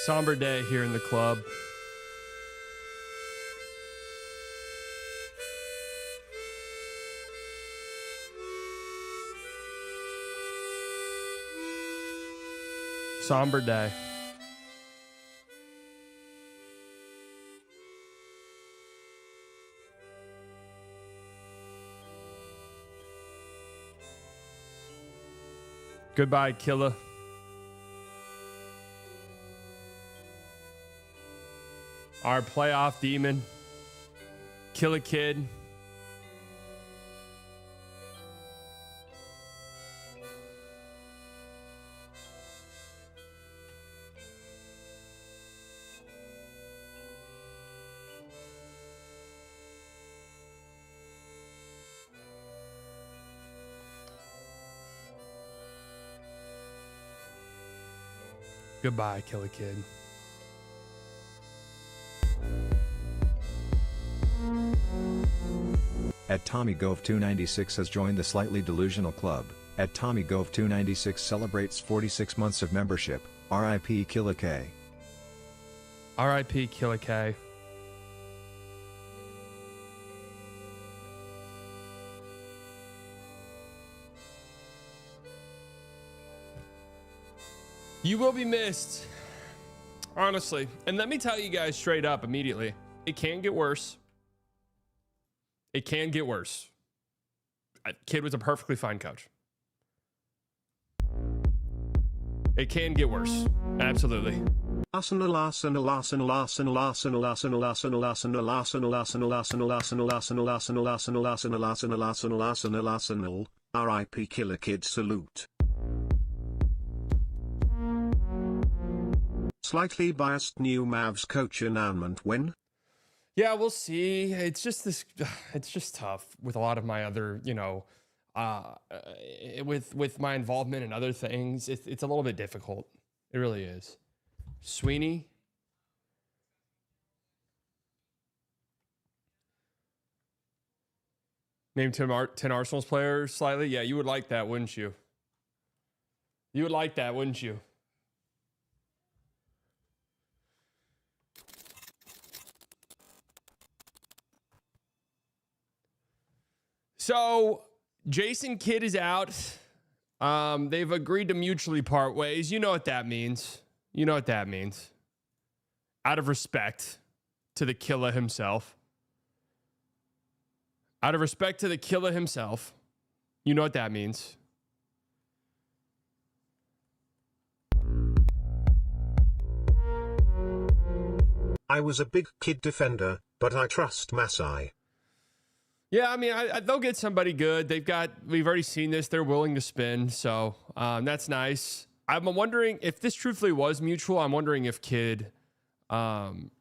Somber day here in the club. Somber day. Goodbye, Killa. Our playoff demon. Killa Kid. Goodbye, Killa Kid. At Tommy Gove 296 has joined the Slightly Delusional Club. At Tommy Gove 296 celebrates 46 months of membership. R.I.P. Killa K. R.I.P. Killa K. You will be missed. Honestly. And let me tell you guys straight up immediately. It can get worse. It can get worse. Kid was a perfectly fine coach. It can get worse. Absolutely. Arsenal. R.I.P. Killa Kid salute. Slightly biased new Mavs coach announcement when? Yeah, we'll see. It's just tough with a lot of my other, with my involvement in other things. It's a little bit difficult. It really is. Sweeney. Name 10 Arsenal's players slightly. Yeah, you would like that, wouldn't you? You would like that, wouldn't you? So Jason Kidd is out. They've agreed to mutually part ways. You know what that means. You know what that means. Out of respect to the killer himself. Out of respect to the killer himself. You know what that means. I was a big Kid defender, but I trust Masai. Yeah, I mean, they'll get somebody good. We've already seen this. They're willing to spend, so that's nice. I'm wondering if this truthfully was mutual. I'm wondering if Kidd, and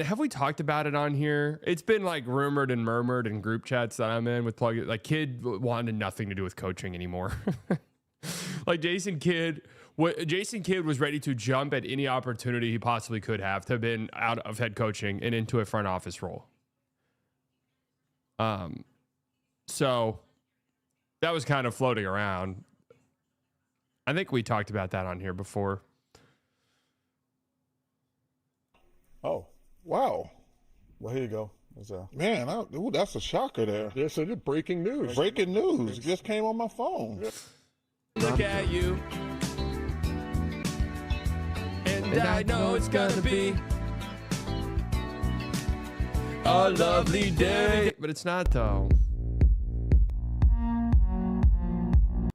have we talked about it on here? It's been like rumored and murmured in group chats that I'm in with Plug. Like Kidd wanted nothing to do with coaching anymore. Like Jason Kidd was ready to jump at any opportunity he possibly could have to have been out of head coaching and into a front office role. So that was kind of floating around. I think we talked about that on here before. Oh, wow. Well, here you go. Man, that's a shocker there. Yes, it is breaking news. Breaking news. It just came on my phone. Look at you. And I know it's gonna be a lovely day. But it's not, though.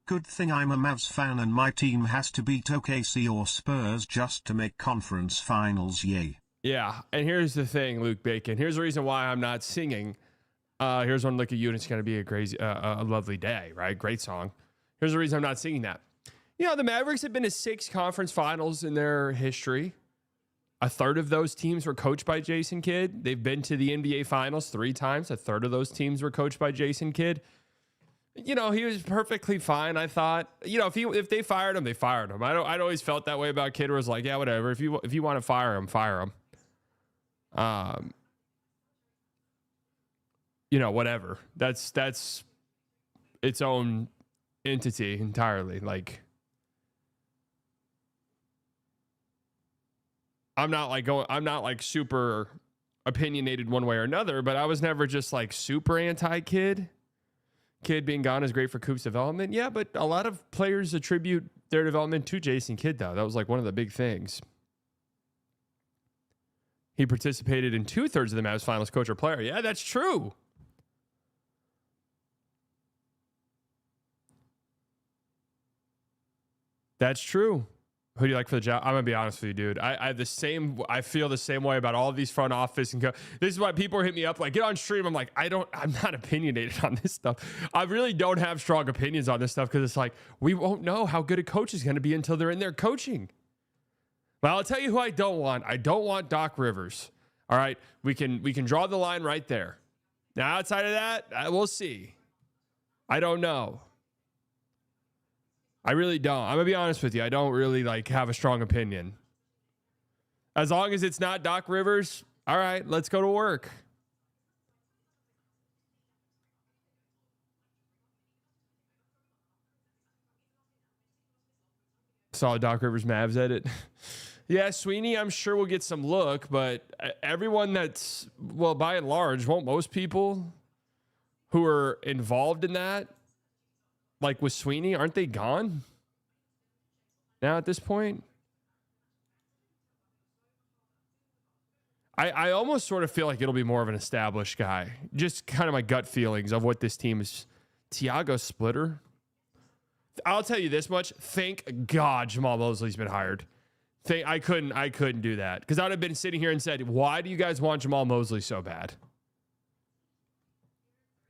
Good thing I'm a Mavs fan and my team has to beat OKC or Spurs just to make conference finals, yay. Yeah, and here's the thing, Luke Bacon. Here's the reason why I'm not singing. Here's One Look at You, and it's going to be a lovely day, right? Great song. Here's the reason I'm not singing that. You know, the Mavericks have been to 6 conference finals in their history. A third of those teams were coached by Jason Kidd. They've been to the NBA Finals 3 times. A third of those teams were coached by Jason Kidd. You know, he was perfectly fine, I thought. You know, if they fired him, they fired him. I'd always felt that way about Kidd, where it was like, yeah, whatever. If you want to fire him, fire him. You know, whatever. That's its own entity entirely. Like, I'm not like super opinionated one way or another, but I was never just like super anti-KIDD. KIDD being gone is great for Coop's development. Yeah, but a lot of players attribute their development to Jason Kidd, though. That was like one of the big things. He participated in 2/3 of the Mavs finals, coach or player. Yeah, that's true. That's true. Who do you like for the job? I'm gonna be honest with you, dude. I feel the same way about all of these front office and this is why people hit me up like, get on stream. I'm like, I'm not opinionated on this stuff. I really don't have strong opinions on this stuff because it's like we won't know how good a coach is gonna be until they're in there coaching. But I'll tell you who I don't want. I don't want Doc Rivers. All right, we can draw the line right there. Now outside of that, we'll see. I don't know. I really don't. I'm gonna be honest with you. I don't really like have a strong opinion. As long as it's not Doc Rivers, all right, let's go to work. Saw Doc Rivers Mavs edit. Yeah, Sweeney, I'm sure we'll get some look, but everyone that's, well, by and large, won't most people who are involved in that, like with Sweeney, aren't they gone now at this point? I almost sort of feel like it'll be more of an established guy. Just kind of my gut feelings of what this team is. Tiago Splitter. I'll tell you this much. Thank God Jamal Mosley's been hired. I couldn't do that because I would have been sitting here and said, why do you guys want Jamal Mosley so bad?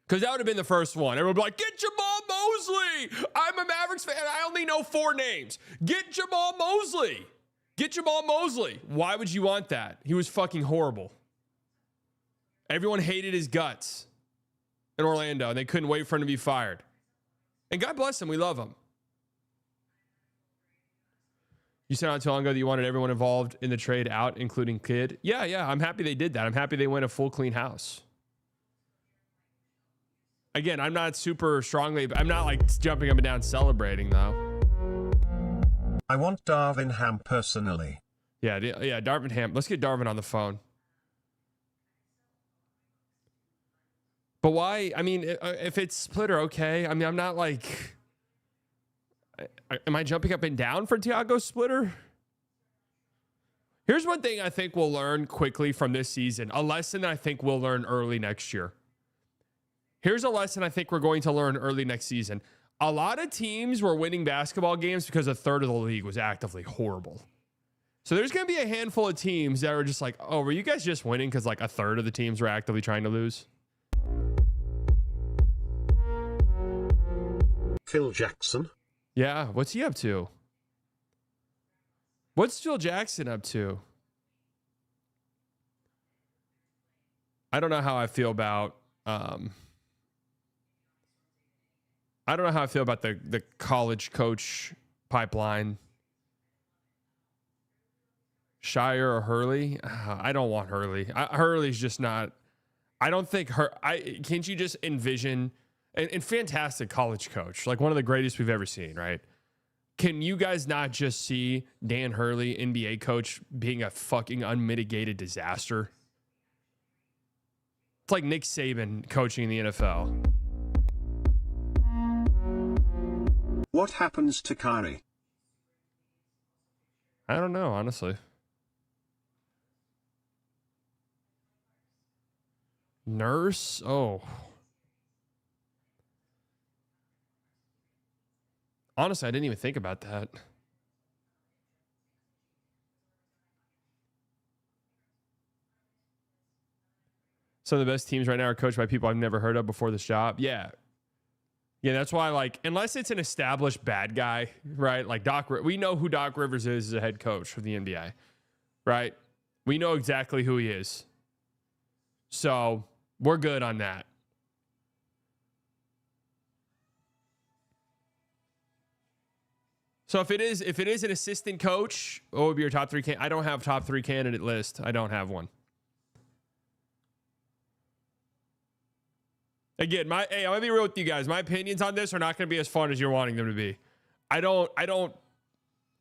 Because that would have been the first one. Everyone would be like, get Jamal Mosley. I'm a Mavericks fan. I only know 4 names. Get Jamal Mosley. Get Jamal Mosley. Why would you want that? He was fucking horrible. Everyone hated his guts in Orlando, and they couldn't wait for him to be fired. And God bless him. We love him. You said not too long ago that you wanted everyone involved in the trade out, including KIDD. Yeah. I'm happy they did that. I'm happy they went a full clean house. Again, I'm not like jumping up and down celebrating though. I want Darvin Ham personally. Yeah, Darvin Ham. Let's get Darvin on the phone. But why? I mean, if it's Splitter, okay. I mean, I'm not like, am I jumping up and down for Tiago Splitter? Here's one thing I think we'll learn quickly from this season. A lesson that I think we'll learn early next year. Here's a lesson I think we're going to learn early next season. A lot of teams were winning basketball games because a third of the league was actively horrible. So there's going to be a handful of teams that are just like, oh, were you guys just winning because like a third of the teams were actively trying to lose? Phil Jackson. Yeah, what's he up to? What's Phil Jackson up to? I don't know how I feel about the college coach pipeline. Shire or Hurley? I don't want Hurley. Hurley's just not. I don't think can't you just envision and fantastic college coach, like one of the greatest we've ever seen, right? Can you guys not just see Dan Hurley, NBA coach, being a fucking unmitigated disaster? It's like Nick Saban coaching in the NFL. What happens to Kyrie? I don't know, honestly. Nurse? Oh. Honestly, I didn't even think about that. Some of the best teams right now are coached by people I've never heard of before this job. Yeah, that's why, like, unless it's an established bad guy, right? Like we know who Doc Rivers is as a head coach for the NBA, right? We know exactly who he is. So we're good on that. So if it is an assistant coach, what would be your top 3? I don't have top 3 candidate list. I don't have one. Again, I'm gonna be real with you guys. My opinions on this are not gonna be as fun as you're wanting them to be. I don't.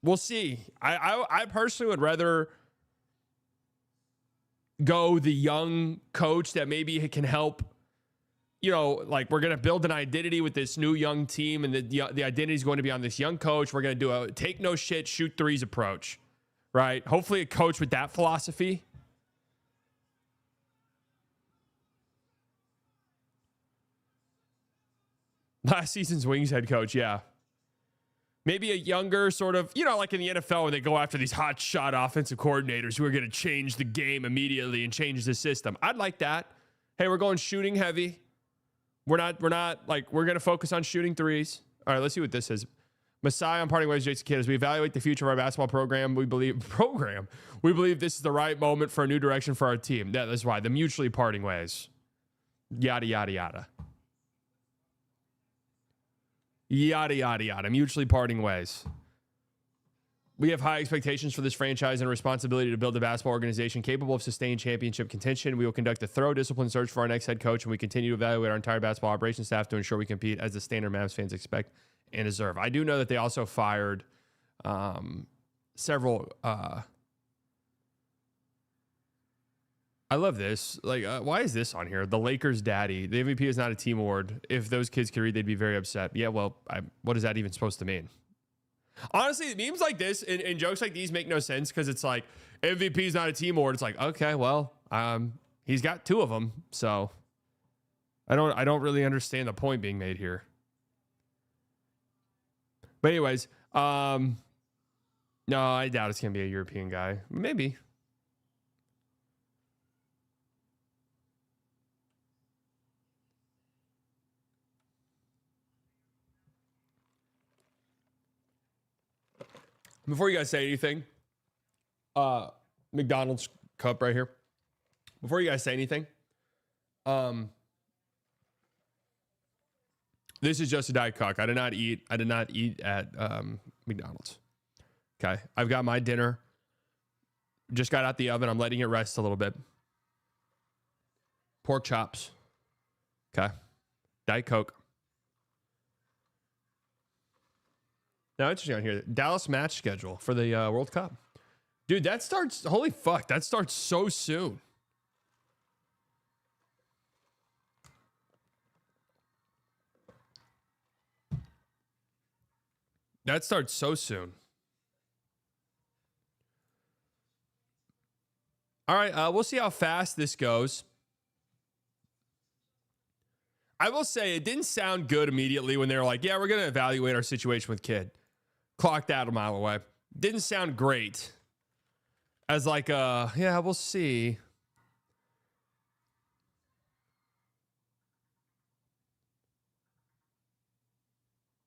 We'll see. I personally would rather go the young coach that maybe can help, you know, like we're going to build an identity with this new young team, and the identity is going to be on this young coach. We're going to do a take no shit, shoot threes approach, right? Hopefully a coach with that philosophy. Last season's Wings head coach, yeah. Maybe a younger sort of, you know, like in the NFL where they go after these hot shot offensive coordinators who are going to change the game immediately and change the system. I'd like that. Hey, we're going shooting heavy. We're not like, we're going to focus on shooting threes. All right, let's see what this is. Messiah on Parting Ways, Jason Kidd. As we evaluate the future of our basketball program, we believe this is the right moment for a new direction for our team. That's why. The mutually parting ways. Yada, yada, yada. Yada, yada, yada. Mutually parting ways. We have high expectations for this franchise and a responsibility to build a basketball organization capable of sustained championship contention. We will conduct a thorough, disciplined search for our next head coach, and we continue to evaluate our entire basketball operations staff to ensure we compete as the standard Mavs fans expect and deserve. I do know that they also fired several... I love this. Like, why is this on here? The Lakers' daddy. The MVP is not a team award. If those kids could read, they'd be very upset. Yeah, well, what is that even supposed to mean? Honestly, memes like this and jokes like these make no sense because it's like, MVP is not a team award. It's like, okay, well, he's got 2 of them. So I don't really understand the point being made here. But anyways, no, I doubt it's going to be a European guy. Maybe. Before you guys say anything, McDonald's cup right here. Before you guys say anything, this is just a Diet Coke. I did not eat at McDonald's. Okay, I've got my dinner. Just got out the oven. I'm letting it rest a little bit. Pork chops. Okay, Diet Coke. Now, interesting on here. Dallas match schedule for the World Cup. Dude, that starts... Holy fuck, that starts so soon. That starts so soon. All right, we'll see how fast this goes. I will say it didn't sound good immediately when they were like, yeah, we're going to evaluate our situation with Kidd. Clocked that a mile away. Didn't sound great. As like, yeah, we'll see.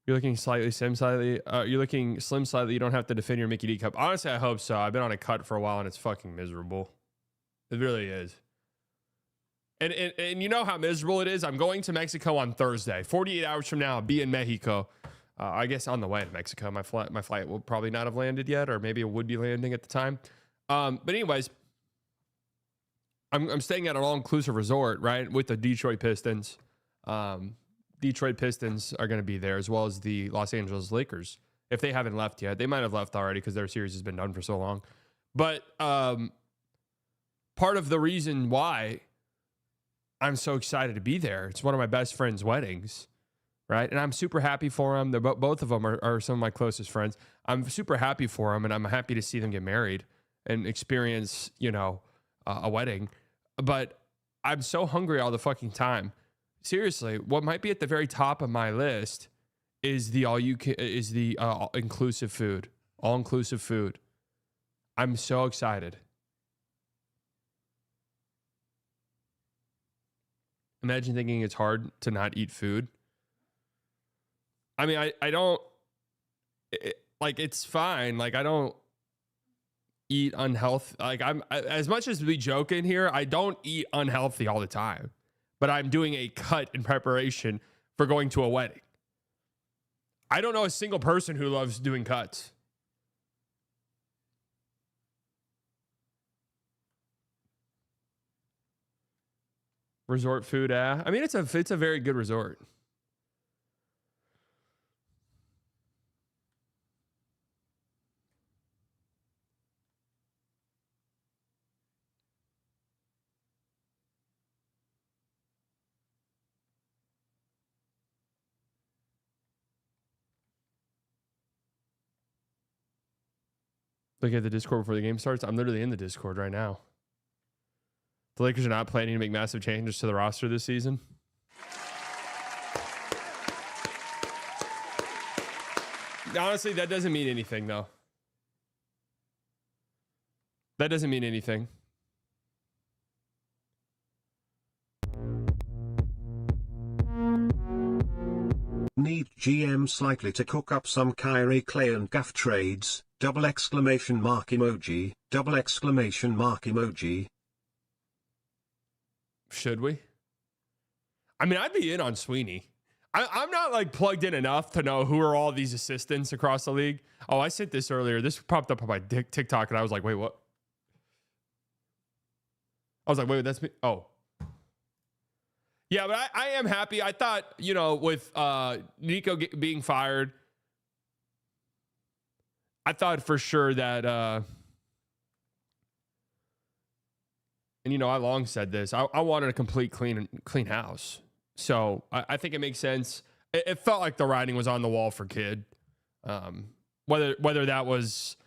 You're looking slim slightly. You don't have to defend your Mickey D cup. Honestly, I hope so. I've been on a cut for a while and it's fucking miserable. It really is. And you know how miserable it is? I'm going to Mexico on Thursday. 48 hours from now, I'll be in Mexico. I guess on the way to Mexico. My flight will probably not have landed yet, or maybe it would be landing at the time. But anyways, I'm staying at an all-inclusive resort, right, with the Detroit Pistons. Detroit Pistons are going to be there, as well as the Los Angeles Lakers. If they haven't left yet, they might have left already because their series has been done for so long. But part of the reason why I'm so excited to be there, it's one of my best friends' weddings. Right. And I'm super happy for them. They're both of them are some of my closest friends. I'm super happy for them, and I'm happy to see them get married and experience, you know, a wedding. But I'm so hungry all the fucking time. Seriously, what might be at the very top of my list is the inclusive food, all inclusive food. I'm so excited. Imagine thinking it's hard to not eat food. I mean, I don't, like, it's fine. Like, I don't eat unhealthy. Like, as much as we joke in here, I don't eat unhealthy all the time. But I'm doing a cut in preparation for going to a wedding. I don't know a single person who loves doing cuts. Resort food, I mean, it's a very good resort. Look at the Discord before the game starts. I'm literally in the Discord right now. The Lakers are not planning to make massive changes to the roster this season. Honestly, that doesn't mean anything, though. That doesn't mean anything. Need GM slightly to cook up some Kyrie Clay and Gaff trades, double exclamation mark emoji, double exclamation mark emoji. Should we? I mean, I'd be in on Sweeney. I'm not like plugged in enough to know who are all these assistants across the league. Oh, I sent this earlier. This popped up on my TikTok and I was like, wait, what? I was like, wait, that's me. Oh. Yeah, but I am happy. I thought, you know, with Nico being fired, I thought for sure that, and, you know, I long said this. I wanted a complete clean house. So I think it makes sense. It felt like the writing was on the wall for KIDD. Whether that was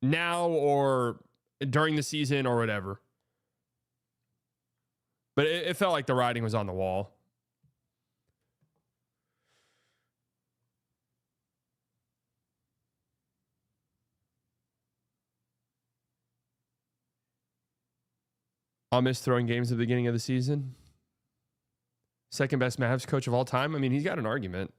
now or during the season or whatever. But it felt like the writing was on the wall. I'll miss throwing games at the beginning of the season. Second best Mavs coach of all time. I mean, he's got an argument.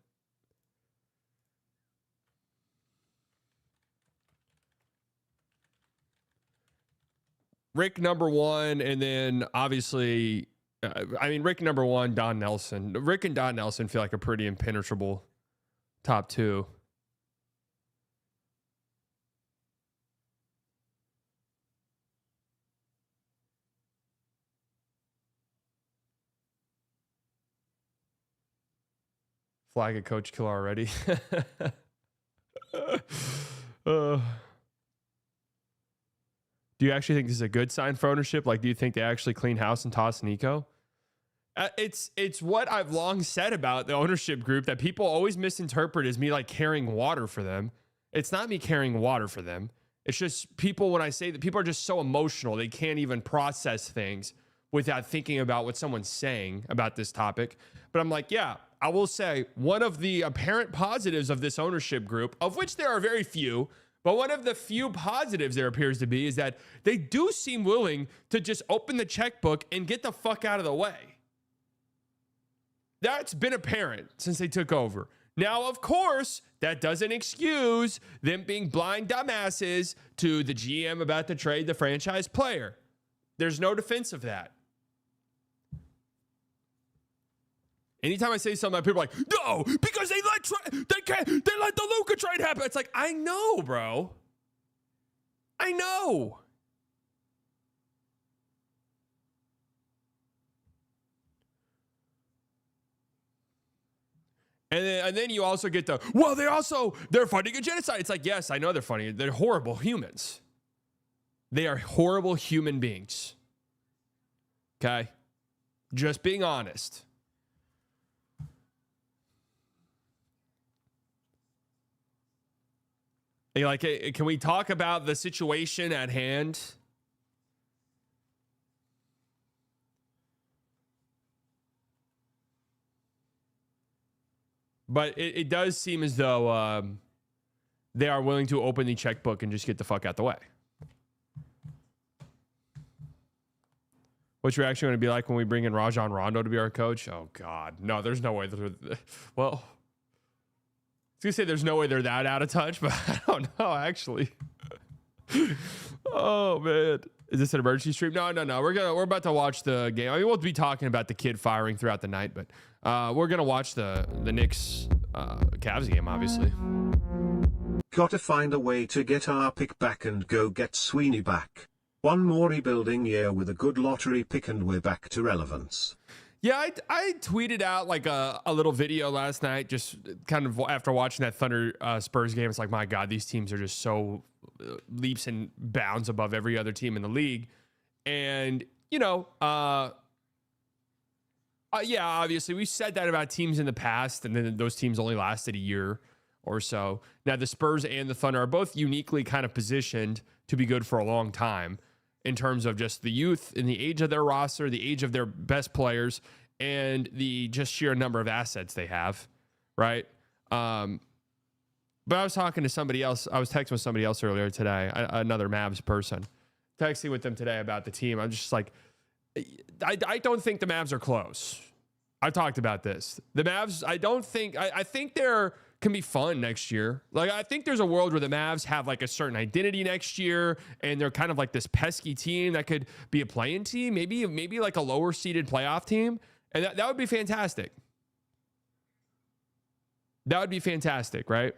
Rick number one, and then obviously, Rick number one, Don Nelson. Rick and Don Nelson feel like a pretty impenetrable top two. Flag a coach killer already. Do you actually think this is a good sign for ownership? Like, do you think they actually clean house and toss Nico? It's what I've long said about the ownership group that people always misinterpret as me like carrying water for them. It's not me carrying water for them. It's just people, when I say that, people are just so emotional, they can't even process things without thinking about what someone's saying about this topic. But I'm like, yeah, I will say one of the apparent positives of this ownership group, of which there are very few, but one of the few positives there appears to be is that they do seem willing to just open the checkbook and get the fuck out of the way. That's been apparent since they took over. Now, of course, that doesn't excuse them being blind dumbasses to the GM about to trade the franchise player. There's no defense of that. Anytime I say something, people are like, no, because they let the Luka trade happen. It's like, I know, bro. I know. And then you also get they're funding a genocide. It's like, yes, I know they're funding. They're horrible humans. They are horrible human beings. Okay? Just being honest. You're like, hey, can we talk about the situation at hand? But it does seem as though they are willing to open the checkbook and just get the fuck out the way. What's your reaction going to be like when we bring in Rajon Rondo to be our coach? Oh, God. No, there's no way. Well, I was going to say there's no way they're that out of touch, but I don't know, actually. Oh, man. Is this an emergency stream? No. We're about to watch the game. I mean, we'll be talking about the KIDD firing throughout the night, but we're going to watch the Knicks Cavs game, obviously. Gotta find a way to get our pick back and go get Sweeney back. One more rebuilding year with a good lottery pick and we're back to relevance. Yeah, I tweeted out like a little video last night, just kind of after watching that Thunder Spurs game. It's like, my God, these teams are just so leaps and bounds above every other team in the league. And, you know, yeah, obviously we said that about teams in the past, and then those teams only lasted a year or so. Now, the Spurs and the Thunder are both uniquely kind of positioned to be good for a long time in terms of just the youth and the age of their roster, the age of their best players, and the just sheer number of assets they have, right? But I was talking to somebody else. I was texting with somebody else earlier today, another Mavs person, texting with them today about the team. I'm just like, I don't think the Mavs are close. I've talked about this. The Mavs, I think they're can be fun next year. Like, I think there's a world where the Mavs have like a certain identity next year, and they're kind of like this pesky team that could be a play-in team, maybe like a lower seeded playoff team. And that would be fantastic. That would be fantastic, right?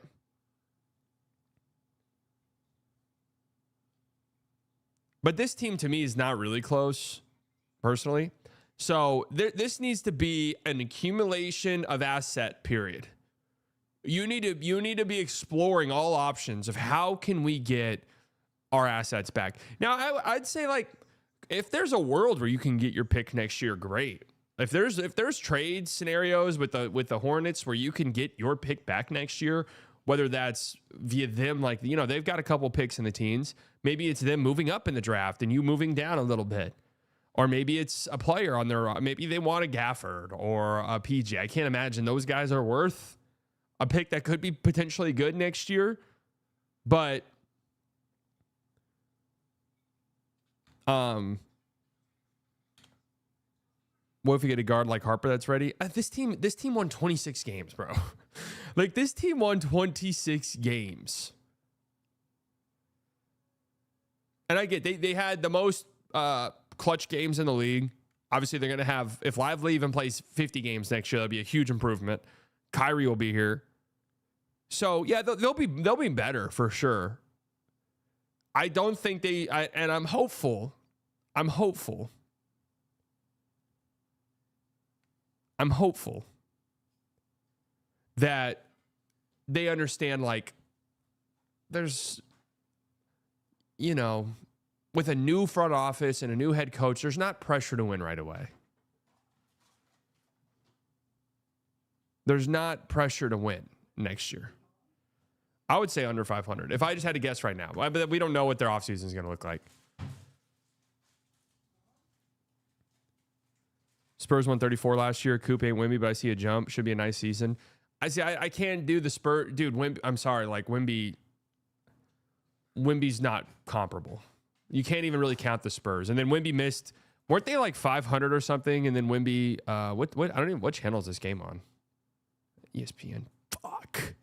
But this team to me is not really close, personally. So this needs to be an accumulation of asset, period. You need to be exploring all options of how can we get our assets back. Now, I'd say, like, if there's a world where you can get your pick next year, great. If there's trade scenarios with the Hornets where you can get your pick back next year, whether that's via them, like, you know, they've got a couple picks in the teens. Maybe it's them moving up in the draft and you moving down a little bit. Or maybe it's a player on their, maybe they want a Gafford or a PJ. I can't imagine those guys are worth a pick that could be potentially good next year. But what if we get a guard like Harper that's ready? This team won 26 games, bro. Like, this team won 26 games. And I get they had the most clutch games in the league. Obviously, they're going to have, if Lively even plays 50 games next year, that'll be a huge improvement. Kyrie will be here. So, yeah, they'll be better for sure. I don't think and I'm hopeful. I'm hopeful that they understand, like, there's, you know, with a new front office and a new head coach, there's not pressure to win right away. There's not pressure to win next year. I would say under 500. If I just had to guess right now. But we don't know what their offseason is going to look like. Spurs won 34 last year. Coop ain't Wemby, but I see a jump. Should be a nice season. I can't do the Spurs. Dude, Wemby, I'm sorry. Like, Wemby's not comparable. You can't even really count the Spurs. And then Wemby missed, weren't they like 500 or something? And then Wemby, I don't even, what channel is this game on? ESPN. Fuck.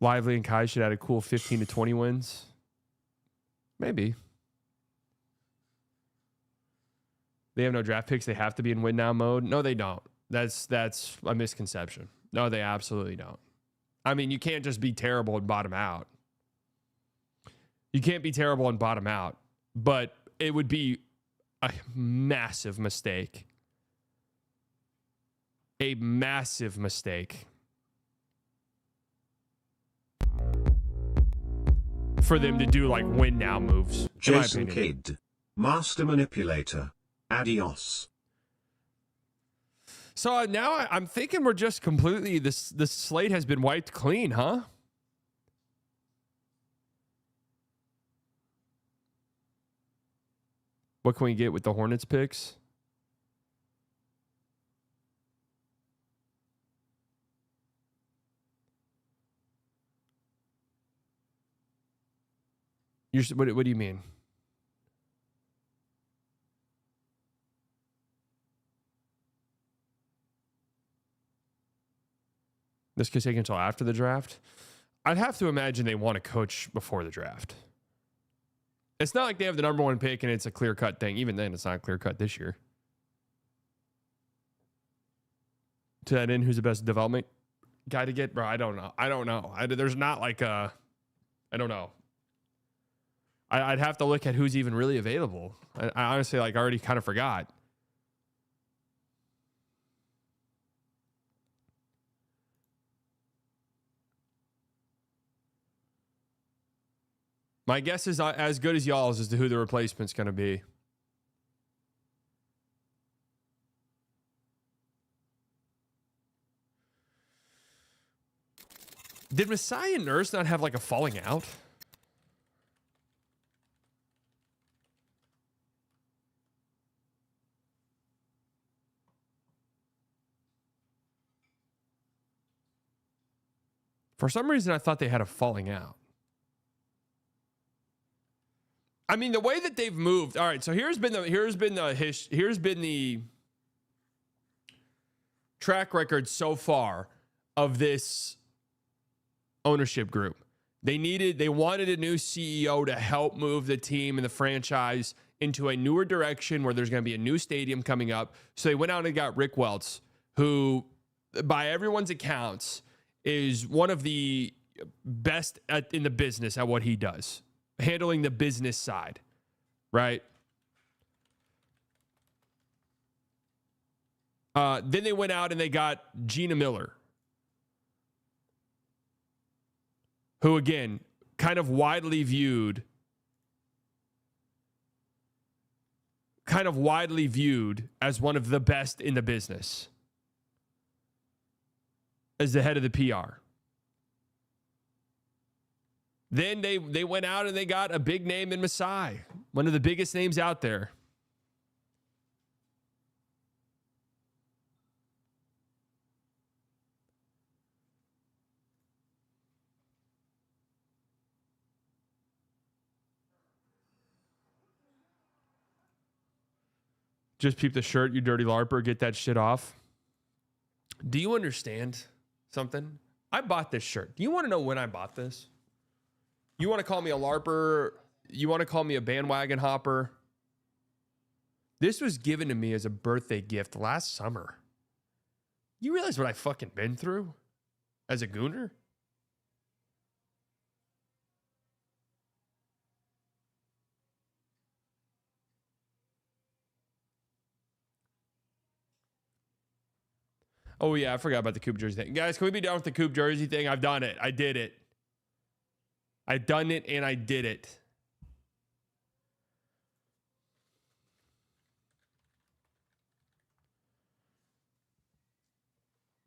Lively and Kai should add a cool 15 to 20 wins. Maybe. They have no draft picks. They have to be in win now mode. No, they don't. That's a misconception. No, they absolutely don't. I mean, you can't just be terrible and bottom out. You can't be terrible and bottom out, but it would be a massive mistake. A massive mistake for them to do, like, win now moves. Jason Kidd, Master Manipulator. Adios. So now I'm thinking we're just completely, this slate has been wiped clean, huh? What can we get with the Hornets picks? What do you mean? This could take until after the draft. I'd have to imagine they want to coach before the draft. It's not like they have the number one pick and it's a clear-cut thing. Even then, it's not clear-cut this year. To that end, who's the best development guy to get? Bro, I don't know. There's not like a... I don't know. I'd have to look at who's even really available. I honestly, like, already kind of forgot. My guess is as good as y'all's as to who the replacement's going to be. Did Masai and Nurse not have like a falling out? For some reason, I thought they had a falling out. I mean, the way that they've moved. All right, so here's been the track record so far of this ownership group. They wanted a new CEO to help move the team and the franchise into a newer direction where there's going to be a new stadium coming up. So they went out and got Rick Welts, who, by everyone's accounts, is one of the best in the business at what he does, handling the business side, right? Then they went out and they got Gina Miller, who, again, kind of widely viewed as one of the best in the business, as the head of the PR. Then they went out and they got a big name in Masai, one of the biggest names out there. Just peep the shirt, you dirty LARPer. Get that shit off. Do you understand something? I bought this shirt. Do you want to know when I bought this? You want to call me a LARPer? You want to call me a bandwagon hopper? This was given to me as a birthday gift last summer. You realize what I fucking been through as a gooner? Oh, yeah, I forgot about the Coop jersey thing. Guys, can we be done with the Coop jersey thing? I've done it. I did it. I've done it and I did it.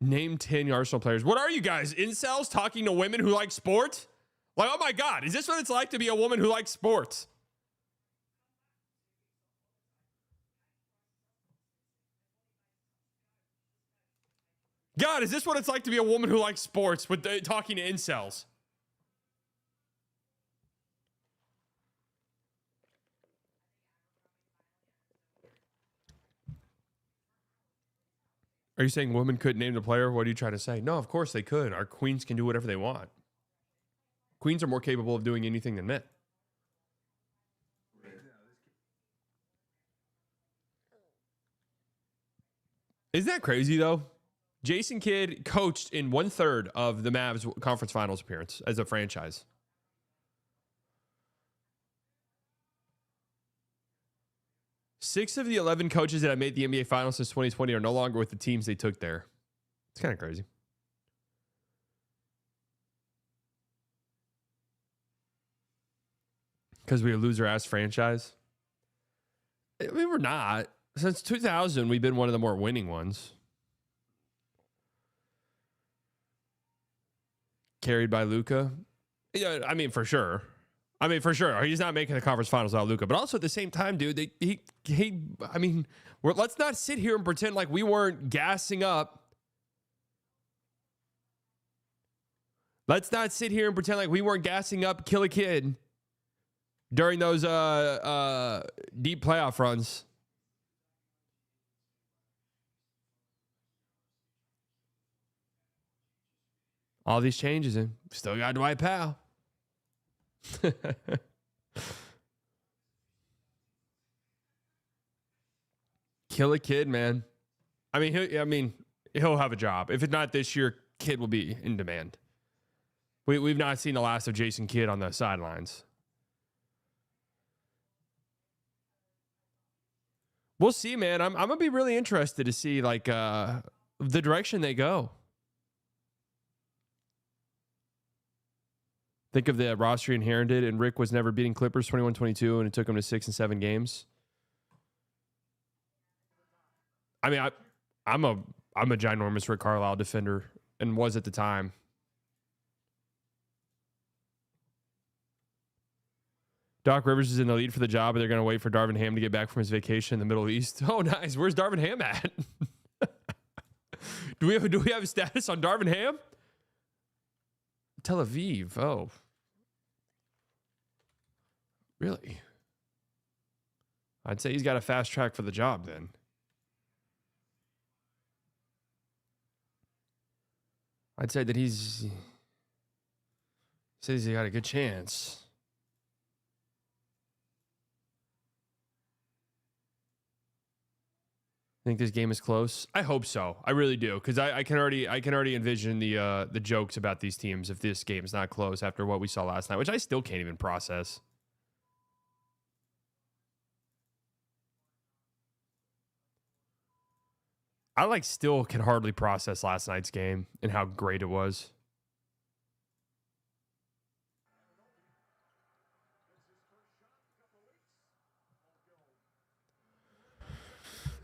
Name 10 Arsenal players. What are you guys? Incels talking to women who like sports? Like, oh my God, is this what it's like to be a woman who likes sports? God, is this what it's like to be a woman who likes sports with talking to incels? Are you saying women couldn't name the player? What are you trying to say? No, of course they could. Our queens can do whatever they want. Queens are more capable of doing anything than men. Isn't that crazy, though? Jason Kidd coached in 1/3 of the Mavs conference finals appearance as a franchise. Six of the 11 coaches that have made the NBA finals since 2020 are no longer with the teams they took there. It's kind of crazy. Because we a loser-ass franchise? I mean, we're not. Since 2000, we've been one of the more winning ones. Carried by Luka. Yeah, I mean, for sure. He's not making the conference finals without Luka. But also at the same time, dude, let's not sit here and pretend like we weren't gassing up. Let's not sit here and pretend like we weren't gassing up Kill a Kid during those deep playoff runs. All these changes, and still got Dwight Powell. Kill a Kid, man. I mean, he'll have a job. If it's not this year, Kid will be in demand. We've not seen the last of Jason Kidd on the sidelines. We'll see, man. I'm gonna be really interested to see the direction they go. Think of the roster he inherited, and Rick was never beating Clippers 21-22, and it took him to 6 and 7 games. I mean, I'm a ginormous Rick Carlisle defender, and was at the time. Doc Rivers is in the lead for the job, but they're going to wait for Darvin Ham to get back from his vacation in the Middle East. Oh, nice. Where's Darvin Ham at? Do we have a status on Darvin Ham? Tel Aviv. Oh. Really? I'd say he's got a fast track for the job then. I'd say that he says he got a good chance. Think this game is close? I hope so. I really do, because I can already envision the jokes about these teams if this game is not close after what we saw last night, which I still can't even process. I still can hardly process last night's game and how great it was.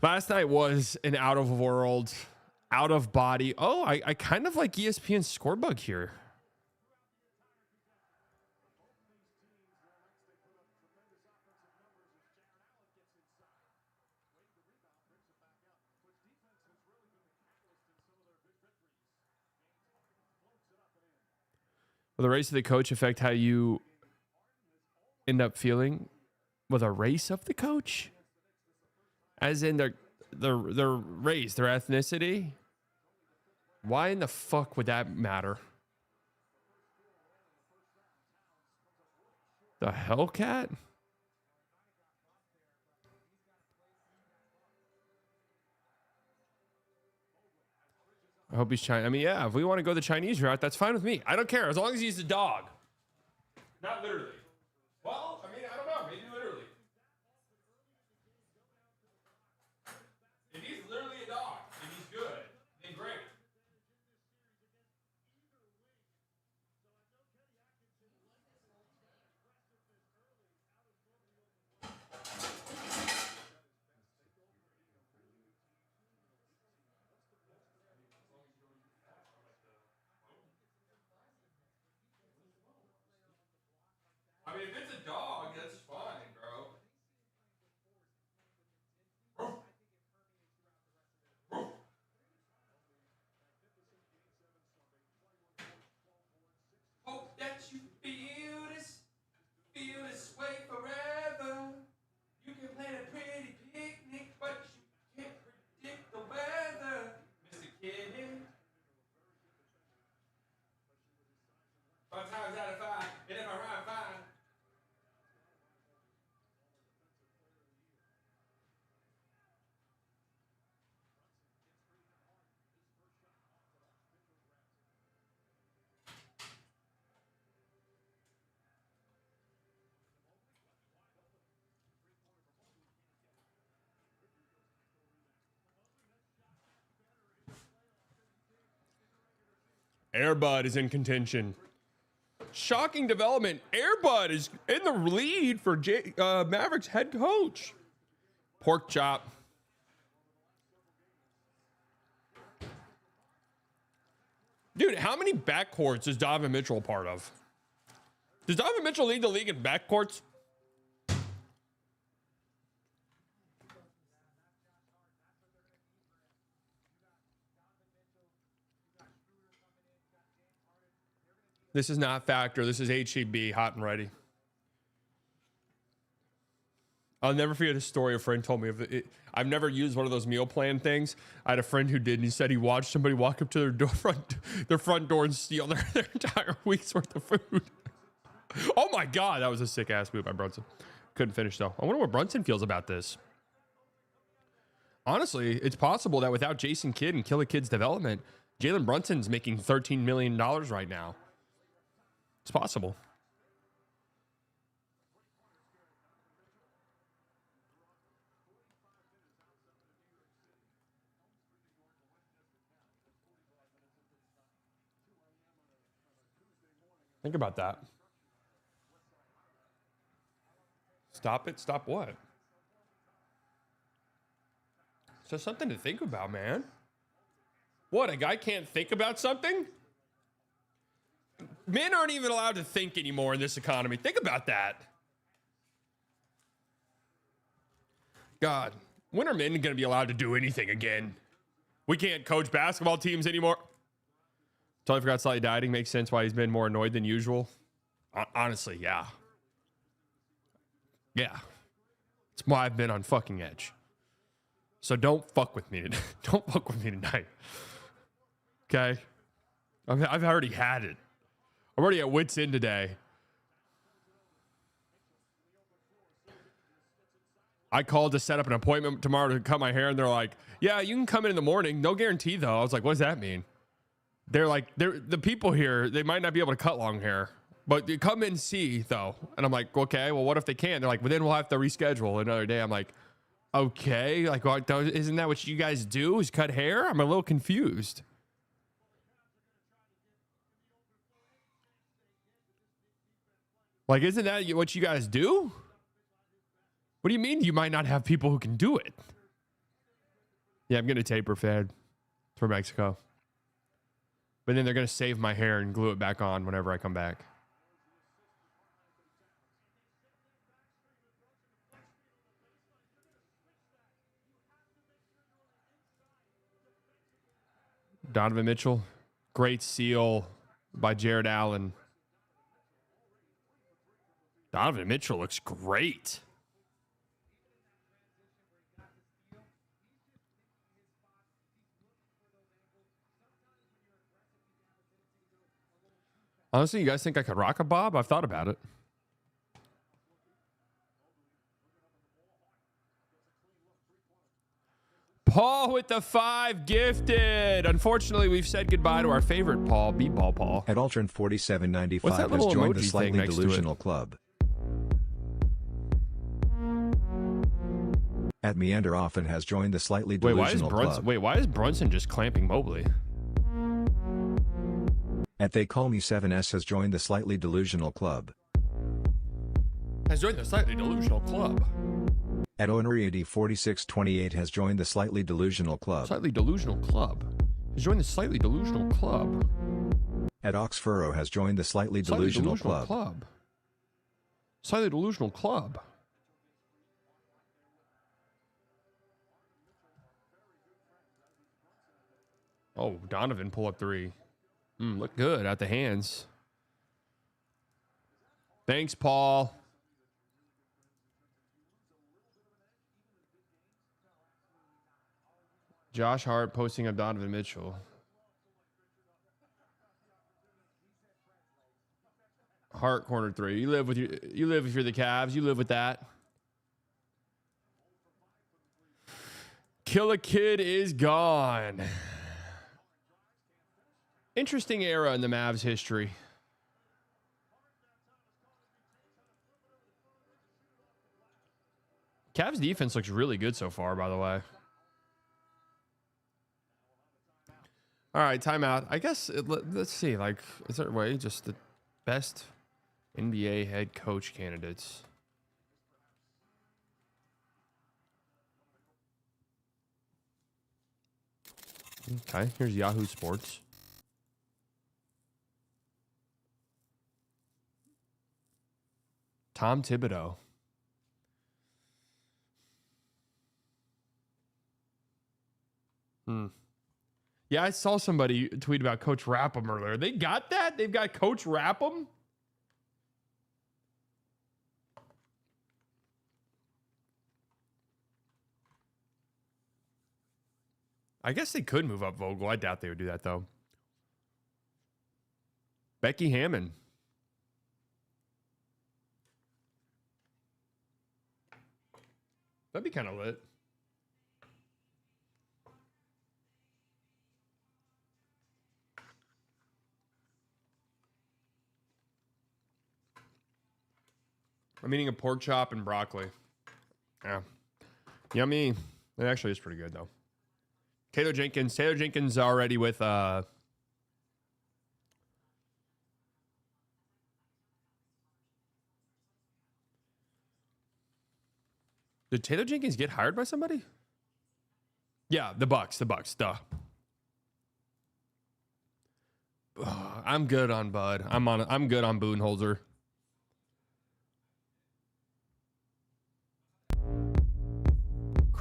Last night was an out of world, out of body. Oh, I kind of like ESPN's scorebug here. Will the race of the coach affect how you end up feeling? Will the race of the coach? As in their race, their ethnicity? Why in the fuck would that matter? The Hellcat? I hope he's Chinese. I mean, yeah, if we want to go the Chinese route, that's fine with me. I don't care, as long as he's a dog. Not literally. Well, I mean, I don't know. Maybe literally. If he's literally a dog and he's good, then great. I mean, if it's a dog, that's fine, bro. Hope that you feel this way forever. You can plan a pretty picnic, but you can't predict the weather, Mr. KIDD. 5 times out of 5, and if I rhyme 5. Airbud is in contention. Shocking development. Airbud is in the lead for Mavericks head coach. Pork chop. Dude, how many backcourts is Donovan Mitchell a part of? Does Donovan Mitchell lead the league in backcourts? This is not Factor. This is HEB, hot and ready. I'll never forget a story a friend told me of it. I've never used one of those meal plan things. I had a friend who did, and he said he watched somebody walk up to their front door and steal their entire week's worth of food. Oh my God, that was a sick ass move by Brunson. Couldn't finish though. I wonder what Brunson feels about this. Honestly, it's possible that without Jason Kidd and Killer Kid's development, Jalen Brunson's making $13 million right now. It's possible. Think about that. Stop it. Stop what? It's just something to think about, man. What, a guy can't think about something? Men aren't even allowed to think anymore in this economy. Think about that. God, when are men going to be allowed to do anything again? We can't coach basketball teams anymore. Totally forgot slightly dieting makes sense why he's been more annoyed than usual. Honestly, yeah. Yeah. It's why I've been on fucking edge. So don't fuck with me. Don't fuck with me tonight. Okay? I've already had it. I'm already at wit's end today. I called to set up an appointment tomorrow to cut my hair, and they're like, yeah, you can come in the morning. No guarantee, though. I was like, what does that mean? They're like, the people here, they might not be able to cut long hair, but you come and see, though. And I'm like, okay, well, what if they can? They're like, well, then we'll have to reschedule another day. I'm like, okay. Like, well, isn't that what you guys do, is cut hair? I'm a little confused. Like, isn't that what you guys do? What do you mean you might not have people who can do it? Yeah, I'm going to taper fade for Mexico. But then they're going to save my hair and glue it back on whenever I come back. Donovan Mitchell. Great seal by Jared Allen. Donovan Mitchell looks great. Honestly, you guys think I could rock a bob? I've thought about it. Paul with the 5 gifted. Unfortunately, we've said goodbye to our favorite Paul, B-Ball Paul. At Ultron 4795 What's that has little joined the emoji Slightly thing next to it? Delusional Club. At Meander Often has joined the Slightly Delusional Club. Why is Brunson just clamping Mobley? At They Call Me 7S has joined the Slightly Delusional Club. Has joined the Slightly Delusional Club. At Onery 4628 has joined the Slightly Delusional Club. Slightly Delusional Club. Has joined the Slightly Delusional Club. At Oxfurrow has joined the Slightly Delusional Club. Slightly Delusional Club. Oh, Donovan pull up 3. Look good at the hands. Thanks, Paul. Josh Hart posting up Donovan Mitchell. Hart corner 3. You live if you're the Cavs. You live with that. Killer Kid is gone. Interesting era in the Mavs history. Cavs defense looks really good so far, by the way. All right, timeout. I guess, let's see, like, is there a way just the best NBA head coach candidates? Okay, here's Yahoo Sports. Tom Thibodeau. Yeah, I saw somebody tweet about Coach Rapham earlier. They got that? They've got Coach Rapham? I guess they could move up Vogel. I doubt they would do that, though. Becky Hammon. That'd be kind of lit. I'm eating a pork chop and broccoli. Yeah. Yummy. It actually is pretty good, though. Taylor Jenkins already with... Did Taylor Jenkins get hired by somebody? Yeah, the Bucks, duh. I'm good on Bud. I'm good on Budenholzer.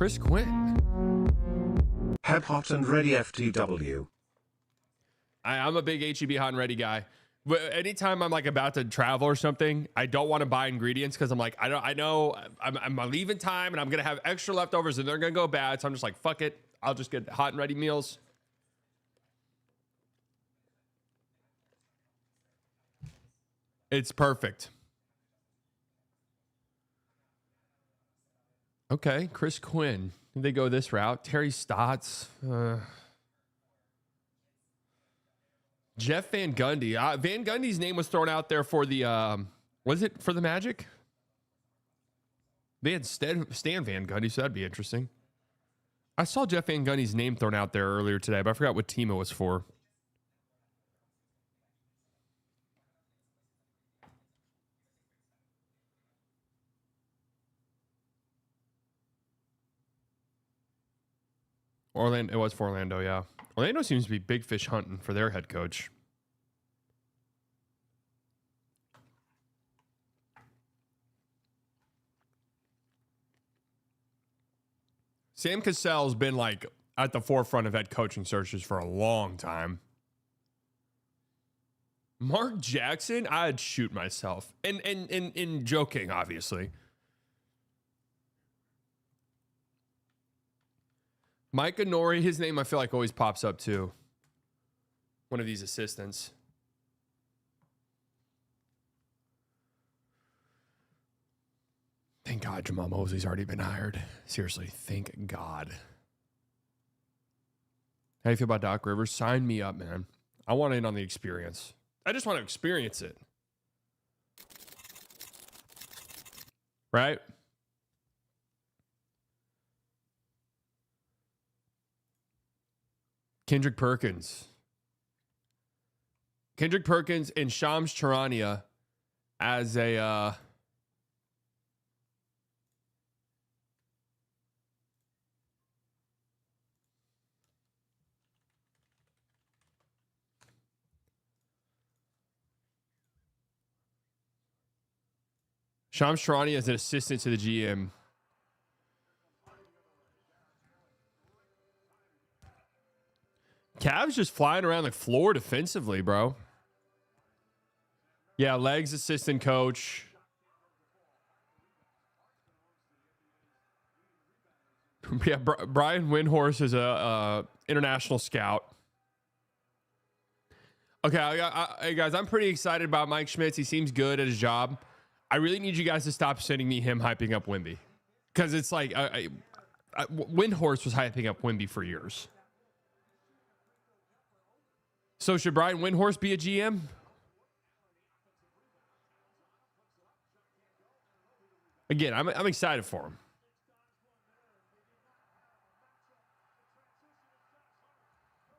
Chris Quinn. Heb hot and ready FTW. I'm a big HEB hot and ready guy. But anytime I'm like about to travel or something, I don't want to buy ingredients because I'm like, I know I'm leaving time and I'm gonna have extra leftovers and they're gonna go bad. So I'm just like, fuck it. I'll just get hot and ready meals. It's perfect. Okay, Chris Quinn. They go this route. Terry Stotts. Jeff Van Gundy. Van Gundy's name was thrown out there for the, was it for the Magic? They had Stan Van Gundy, so that'd be interesting. I saw Jeff Van Gundy's name thrown out there earlier today, but I forgot what team it was for. Orlando. It was for Orlando, yeah. Orlando seems to be big fish hunting for their head coach. Sam Cassell's been like at the forefront of head coaching searches for a long time. Mark Jackson, I'd shoot myself. And in joking, obviously. Mike Nori, his name I feel like always pops up too. One of these assistants. Thank God Jamal Mosley's already been hired. Seriously, thank God. How do you feel about Doc Rivers? Sign me up, man. I want in on the experience. I just want to experience it. Right? Kendrick Perkins and Shams Charania as a Shams Charania as an assistant to the GM. Cavs just flying around the floor defensively, bro. Yeah, Legs assistant coach. Yeah, Brian Windhorst is a international scout. Okay, hey guys, I'm pretty excited about Mike Schmitz. He seems good at his job. I really need you guys to stop sending me him hyping up Wemby. Because it's like, Windhorst was hyping up Wemby for years. So should Brian Windhorst be a GM? Again, I'm excited for him.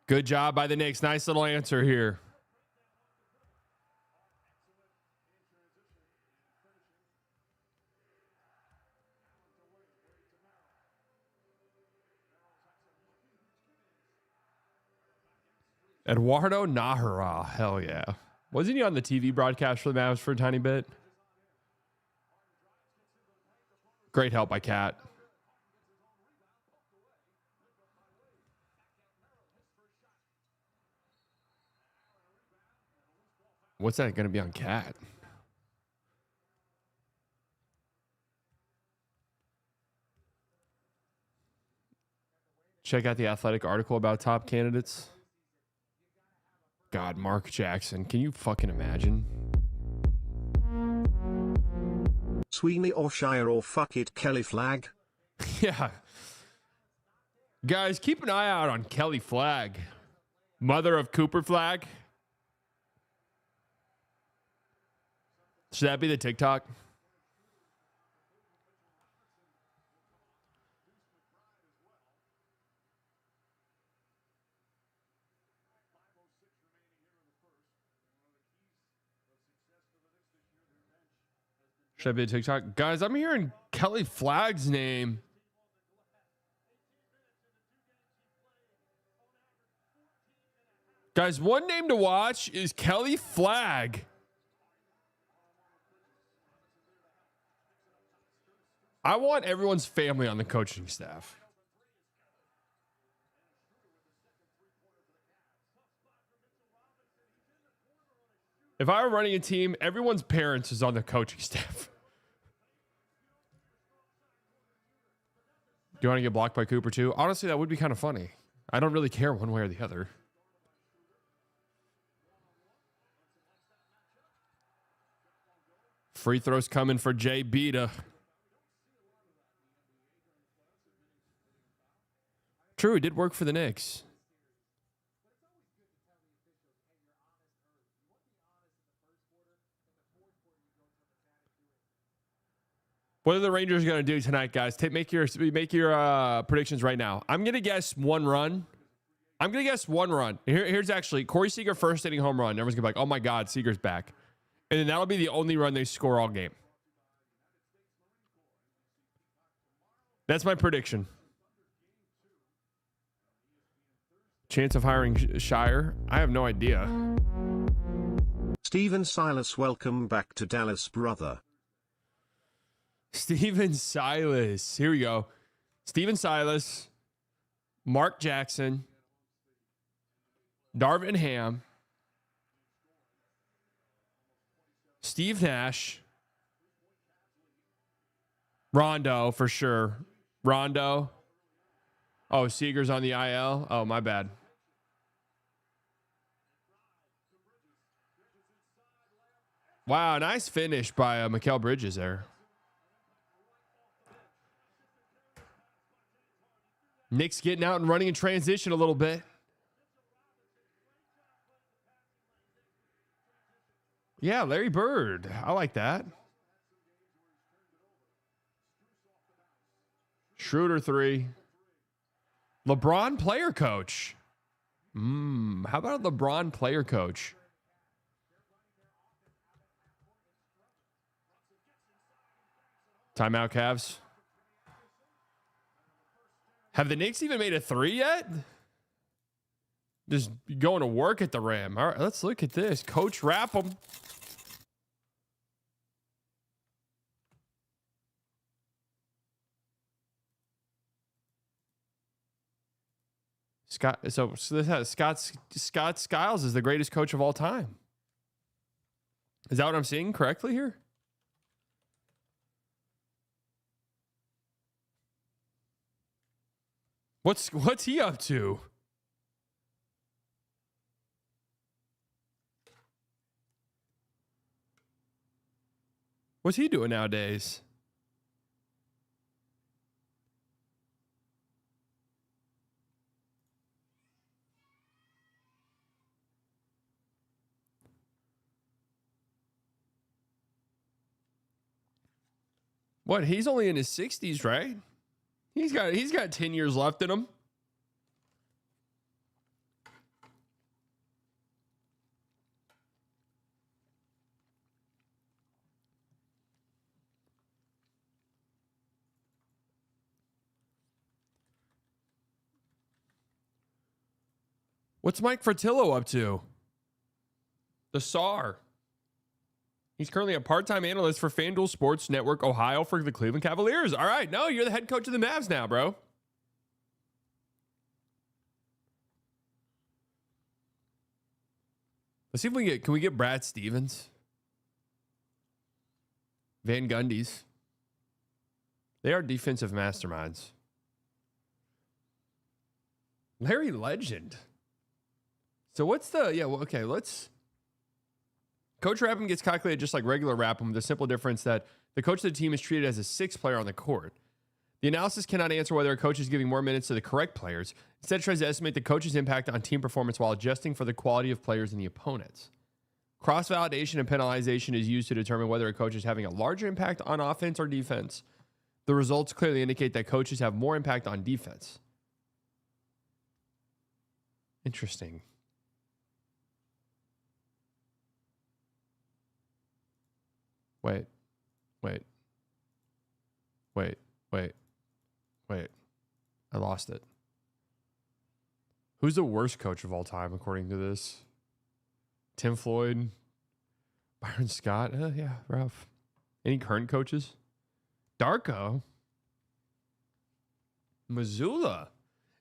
Good job by the Knicks. Nice little answer here. Eduardo Nahara. Hell yeah. Wasn't he on the TV broadcast for the Mavs for a tiny bit? Great help by Cat. What's that going to be on Cat? Check out the Athletic article about top candidates. God, Mark Jackson. Can you fucking imagine? Sweeney or Shire or fuck it Kelly Flagg. Yeah. Guys, keep an eye out on Kelly Flagg. Mother of Cooper Flagg. Should that be the TikTok? Should I be a TikTok? Guys, I'm hearing Kelly Flagg's name. Guys, one name to watch is Kelly Flagg. I want everyone's family on the coaching staff. If I were running a team, everyone's parents is on the coaching staff. Do you want to get blocked by Cooper too? Honestly, that would be kind of funny. I don't really care one way or the other. Free throws coming for Jay Beta. True, it did work for the Knicks. What are the Rangers going to do tonight, guys? Make your predictions right now. I'm going to guess one run. Here's actually Corey Seager first inning home run. Everyone's going to be like, oh my God, Seager's back. And then that'll be the only run they score all game. That's my prediction. Chance of hiring Shire? I have no idea. Steven Silas, welcome back to Dallas, brother. Steven Silas. Here we go. Steven Silas, Mark Jackson, Darvin Ham, Steve Nash, Rondo for sure. Rondo. Oh, Seager's on the IL. Oh, my bad. Wow, nice finish by Mikal Bridges there. Knicks getting out and running in transition a little bit. Yeah, Larry Bird. I like that. Schroeder 3. LeBron player coach. How about a LeBron player coach? Timeout, Cavs. Have the Knicks even made a 3 yet? Just going to work at the rim. All right, let's look at this. Coach Rapham. So this has Scott Skiles is the greatest coach of all time. Is that what I'm seeing correctly here? What's he up to? What's he doing nowadays? What? He's only in his 60s, right? He's got 10 years left in him. What's Mike Fratello up to? The SAR. He's currently a part-time analyst for FanDuel Sports Network Ohio for the Cleveland Cavaliers. All right, no, you're the head coach of the Mavs now, bro. Let's see if can we get Brad Stevens? Van Gundy's. They are defensive masterminds. Larry Legend. So what's let's... Coach Rapham gets calculated just like regular Rapham, with the simple difference that the coach of the team is treated as a sixth player on the court. The analysis cannot answer whether a coach is giving more minutes to the correct players. Instead, it tries to estimate the coach's impact on team performance while adjusting for the quality of players and the opponents. Cross-validation and penalization is used to determine whether a coach is having a larger impact on offense or defense. The results clearly indicate that coaches have more impact on defense. Interesting. Wait. I lost it. Who's the worst coach of all time, according to this? Tim Floyd? Byron Scott? Yeah, rough. Any current coaches? Darko? Missoula.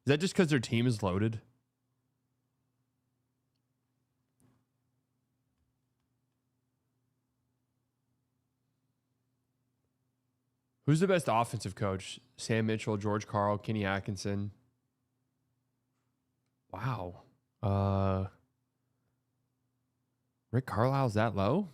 Is that just because their team is loaded? Who's the best offensive coach? Sam Mitchell, George Karl, Kenny Atkinson. Wow. Rick Carlisle's that low?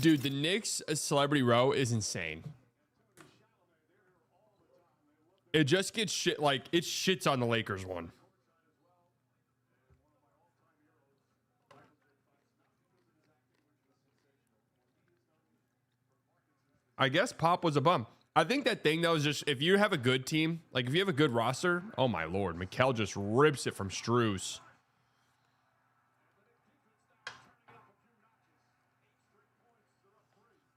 Dude, the Knicks celebrity row is insane. It just gets shit like it shits on the Lakers one. I guess Pop was a bum. I think that thing though is just if you have a good team, like if you have a good roster, oh my lord, Mikal just rips it from Strus.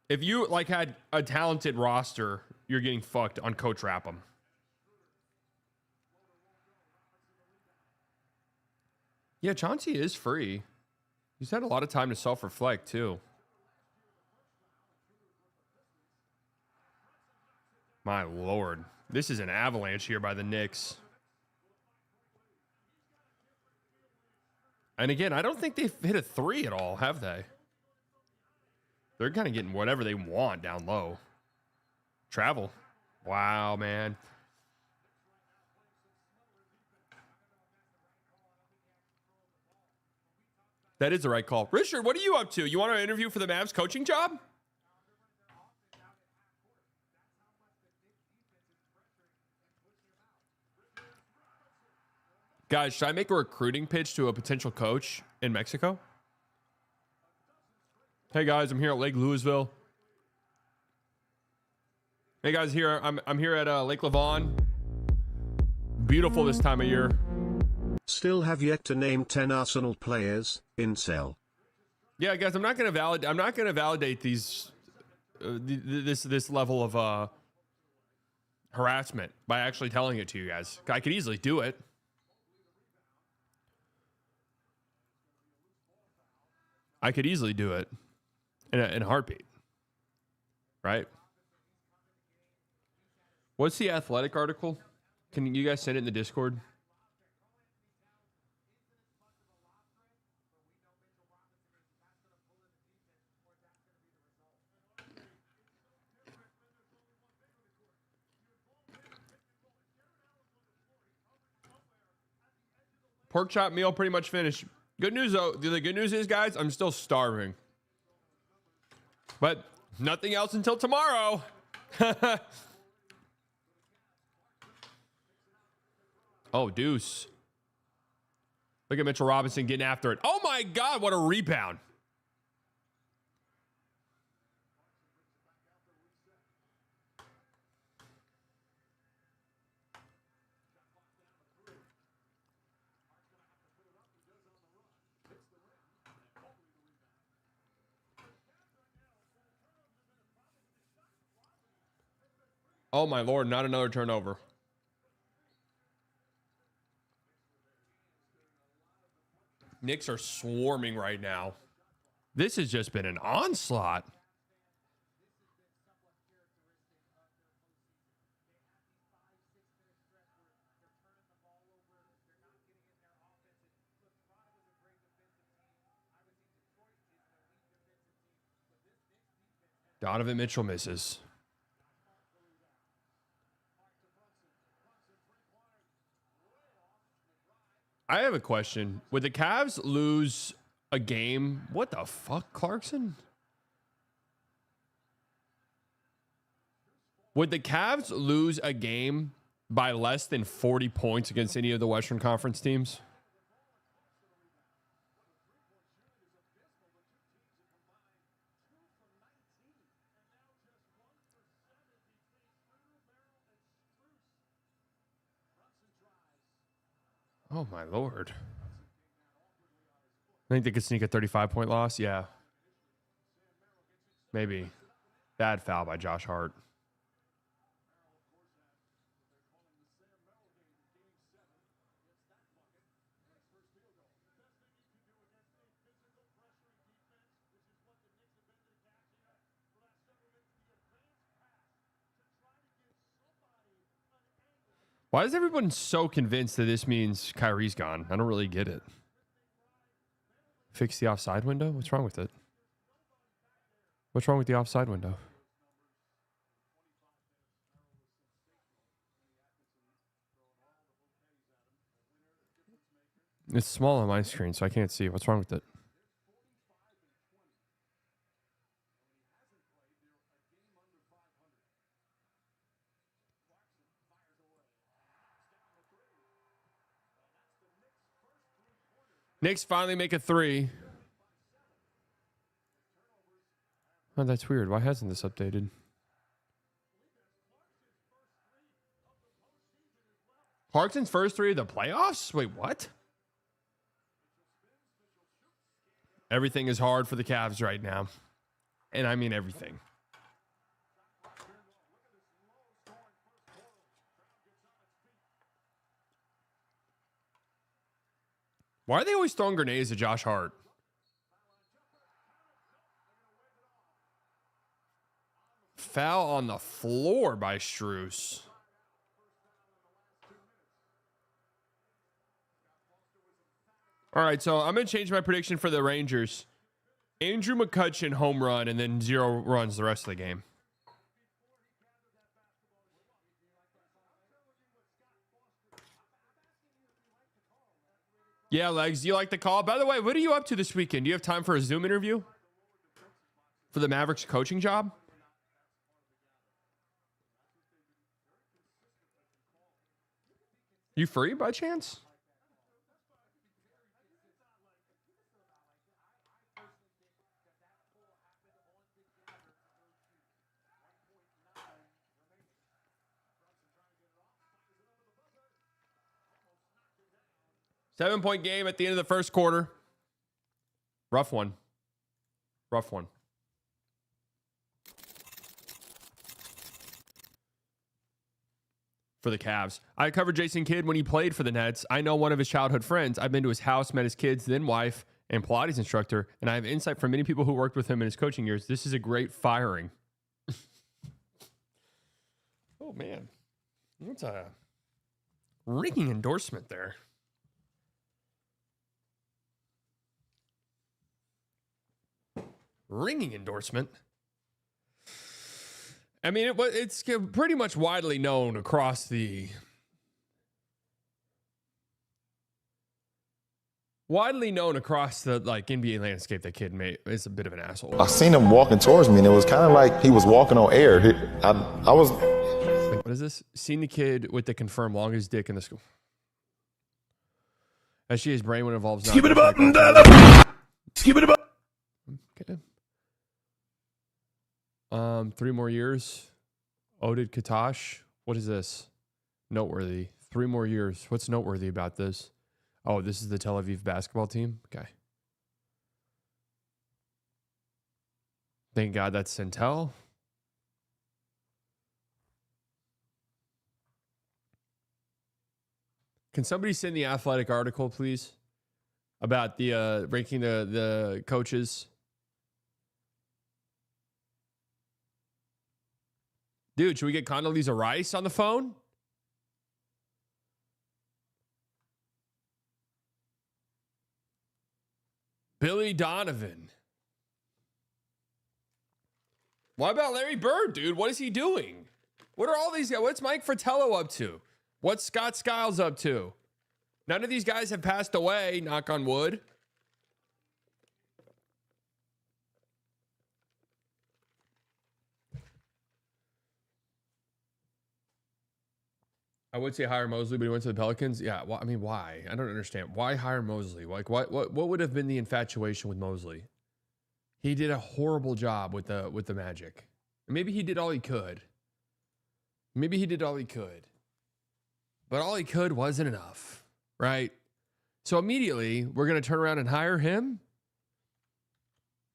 If you like had a talented roster, you're getting fucked on Coach Rapham. Yeah, Chauncey is free. He's had a lot of time to self-reflect too. My lord. This is an avalanche here by the Knicks. And again, I don't think they've hit a three at all, have they? They're kind of getting whatever they want down low. Travel. Wow, man. That is the right call. Richard, what are you up to? You want to interview for the Mavs coaching job? Guys, should I make a recruiting pitch to a potential coach in Mexico? Hey guys, I'm here at Lake Louisville. Hey guys, here I'm here at Lake Lavon. Beautiful this time of year. Still have yet to name 10 Arsenal players. Incel. Yeah, guys, I'm not gonna validate these this level of harassment by actually telling it to you guys. I could easily do it. I could easily do it in a heartbeat, right? What's the Athletic article? Can you guys send it in the Discord? Pork chop meal pretty much finished. Good news, though. The good news is, guys, I'm still starving. But nothing else until tomorrow. Oh, deuce. Look at Mitchell Robinson getting after it. Oh, my God, what a rebound. Oh, my Lord, not another turnover. Knicks are swarming right now. This has just been an onslaught. Donovan Mitchell misses. I have a question. Would the Cavs lose a game? What the fuck, Clarkson? Would the Cavs lose a game by less than 40 points against any of the Western Conference teams? Oh, my Lord. I think they could sneak a 35-point loss. Yeah. Maybe. Bad foul by Josh Hart. Why is everyone so convinced that this means Kyrie's gone? I don't really get it. Fix the offside window? What's wrong with it? What's wrong with the offside window? It's small on my screen, so I can't see. What's wrong with it? Knicks finally make a 3. Oh, that's weird. Why hasn't this updated? Clarkson's first 3 of the playoffs? Wait, what? Everything is hard for the Cavs right now. And I mean everything. Why are they always throwing grenades at Josh Hart? Foul on the floor by Strus. All right, so I'm going to change my prediction for the Rangers. Andrew McCutchen home run and then 0 runs the rest of the game. Yeah, Legs, do you like the call? By the way, what are you up to this weekend? Do you have time for a Zoom interview? For the Mavericks coaching job? You free by chance? Seven-point game at the end of the first quarter. Rough one. Rough one. For the Cavs. I covered Jason Kidd when he played for the Nets. I know one of his childhood friends. I've been to his house, met his kids, then wife, and Pilates instructor, and I have insight from many people who worked with him in his coaching years. This is a great firing. Oh, man. That's a ringing endorsement there. Ringing endorsement. I mean, it's pretty much widely known across the like NBA landscape that Kidd is a bit of an asshole. I seen him walking towards me, and it was kind of like he was walking on air. I was. Wait, what is this? Seen the kid with the confirmed longest dick in the school. As she his brain when it involves. Skip it up. Skip it up. Okay. 3 more years. Oded Katosh. What is this? Noteworthy. 3 more years. What's noteworthy about this? Oh, this is the Tel Aviv basketball team? Okay. Thank God that's Centel. Can somebody send the Athletic article, please? About the ranking the coaches. Dude, should we get Condoleezza Rice on the phone? Billy Donovan. What about Larry Bird, dude? What is he doing? What are all these guys? What's Mike Fratello up to? What's Scott Skiles up to? None of these guys have passed away, knock on wood. I would say hire Mosley, but he went to the Pelicans. Yeah, well, I mean, why? I don't understand. Why hire Mosley? Like, what would have been the infatuation with Mosley? He did a horrible job with the Magic. Maybe he did all he could. But all he could wasn't enough, right? So immediately we're going to turn around and hire him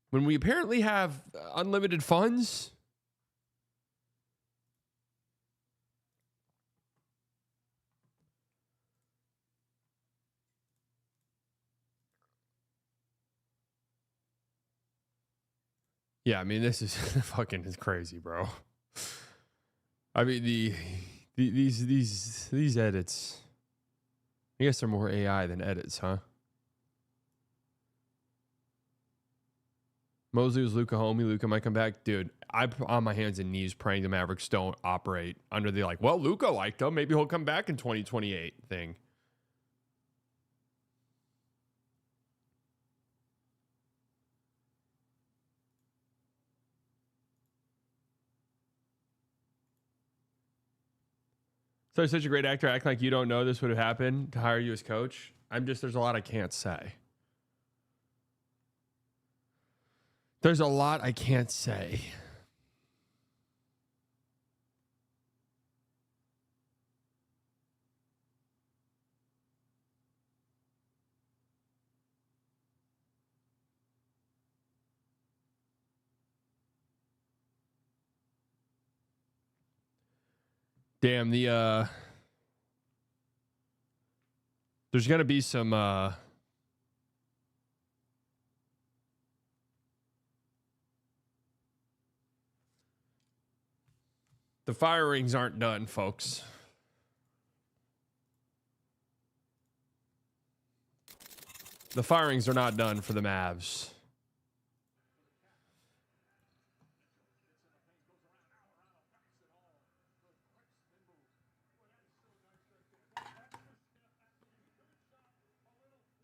when we apparently have unlimited funds. Yeah, I mean, this is fucking is crazy, bro. I mean, these edits. I guess they're more AI than edits, huh? Mosley was Luka homie. Luka might come back. Dude, I'm on my hands and knees praying the Mavericks don't operate under the like, well, Luka liked him. Maybe he'll come back in 2028 thing. So such a great actor, acting like you don't know this would have happened to hire you as coach. There's a lot I can't say. There's a lot I can't say. Damn, there's going to be some the firings aren't done, folks. The firings are not done for the Mavs.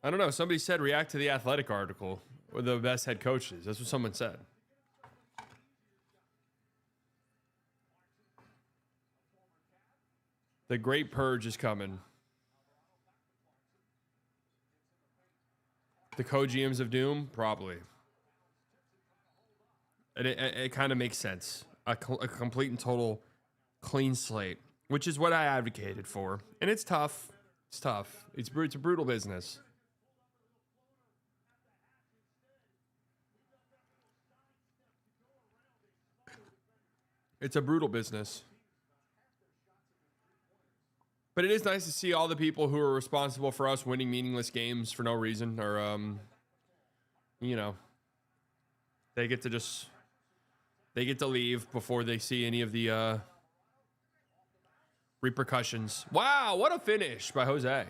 I don't know. Somebody said react to the Athletic article with the best head coaches. That's what someone said. The great purge is coming. The co-GMs of doom? Probably. And it kind of makes sense. A complete and total clean slate, which is what I advocated for. And it's tough. It's tough. It's a brutal business. It's a brutal business. But it is nice to see all the people who are responsible for us winning meaningless games for no reason, or, they get to leave before they see any of the repercussions. Wow, what a finish by Jose.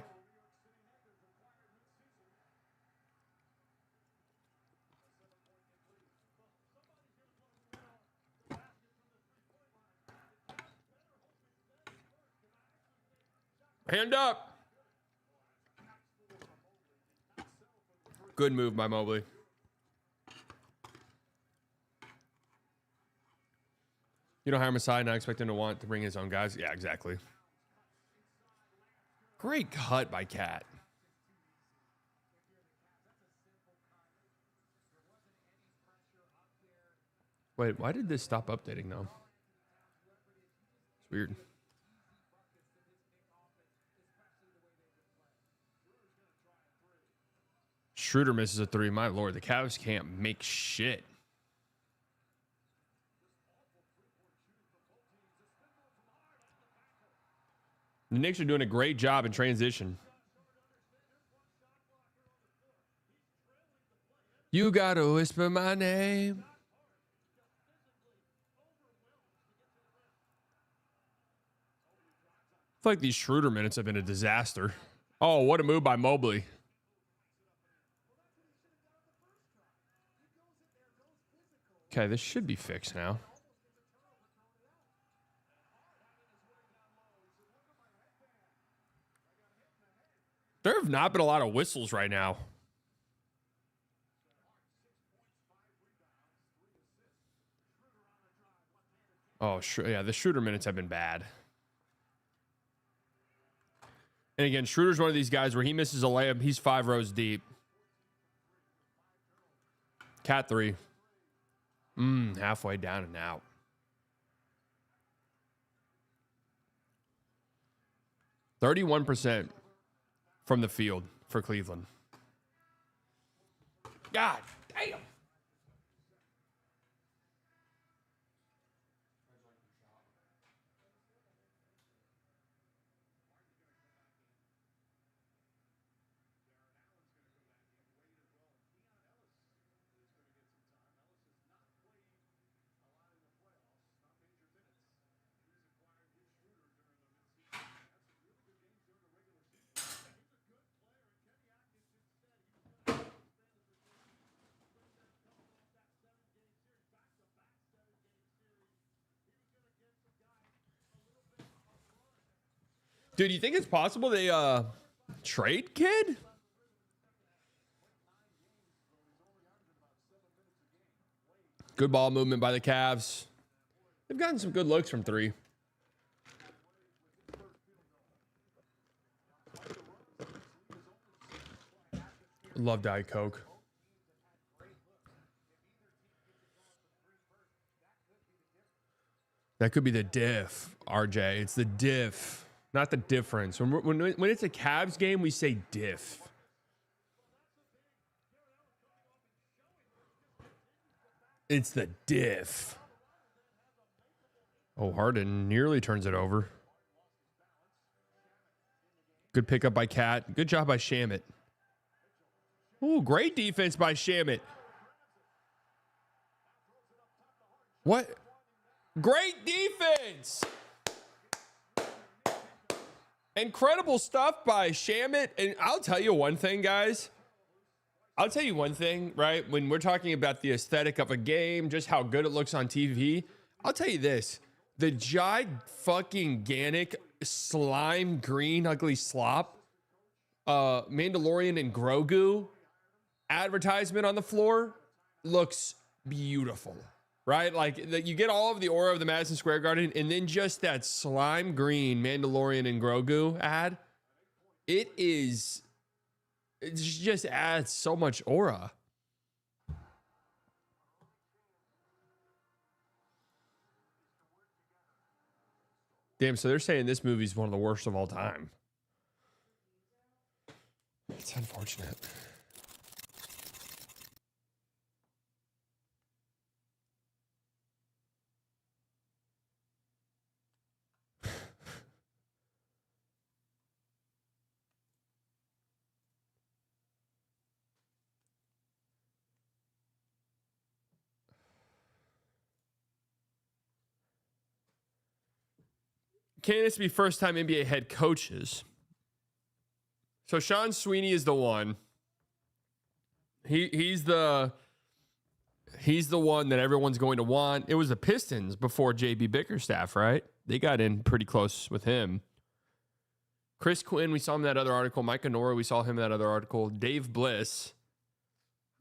Hand up. Good move by Mobley. You don't hire him aside and I expect him to want to bring his own guys. Yeah, exactly. Great cut by Cat. Wait, why did this stop updating though? It's weird. Schroeder misses a three. My lord, the Cavs can't make shit. The Knicks are doing a great job in transition. You gotta whisper my name. I feel like these Schroeder minutes have been a disaster. Oh, what a move by Mobley. Okay, this should be fixed now. There have not been a lot of whistles right now. Oh, yeah, the Schroeder minutes have been bad. And again, Schroeder's one of these guys where he misses a layup, he's 5 rows deep. Cat 3. Halfway down and out. %31% from the field for Cleveland. God damn. Dude, you think it's possible they trade Kid? Good ball movement by the Cavs. They've gotten some good looks from three. Love Diet Coke. That could be the diff, RJ. It's the diff, not the difference. When it's a Cavs game, we say diff. It's the diff. Oh, Harden nearly turns it over. Good pickup by Cat. Good job by Shamet. Ooh, great defense by Shamet. What? Great defense. Incredible stuff by Shamet. And I'll tell you one thing, guys. I'll tell you one thing, right? When we're talking about the aesthetic of a game, just how good it looks on TV, I'll tell you this. The gigantic slime green ugly slop, Mandalorian and Grogu advertisement on the floor looks beautiful, right? Like you get all of the aura of the Madison Square Garden, and then just that slime green Mandalorian and Grogu ad. It just adds so much aura. Damn, so they're saying this movie's one of the worst of all time. It's unfortunate. Can this be first-time NBA head coaches? So Sean Sweeney is the one. He's the one that everyone's going to want. It was the Pistons before JB Bickerstaff, right? They got in pretty close with him. Chris Quinn, we saw him in that other article. Mike Honora, we saw him in that other article. Dave Bliss.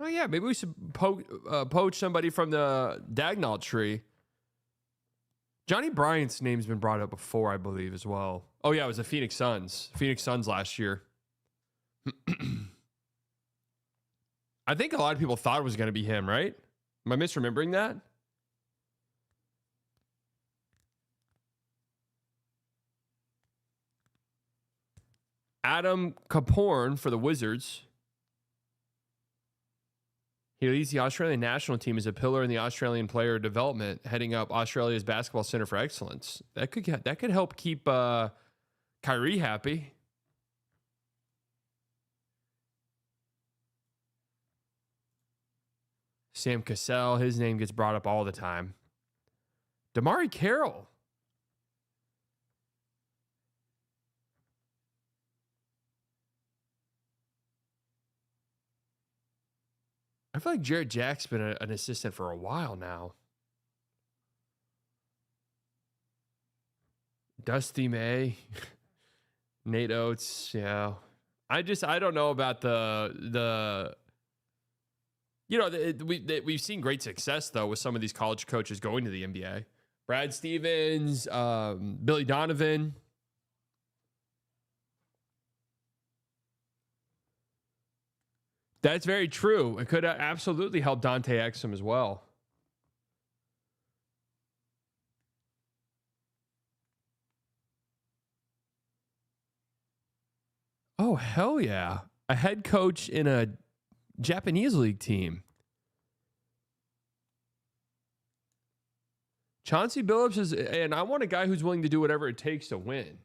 Oh yeah, maybe we should poach somebody from the Dagnall tree. Johnny Bryant's name's been brought up before, I believe, as well. Oh, yeah, it was the Phoenix Suns. Phoenix Suns last year. I think a lot of people thought it was going to be him, right? Am I misremembering that? Adam Caporn for the Wizards. He leads the Australian national team as a pillar in the Australian player development, heading up Australia's Basketball Center for Excellence. That could help keep Kyrie happy. Sam Cassell, his name gets brought up all the time. Damari Carroll. I feel like Jarrett Jack's been an assistant for a while now. Dusty May, Nate Oates, yeah. I don't know about we've seen great success though with some of these college coaches going to the NBA. Brad Stevens, Billy Donovan. That's very true. It could absolutely help Dante Exum as well. Oh, hell yeah. a head coach in a Japanese league team. Chauncey Billups is, and I want a guy who's willing to do whatever it takes to win.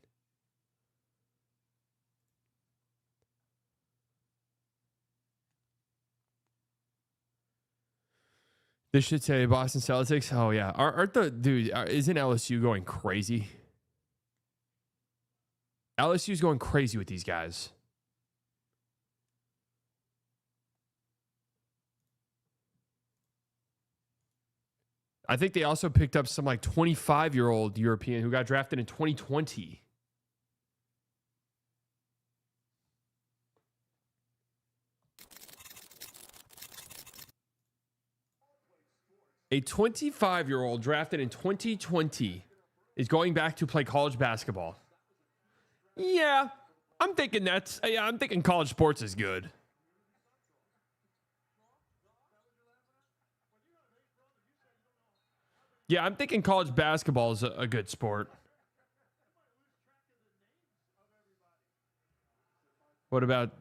This should say Boston Celtics. Oh yeah, aren't the dude? Isn't LSU going crazy? LSU's going crazy with these guys. I think they also picked up some like 25-year-old European who got drafted in 2020. A 25-year-old drafted in 2020 is going back to play college basketball. Yeah, I'm thinking I'm thinking college sports is good. Yeah, I'm thinking college basketball is a good sport. What about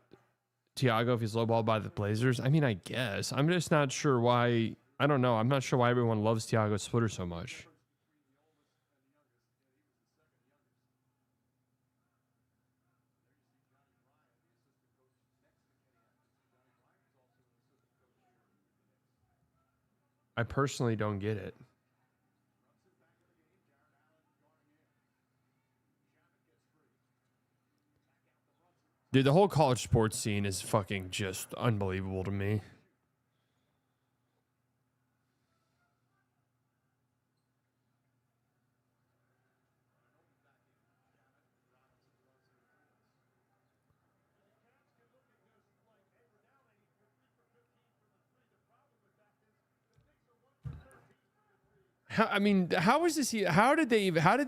Tiago if he's lowballed by the Blazers? I mean, I guess. I'm just not sure why. I don't know. I'm not sure why everyone loves Tiago Splitter so much. I personally don't get it. Dude, the whole college sports scene is fucking just unbelievable to me. How is this? How did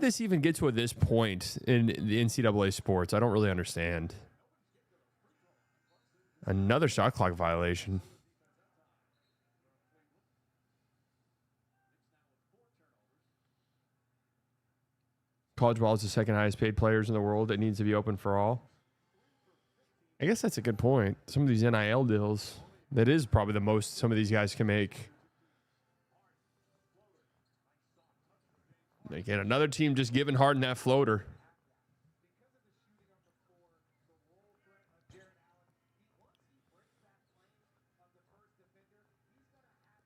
this even get to this point in the NCAA sports? I don't really understand. Another shot clock violation. College ball is the second highest paid players in the world. It needs to be open for all. I guess that's a good point. Some of these NIL deals, that is probably the most some of these guys can make. Again, another team just giving Harden that floater.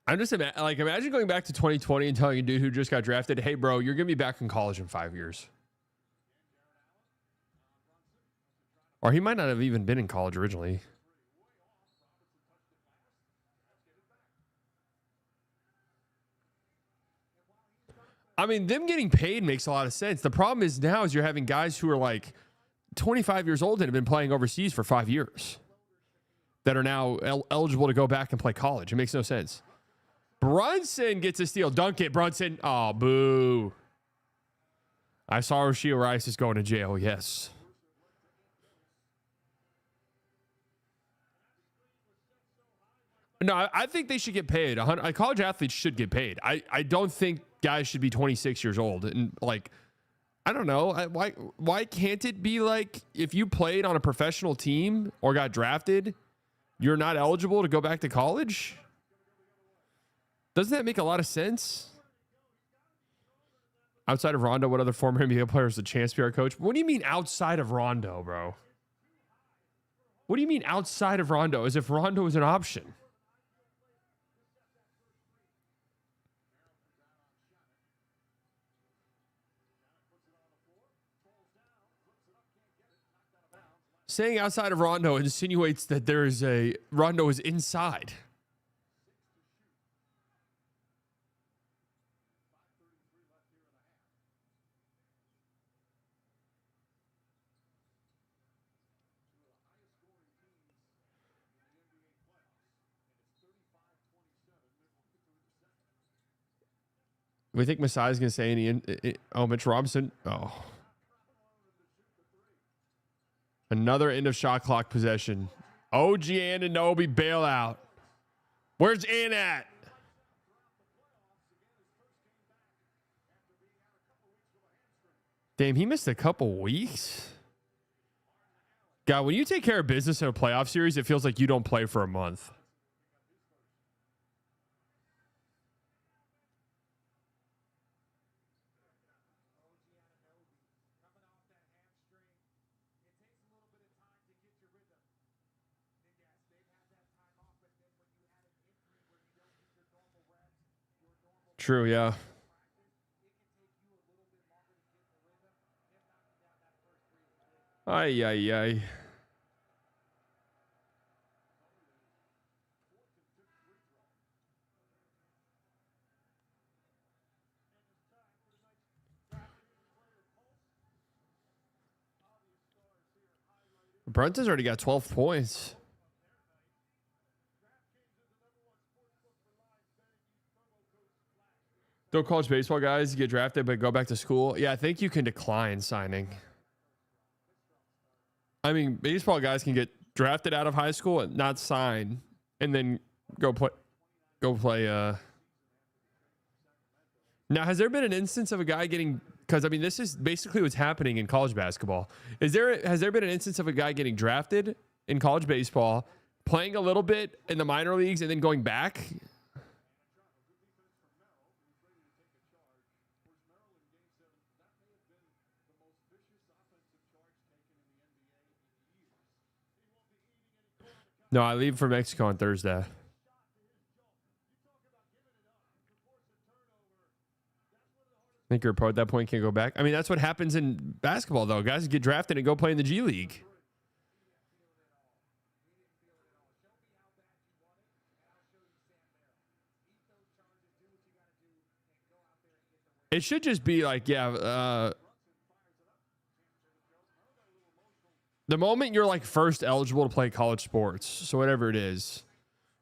I'm just imagine going back to 2020 and telling a dude who just got drafted, hey, bro, you're going to be back in college in 5 years. Or he might not have even been in college originally. I mean, them getting paid makes a lot of sense. The problem is now is you're having guys who are like 25 years old and have been playing overseas for 5 years that are now eligible to go back and play college. It makes no sense. Brunson gets a steal. Dunk it, Brunson. Oh, boo. I saw Rasheal Rice is going to jail, yes. No, I think they should get paid. College athletes should get paid. I don't think guys should be 26 years old. And, like, I don't know. Why can't it be like if you played on a professional team or got drafted, you're not eligible to go back to college? Doesn't that make a lot of sense? Outside of Rondo, what other former NBA player has a chance to be our coach? What do you mean outside of Rondo, bro? What do you mean outside of Rondo? As if Rondo is an option. Saying outside of Rondo insinuates that there is Rondo is inside. We think Masai's going to say any. Mitch Robinson. Oh. Another end of shot clock possession. OG Anunoby bailout. Where's Ann at? Damn, he missed a couple weeks. God, when you take care of business in a playoff series, it feels like you don't play for a month. True, yeah. Ay, ay, ay. Brent has already got 12 points. Don't college baseball guys get drafted but go back to school? Yeah, I think you can decline signing. I mean, baseball guys can get drafted out of high school and not sign and then go play. Now, has there been an instance of a guy getting, because I mean, this is basically what's happening in college basketball. Has there been an instance of a guy getting drafted in college baseball, playing a little bit in the minor leagues, and then going back? No, I leave for Mexico on Thursday. I think you're a pro at that point, can't go back. I mean, that's what happens in basketball, though. Guys get drafted and go play in the G League. It should just be like, yeah, the moment you're like first eligible to play college sports, so whatever it is,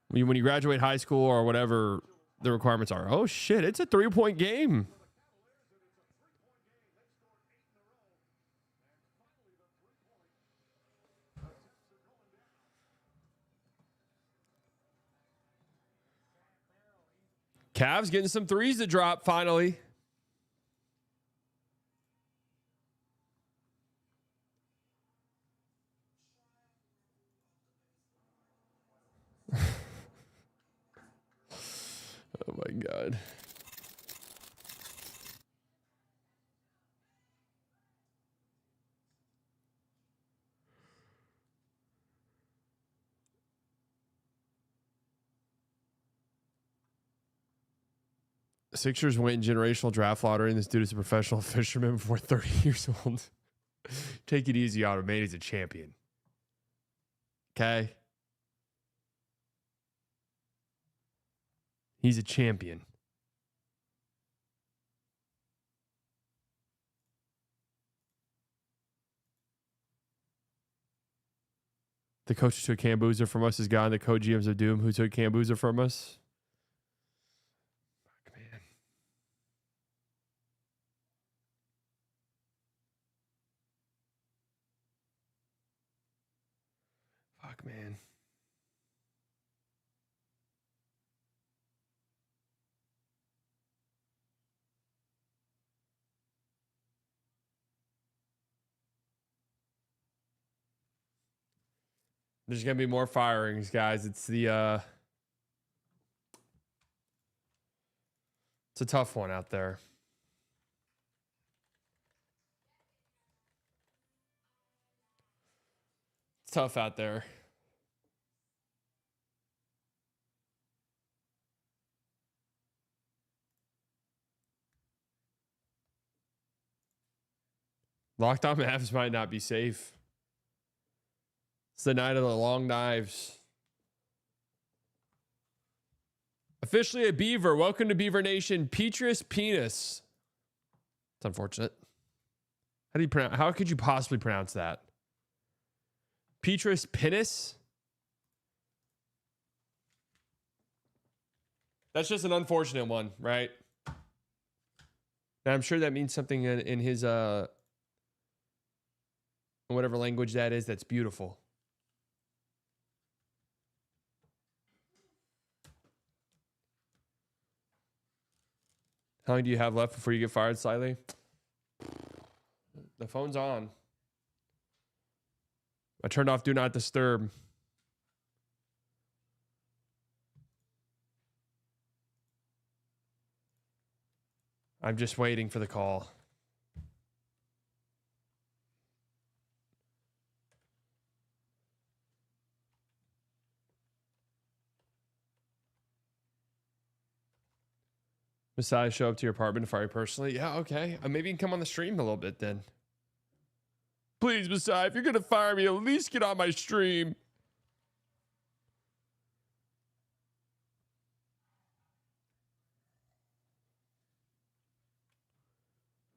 when you graduate high school or whatever the requirements are. Oh, shit, it's a 3-point game. Cavs getting some threes to drop finally. Oh my God. Sixers went generational draft lottery, and this dude is a professional fisherman before 30 years old. Take it easy on him, man. He's a champion. Okay? He's a champion. The coach who took Cam from us is gone. The co-GMs of Doom who took Cam from us. Fuck, man. Fuck, man. There's going to be more firings, guys. It's a tough one out there. It's tough out there. Locked on Mavs might not be safe. It's the night of the long knives. Officially a Beaver. Welcome to Beaver Nation. Petrus Penis. It's unfortunate. How could you possibly pronounce that? Petrus Penis? That's just an unfortunate one, right? And I'm sure that means something in his whatever language that is, that's beautiful. How long do you have left before you get fired slightly? The phone's on. I turned off Do Not Disturb. I'm just waiting for the call. Messiah, show up to your apartment to fire you personally. Yeah, okay. Maybe you can come on the stream a little bit then. Please, Messiah, if you're going to fire me, at least get on my stream.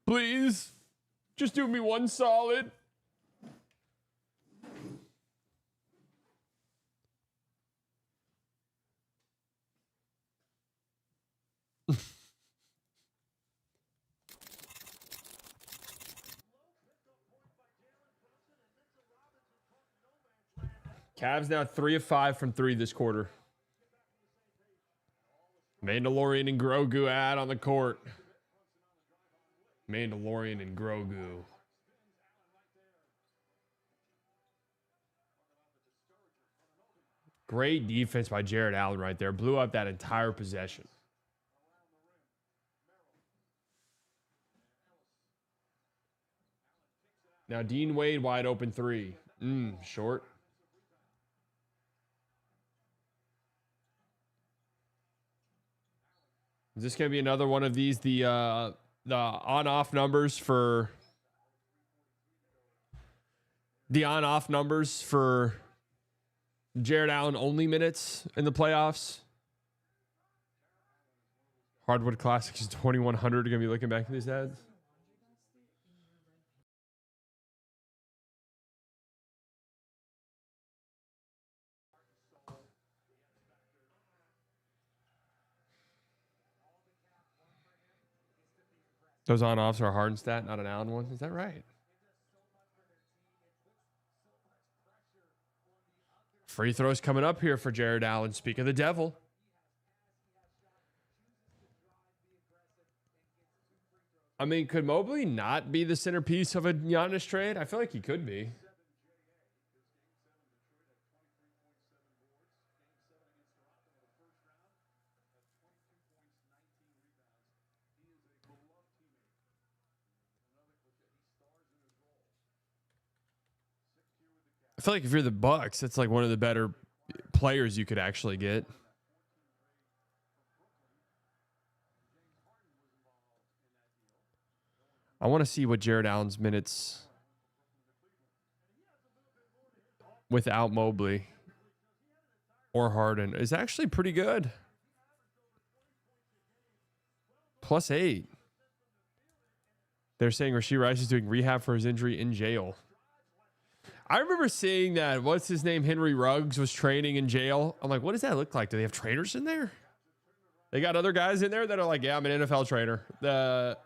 Please, just do me one solid. Cavs now 3 of 5 from 3 this quarter. Mandalorian and Grogu out on the court. Mandalorian and Grogu. Great defense by Jared Allen right there. Blew up that entire possession. Now Dean Wade wide open 3. Short. Is this going to be another one of these, the on-off numbers for Jared Allen only minutes in the playoffs? Hardwood Classics 2100 are going to be looking back at these ads. Those on-offs are a Harden stat, not an Allen one. Is that right? Free throws coming up here for Jared Allen. Speak of the devil. I mean, could Mobley not be the centerpiece of a Giannis trade? I feel like he could be. I feel like if you're the Bucks, it's like one of the better players you could actually get. I want to see what Jared Allen's minutes without Mobley or Harden is actually pretty good. +8. They're saying Rashid Rice is doing rehab for his injury in jail. I remember seeing that, what's his name, Henry Ruggs was training in jail. I'm like, what does that look like? Do they have trainers in there? They got other guys in there that are like, yeah, I'm an NFL trainer.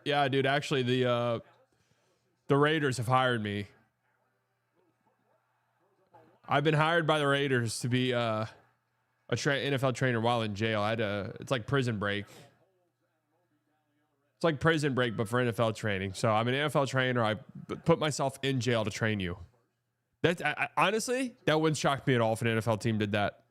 Yeah, dude, actually the Raiders have hired me. I've been hired by the Raiders to be a NFL trainer while in jail. It's like prison break. It's like prison break, but for NFL training. So I'm an NFL trainer. I put myself in jail to train you. Honestly, that wouldn't shock me at all if an NFL team did that.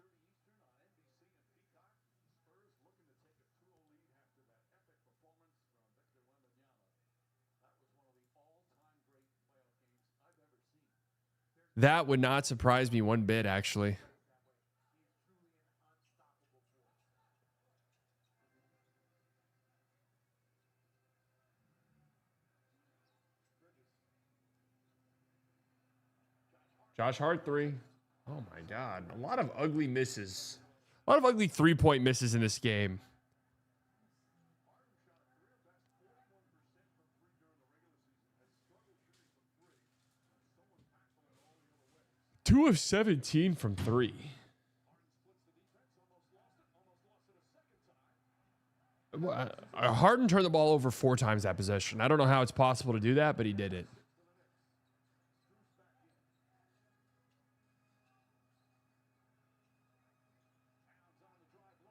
That would not surprise me one bit, actually. Josh Hart 3. Oh my God. A lot of ugly misses. A lot of ugly 3-point misses in this game. Two of 17 from 3. Harden turned the ball over 4 times that possession. I don't know how it's possible to do that, but he did it.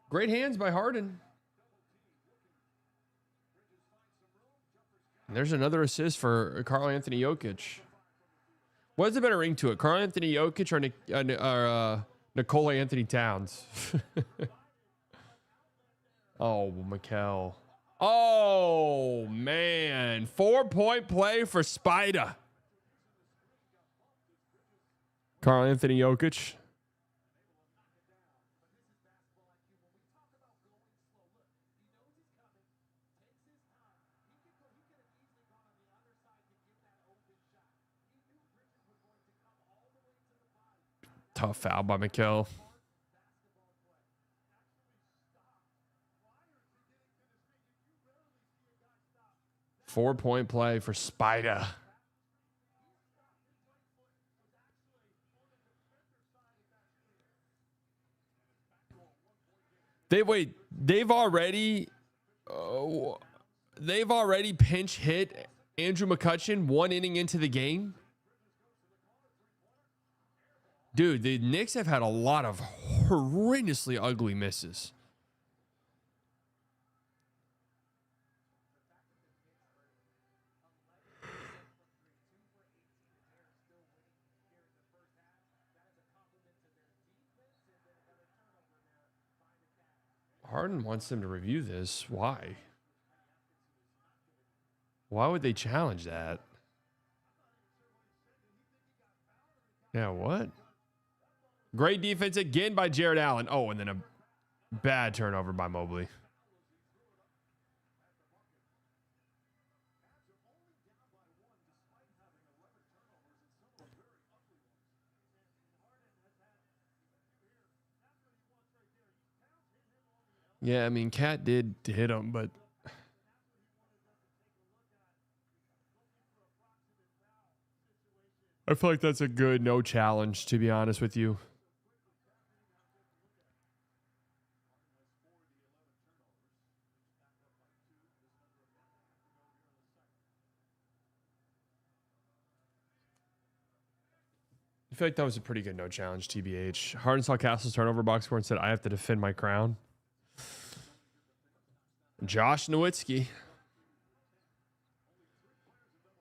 Great hands by Harden. And there's another assist for Karl Anthony Jokic. What's a better ring to it? Karl Anthony Jokic or Nikola Anthony Towns? Oh, Mikel. Oh, man. 4-point play for Spider. Karl Anthony Jokic. Tough foul by Mikel. Four-point play for Spider. They've already pinch hit Andrew McCutcheon 1 inning into the game. Dude, the Knicks have had a lot of horrendously ugly misses. Harden wants them to review this. Why? Why would they challenge that? Yeah, what? Great defense again by Jared Allen. Oh, and then a bad turnover by Mobley. Yeah, I mean, Cat did hit him, but I feel like that's a good no challenge, to be honest with you. I feel like that was a pretty good no challenge, TBH. Harden saw Castle's turnover box score and said, I have to defend my crown. Josh Nowitzki.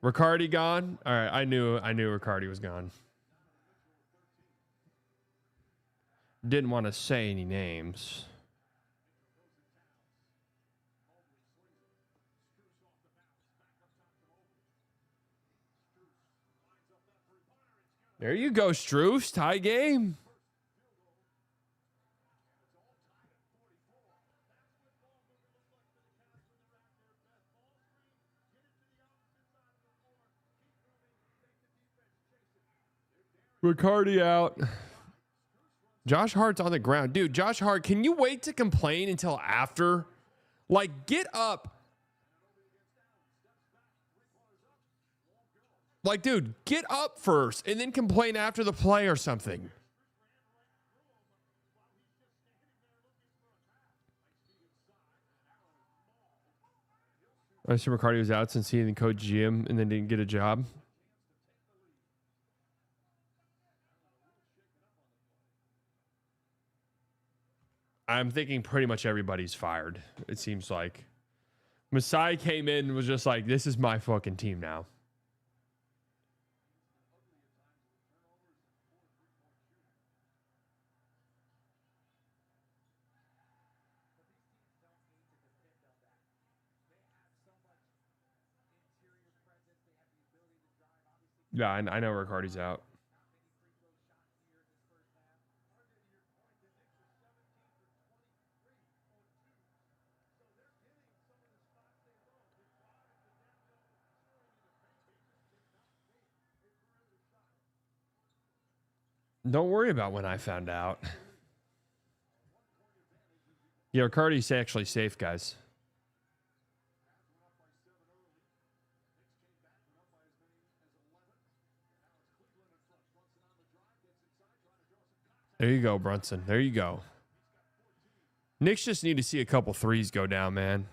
Riccardi gone? All right, I knew Riccardi was gone. Didn't want to say any names. There you go, Strus. Tie game. Riccardi out. Josh Hart's on the ground. Dude, Josh Hart, can you wait to complain until after? Like, get up. Like, dude, get up first and then complain after the play or something. I assume Riccardi was out since he didn't coach GM and then didn't get a job. I'm thinking pretty much everybody's fired. It seems like Masai came in and was just like, this is my fucking team now. Yeah, I know Riccardi's out. Don't worry about when I found out. Yeah, Riccardi's actually safe, guys. There you go, Brunson. There you go. Knicks just need to see a couple threes go down, man.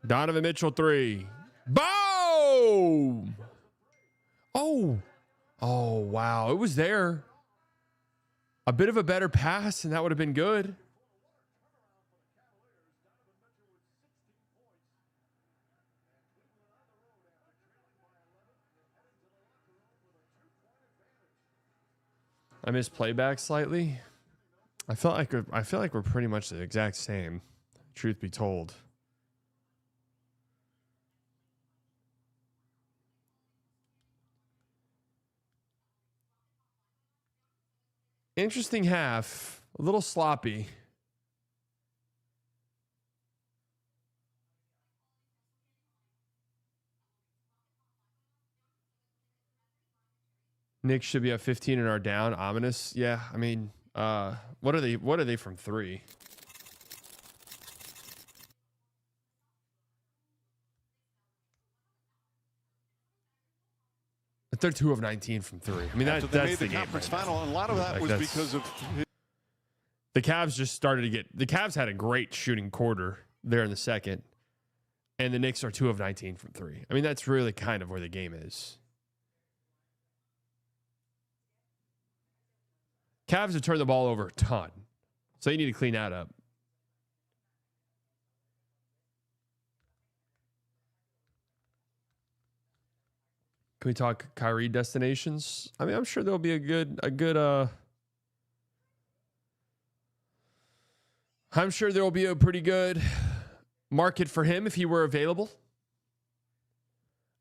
Donovan Mitchell 3. Boom! Oh, wow. It was there. A bit of a better pass, and that would have been good. I missed playback slightly. I feel like we're pretty much the exact same, truth be told. Interesting half, a little sloppy. Knicks should be at 15 and are down. Ominous. Yeah, I mean, what are they from 3? But they're 2 of 19 from 3. I mean, that's the game conference right final, and a lot of that was because of the Cavs just started to get. The Cavs had a great shooting quarter there in the second, and the Knicks are 2 of 19 from 3. I mean, that's really kind of where the game is. Cavs have turned the ball over a ton, so you need to clean that up. Can we talk Kyrie destinations? I mean, I'm sure there'll be a good I'm sure there will be a pretty good market for him if he were available.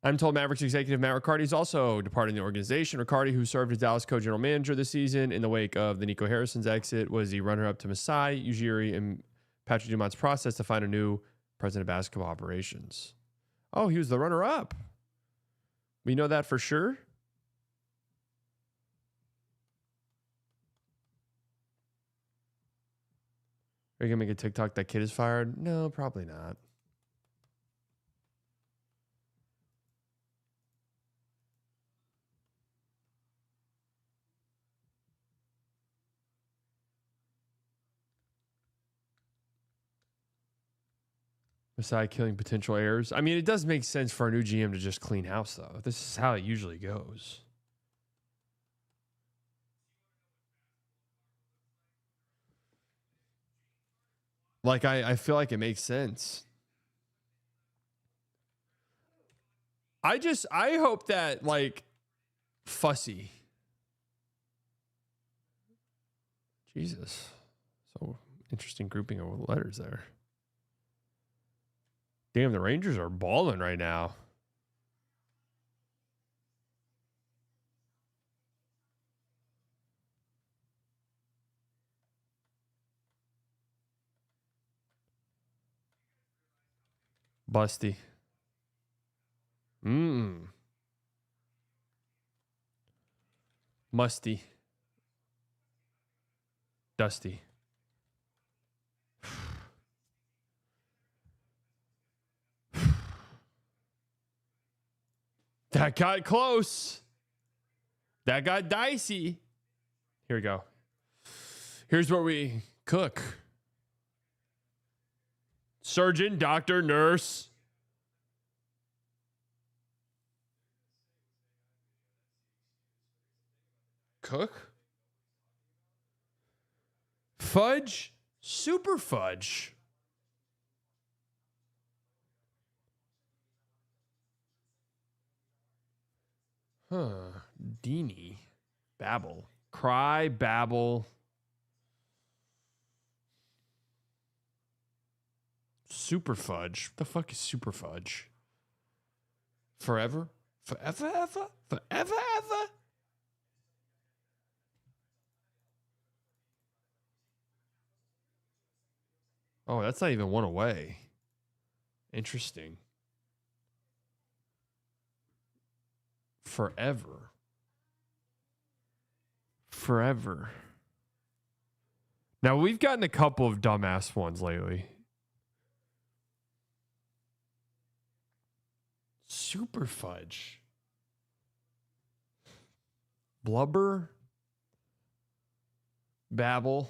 I'm told Mavericks executive Matt Riccardi is also departing the organization. Riccardi, who served as Dallas co-general manager this season in the wake of the Nico Harrison's exit, was the runner-up to Masai Ujiri and Patrick Dumont's process to find a new president of basketball operations. Oh, he was the runner-up. We know that for sure. Are you going to make a TikTok that kid is fired? No, probably not. Beside killing potential heirs. I mean, it does make sense for a new GM to just clean house, though. This is how it usually goes. Like, I feel like it makes sense. I hope that, like, fussy. Jesus. So interesting grouping of letters there. Damn, the Rangers are balling right now. Busty. Musty. Dusty. That got close. That got dicey. Here we go. Here's where we cook. Surgeon, doctor, nurse. Cook. Fudge. Super fudge. Huh. Deanie. Babble. Cry, babble. Super fudge. What the fuck is super fudge? Forever? Forever, ever? Forever, ever? Oh, that's not even one away. Interesting. Forever. Forever. Now, we've gotten a couple of dumbass ones lately. Super fudge. Blubber. Babble.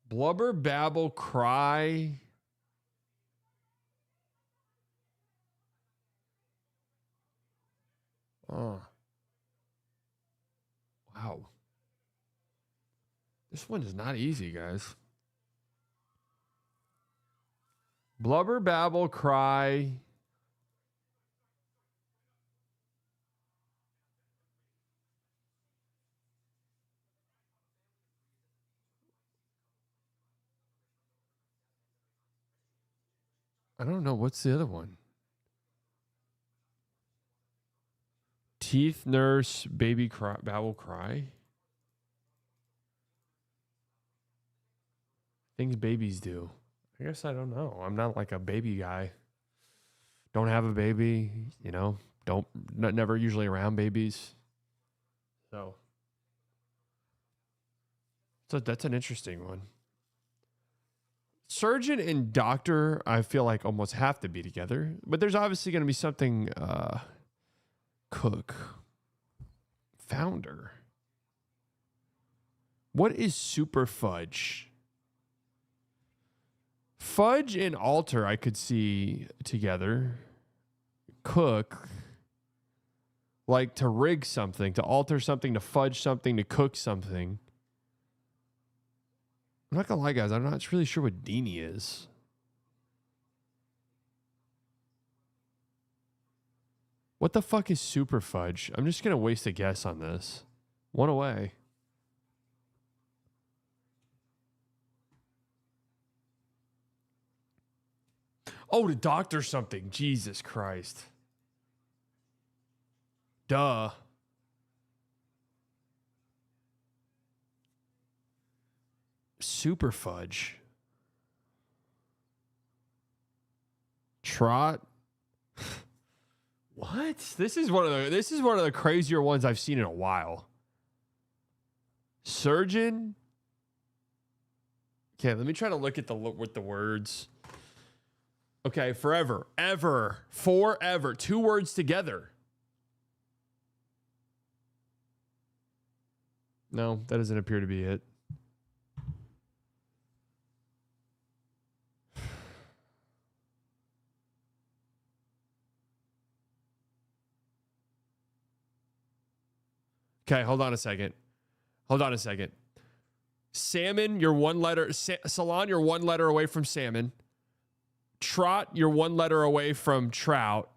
Blubber, babble, cry. Oh. Wow. This one is not easy, guys. Blubber, babble, cry. I don't know. What's the other one? Teeth nurse, baby cry, bowel cry. Things babies do. I guess I don't know. I'm not like a baby guy. Don't have a baby, you know. Never usually around babies. So that's an interesting one. Surgeon and doctor, I feel like almost have to be together, but there's obviously going to be something. Cook, founder. What is super fudge? Fudge and alter, I could see together. Cook, like to rig something, to alter something, to fudge something, to cook something. I'm not gonna lie, guys. I'm not really sure what Deanie is. What the fuck is super fudge? I'm just gonna waste a guess on this. One away. Oh, to doctor something. Jesus Christ. Duh. Super fudge. Trot. What? This is one of the crazier ones I've seen in a while. Surgeon. Okay, let me try to look at with the words. Okay, forever, ever, forever. 2 words together. No, that doesn't appear to be it. Okay, hold on a second. Salmon, you're 1 letter. Salon, you're 1 letter away from salmon. Trot, you're 1 letter away from trout.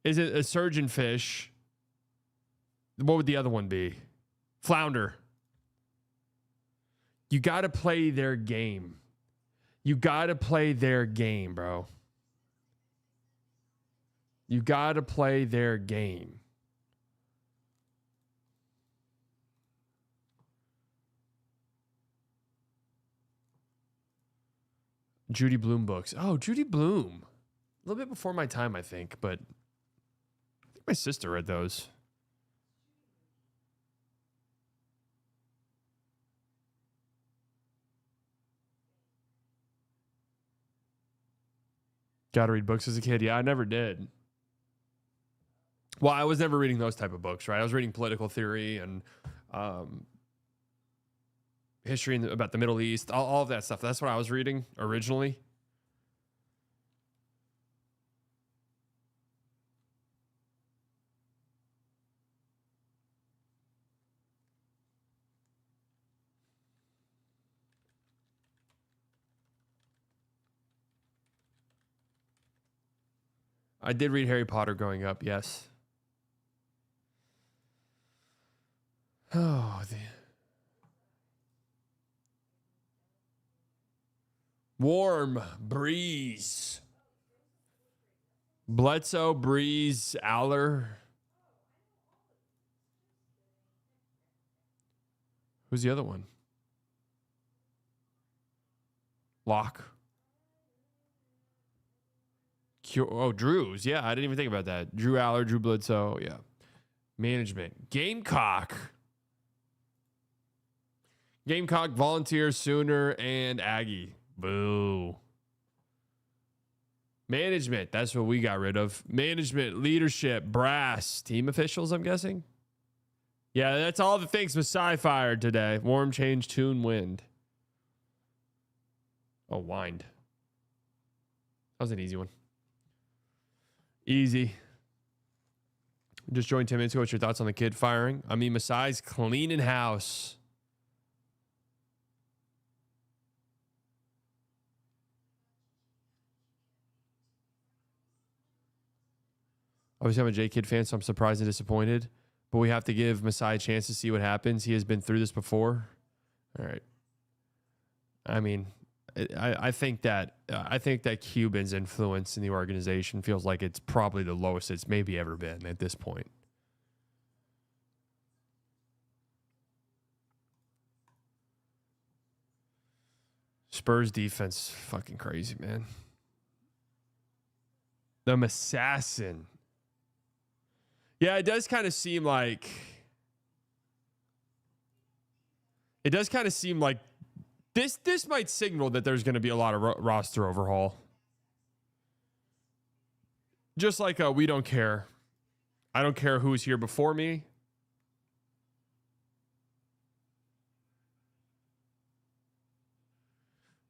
Is it a surgeon fish? What would the other one be? Flounder. You got to play their game. You got to play their game, bro. You got to play their game. Judy Blume books. Oh, Judy Blume. A little bit before my time, I think, but I think my sister read those. Gotta read books as a kid. Yeah, I never did. Well, I was never reading those type of books, right? I was reading political theory and history about the Middle East, all of that stuff. That's what I was reading originally. I did read Harry Potter growing up, yes. Oh, warm breeze. Bledsoe, Breeze, Aller. Who's the other one? Locke. Oh, Drew's. Yeah, I didn't even think about that. Drew Aller, Drew Bledsoe. Yeah. Management. Gamecock. Gamecock, Volunteer, Sooner, and Aggie. Boo. Management. That's what we got rid of. Management, leadership, brass, team officials, I'm guessing. Yeah, that's all the things Masai fired today. Warm, change, tune, wind. Oh, wind. That was an easy one. Easy. Just joined 10 minutes ago. What's your thoughts on the kid firing? I mean, Masai's cleaning house. Obviously, I'm a J Kid fan, so I'm surprised and disappointed. But we have to give Masai a chance to see what happens. He has been through this before. All right. I mean, I think that Cuban's influence in the organization feels like it's probably the lowest it's maybe ever been at this point. Spurs defense, fucking crazy, man. The assassin. Yeah, it does kind of seem like this might signal that there's going to be a lot of roster overhaul. Just like we don't care. I don't care who's here before me.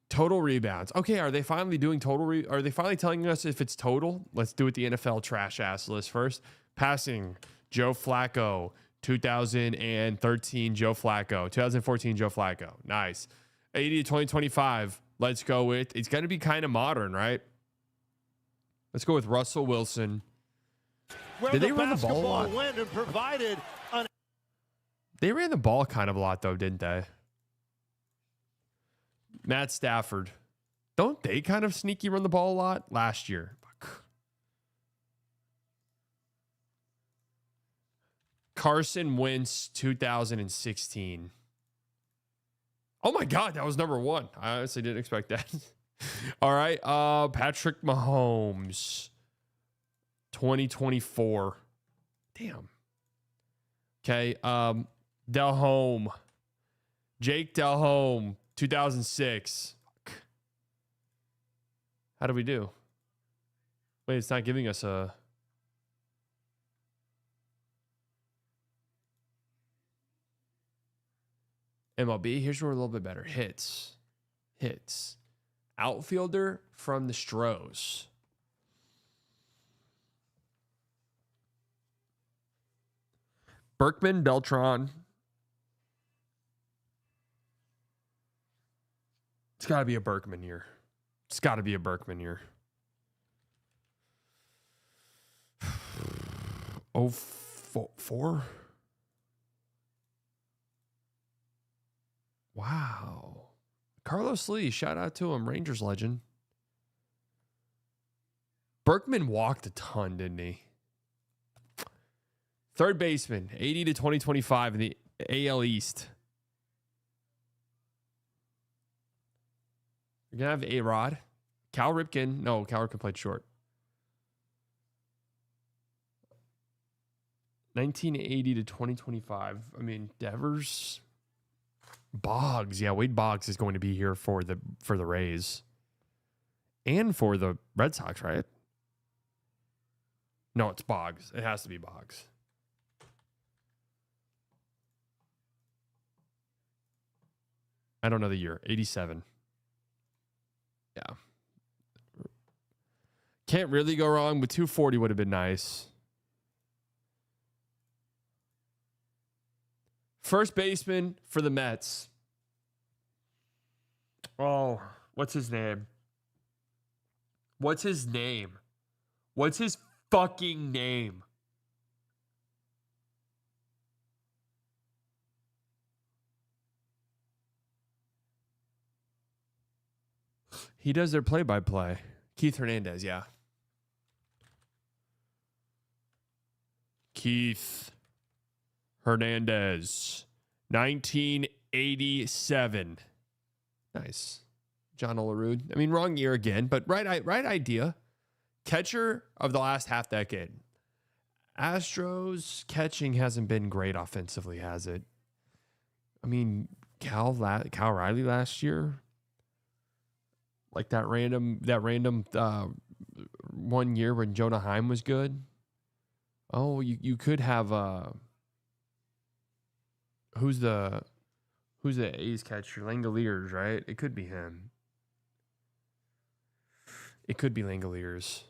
Total rebounds. Okay, are they finally doing total? Are they finally telling us if it's total? Let's do it the NFL trash ass list first. Passing, Joe Flacco, 2013 Joe Flacco, 2014 Joe Flacco. Nice. 80 to 2025. Let's go with, it's going to be kind of modern, right? Let's go with Russell Wilson. Did they run the ball a lot? They ran the ball kind of a lot, though, didn't they? Matt Stafford. Don't they kind of sneaky run the ball a lot last year? Fuck. Carson Wentz, 2016. Oh my God, that was number one. I honestly didn't expect that. All right. Patrick Mahomes, 2024. Damn. Okay. Delhomme. Jake Delhomme, 2006. How do we do? Wait, it's not giving us a... MLB. Here's where we're a little bit better. Hits. Outfielder from the Stros. Berkman Beltran. It's got to be a Berkman year. It's got to be a Berkman year. Oh, four? Wow. Carlos Lee, shout out to him, Rangers legend. Berkman walked a ton, didn't he? Third baseman, 80 to 2025 in the AL East. You're going to have A-Rod. Cal Ripken. No, Cal Ripken played short. 1980 to 2025. I mean, Devers... Boggs, yeah, Wade Boggs is going to be here for the Rays and for the Red Sox, right? No, it's Boggs. It has to be Boggs. I don't know the year. 87. Yeah. Can't really go wrong, but 240 would have been nice. First baseman for the Mets. Oh, what's his name? What's his fucking name? He does their play-by-play. Keith Hernandez, yeah. Keith Hernandez, 1987. Nice. John Olerud. I mean, wrong year again, but right idea. Catcher of the last half decade. Astros catching hasn't been great offensively, has it? I mean, Cal Riley last year, like that random 1 year when Jonah Heim was good. Oh, you could have who's the A's catcher? Langoliers, right? It could be him. It could be Langoliers.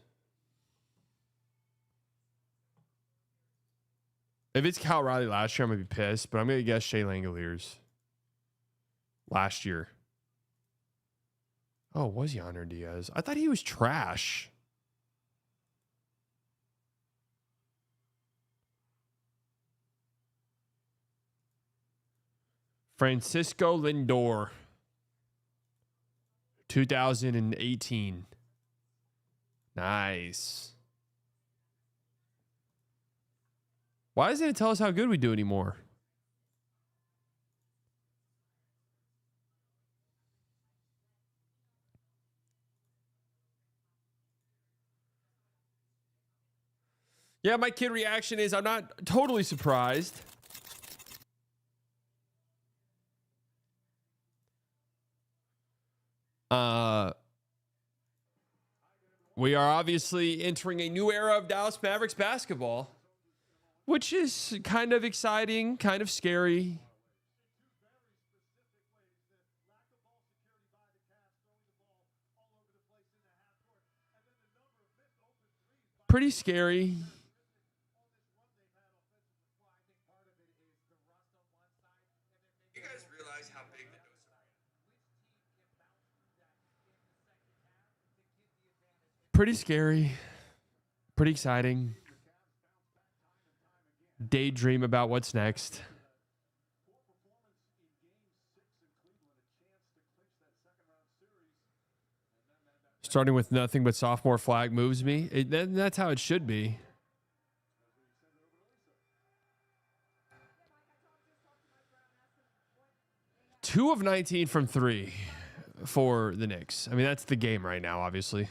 If it's Cal Riley last year, I'm going to be pissed, but I'm going to guess Shea Langoliers. Last year. Oh, was Yonder Diaz? I thought he was trash. Francisco Lindor. 2018. Nice. Why doesn't it tell us how good we do anymore? Yeah, my kid reaction is I'm not totally surprised. We are obviously entering a new era of Dallas Mavericks basketball, which is kind of exciting, kind of scary. Pretty scary. You guys realize how big the pretty scary, pretty exciting. Daydream about what's next. Starting with nothing but sophomore flag moves me. That's how it should be. Two of 19 from three for the Knicks. I mean, that's the game right now, obviously.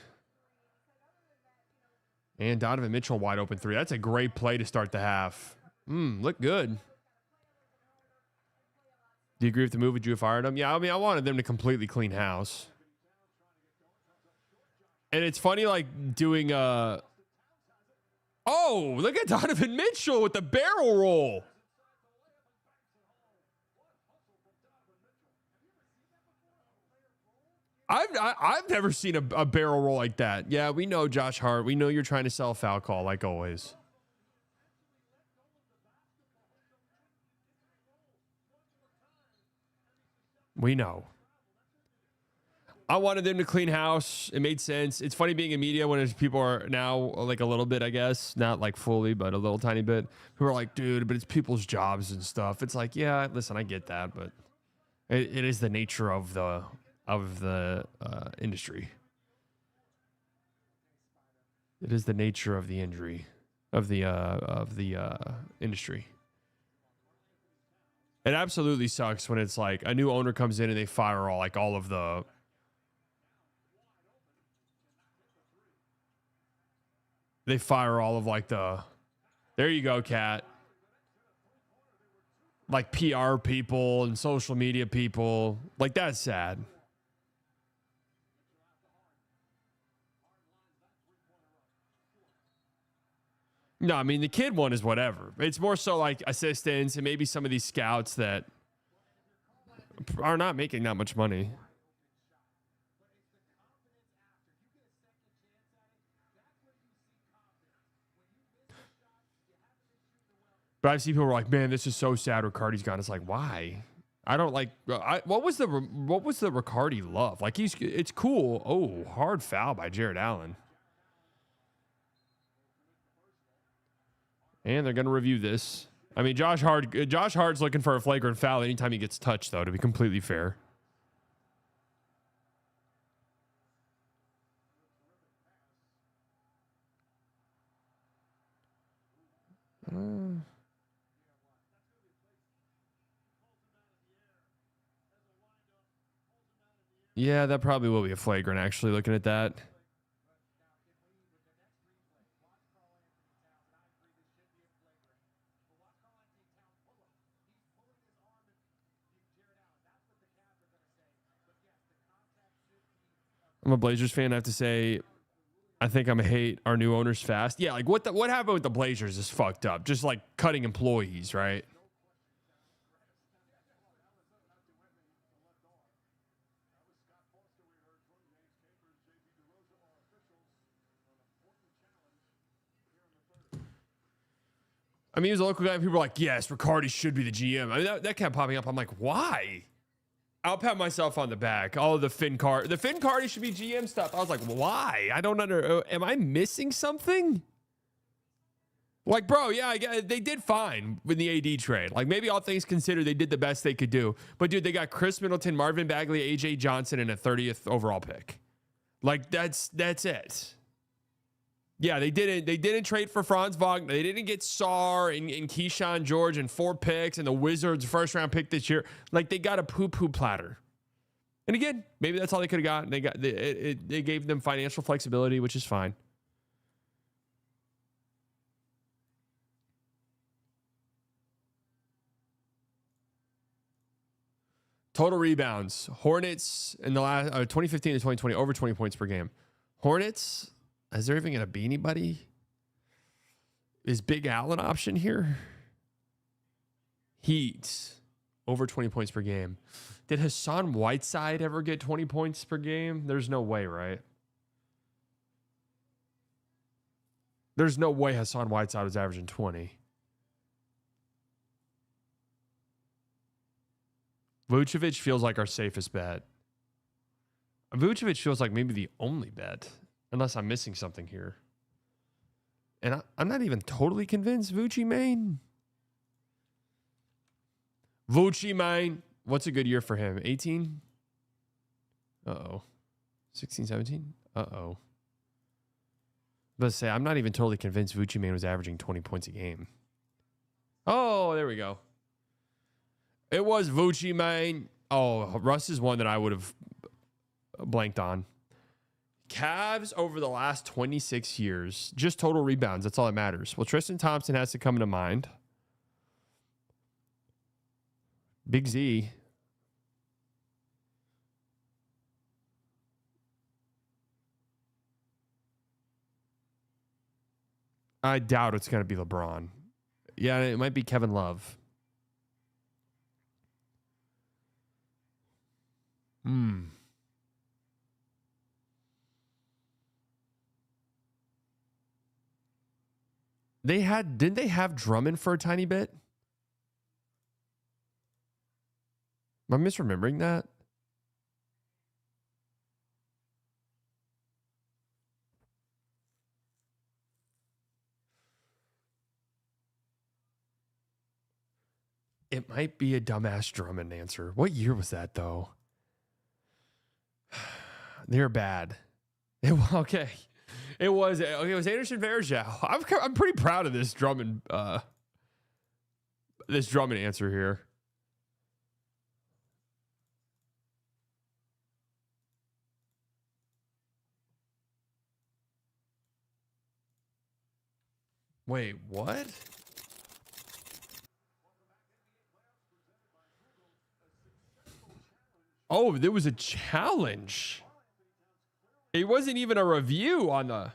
And Donovan Mitchell wide open three. That's a great play to start the half. Look good. Do you agree with the move? Would you have fired him? Yeah, I mean, I wanted them to completely clean house. And it's funny, like, doing oh, look at Donovan Mitchell with the barrel roll. I've never seen a barrel roll like that. Yeah, we know, Josh Hart. We know you're trying to sell a foul call, like always. We know. I wanted them to clean house. It made sense. It's funny being in media when people are now like a little bit, I guess, not like fully, but a little tiny bit, who are like, dude, but it's people's jobs and stuff. It's like, yeah, listen, I get that, but it is the nature of the industry. It is the nature of the injury of the industry. It absolutely sucks when it's like a new owner comes in and they fire all of the. They fire all of like the. There you go, Kat. Like PR people and social media people. Like, that's sad. No, I mean, the kid one is whatever. It's more so like assistants and maybe some of these scouts that are not making that much money. But I've seen people who are like, man, this is so sad Riccardi's gone. It's like, why? I don't like. What was the Riccardi love? Like, it's cool. Oh, hard foul by Jared Allen. And they're going to review this. I mean, Josh Hart's looking for a flagrant foul anytime he gets touched, though, to be completely fair. Yeah, that probably will be a flagrant, actually, looking at that. I'm a Blazers fan. I have to say, I think I'm gonna hate our new owners fast. Yeah, like what happened with the Blazers is fucked up. Just like cutting employees, right? I mean, he was a local guy, and people were like, yes, Riccardi should be the GM. I mean, that kept popping up. I'm like, why? I'll pat myself on the back. Oh, the Finn Cardi should be GM stuff. I was like, why? I don't am I missing something? Like, bro, yeah, they did fine with the AD trade. Like, maybe all things considered, they did the best they could do. But, dude, they got Chris Middleton, Marvin Bagley, A.J. Johnson, and a 30th overall pick. Like, that's it. Yeah, they didn't trade for Franz Wagner. They didn't get Sarr and Keyshawn George and 4 picks and the Wizards' first-round pick this year. Like, they got a poo-poo platter. And again, maybe that's all they could have gotten. They gave them financial flexibility, which is fine. Total rebounds. Hornets in the last 2015 to 2020, over 20 points per game. Hornets, is there even going to be anybody? Is Big Al an option here? Heat, over 20 points per game. Did Hassan Whiteside ever get 20 points per game? There's no way, right? There's no way Hassan Whiteside was averaging 20. Vucevic feels like our safest bet. Vucevic feels like maybe the only bet, unless I'm missing something here. And I'm not even totally convinced Vucci main. Vucci main. What's a good year for him? 18? Uh-oh. 16, 17? Uh-oh. Let's say I'm not even totally convinced Vucci main was averaging 20 points a game. Oh, there we go. It was Vucci, man. Oh, Russ is one that I would have blanked on. Cavs over the last 26 years, just total rebounds. That's all that matters. Well, Tristan Thompson has to come to mind. Big Z. I doubt it's going to be LeBron. Yeah, it might be Kevin Love. Didn't they have Drummond for a tiny bit? Am I misremembering that? It might be a dumbass Drummond answer. What year was that, though? They're bad. It was Anderson Varejao. I'm pretty proud of this Drummond answer here. Wait, what? Oh, there was a challenge. It wasn't even a review on the...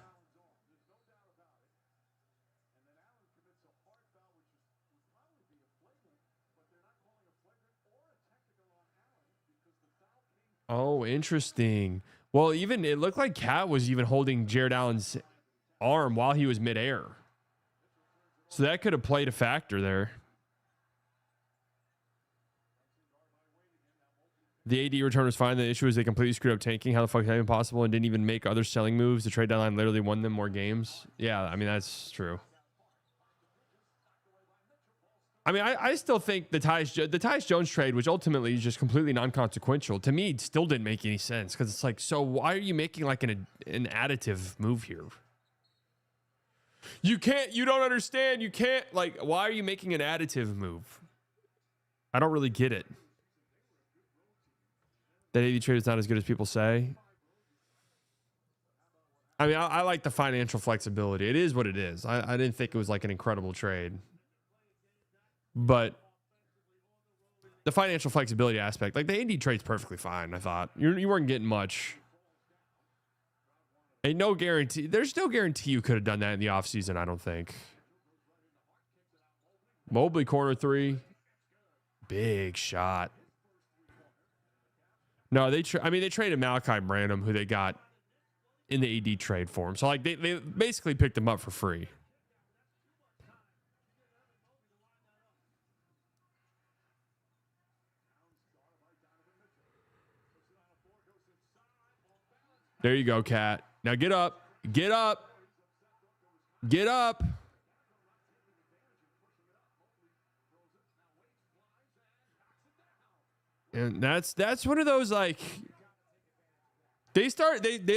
Oh, interesting. Well, even it looked like Cat was even holding Jared Allen's arm while he was midair. So that could have played a factor there. The AD return was fine. The issue is they completely screwed up tanking. How the fuck is that even possible? And didn't even make other selling moves. The trade deadline literally won them more games. Yeah, I mean, that's true. I mean, I still think the Tyus Jones trade, which ultimately is just completely non-consequential, to me, still didn't make any sense. Because it's like, so why are you making like an additive move here? You don't understand. You can't, like, why are you making an additive move? I don't really get it. That AD trade is not as good as people say. I mean, I like the financial flexibility. It is what it is. I didn't think it was like an incredible trade. But the financial flexibility aspect, like the AD trade's perfectly fine, I thought. You weren't getting much. Ain't no guarantee. There's no guarantee you could have done that in the offseason, I don't think. Mobley corner 3. Big shot. No, they traded Malachi Branham, who they got in the AD trade for him. So like they basically picked him up for free. There you go, Cat. Now get up. Get up. Get up. And that's one of those like they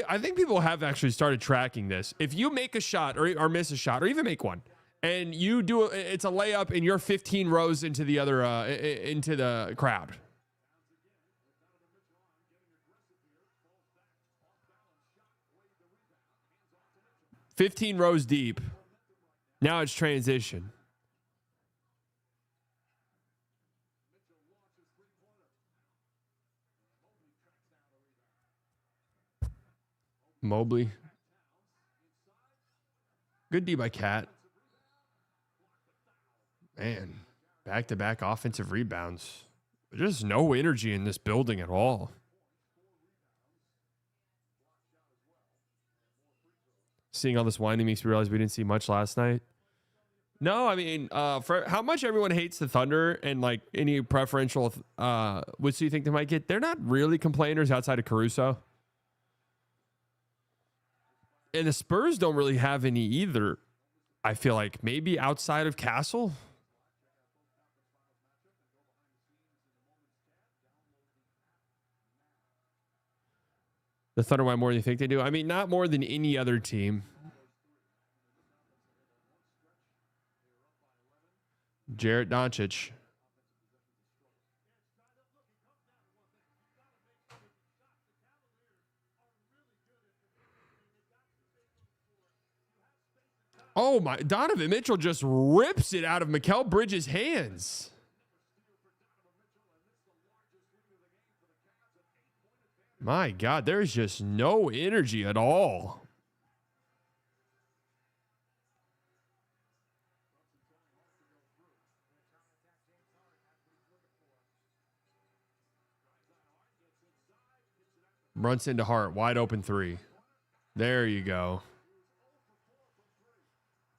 I think people have actually started tracking this. If you make a shot or miss a shot or even make one and you do it's a layup and you're 15 rows into the other into the crowd. "15 rows deep. Now it's transition." Mobley. Good D by Cat. Man, back-to-back offensive rebounds. There's no energy in this building at all. Seeing all this winding makes me realize we didn't see much last night. No, I mean, for how much everyone hates the Thunder and like any preferential which do you think they might get? They're not really complainers outside of Caruso. And the Spurs don't really have any either. I feel like maybe outside of Castle. The Thunder want more than you think they do. I mean, not more than any other team. Jarrett Doncic. Oh my, Donovan Mitchell just rips it out of Mikal Bridges' hands. My God, there's just no energy at all. Brunson to Hart, wide open three. There you go.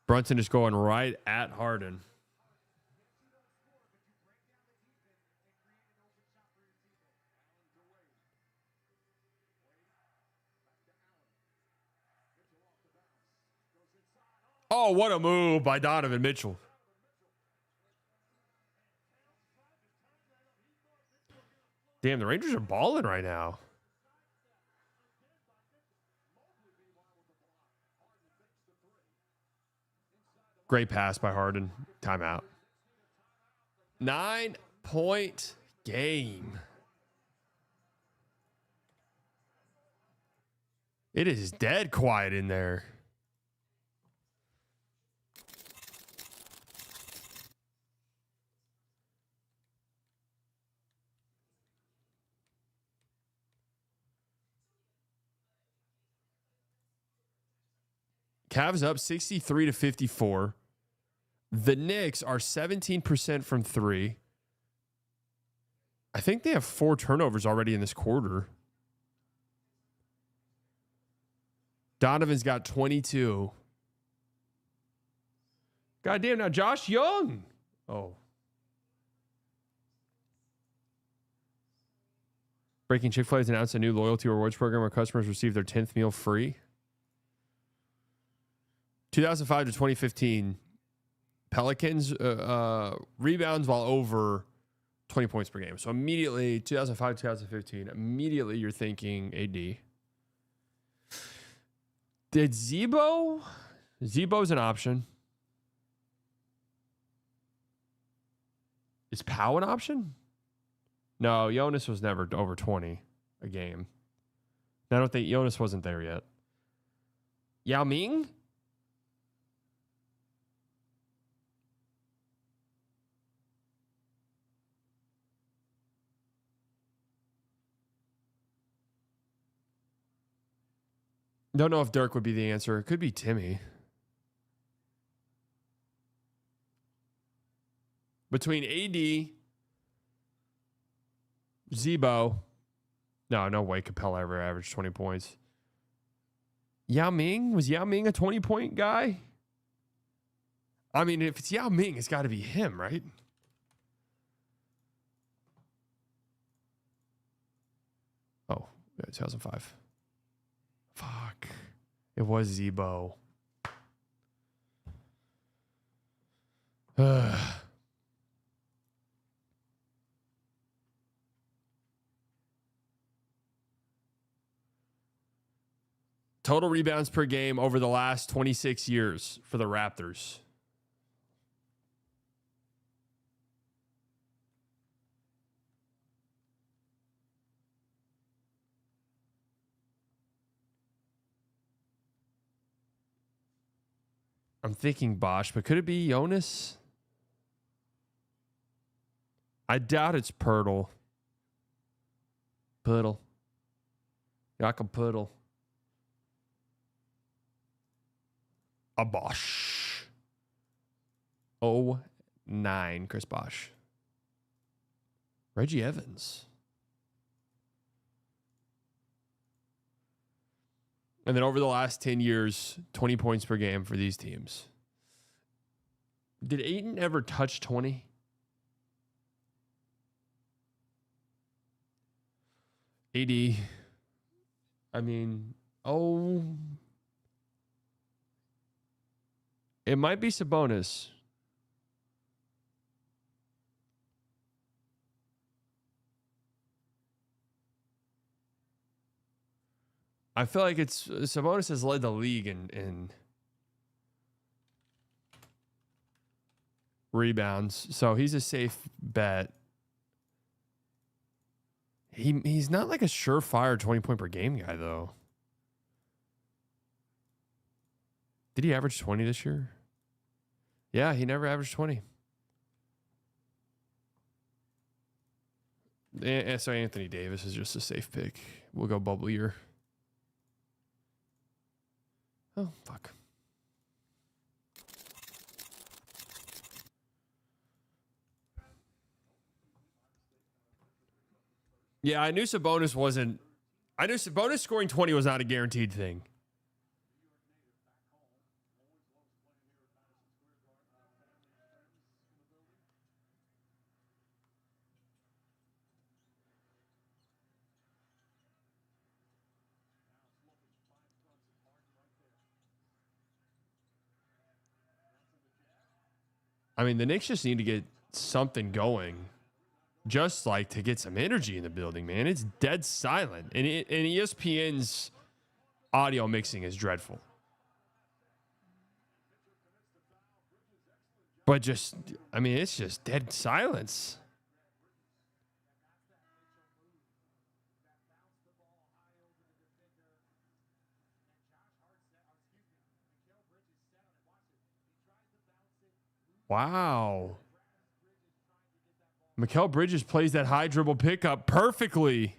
Brunson is going right at Harden. Oh, what a move by Donovan Mitchell. Damn, the Rangers are balling right now. Great pass by Harden. Timeout. 9-point game. It is dead quiet in there. Cavs up 63-54. The Knicks are 17% from three. I think they have 4 turnovers already in this quarter. Donovan's got 22. Goddamn, now Josh Young. Oh. Breaking Chick-fil-A has announced a new loyalty rewards program where customers receive their 10th meal free. 2005 to 2015, Pelicans rebounds while over 20 points per game. So immediately, 2005, 2015, immediately you're thinking AD. Did Zebo? Zebo's an option. Is Powell an option? No, Jonas was never over 20 a game. I don't think Jonas wasn't there yet. Yao Ming? Don't know if Dirk would be the answer. It could be Timmy. Between AD, Zebo. No way Capella ever averaged 20 points. Yao Ming? Was Yao Ming a 20-point guy? I mean, if it's Yao Ming, it's got to be him, right? Oh, yeah, 2005. Fuck. It was Zebo. Total rebounds per game over the last 26 years for the Raptors. I'm thinking Bosch, but could it be Jonas? I doubt it's Pirtle. Puddle. Jakob Puddle. A Bosch. 09, Chris Bosch. Reggie Evans. And then over the last 10 years, 20 points per game for these teams. Did Ayton ever touch 20? AD. I mean, it might be Sabonis. I feel like it's Sabonis has led the league in rebounds, so he's a safe bet. He's not like a surefire 20-point per game guy, though. Did he average 20 this year? Yeah, he never averaged 20. So Anthony Davis is just a safe pick. We'll go bubblier. Oh, fuck. Yeah, I knew Sabonis wasn't. I knew Sabonis scoring 20 was not a guaranteed thing. I mean, the Knicks just need to get something going. Just like to get some energy in the building, man. It's dead silent. And ESPN's audio mixing is dreadful. But just, I mean, it's just dead silence. Wow. Mikal Bridges plays that high dribble pickup perfectly.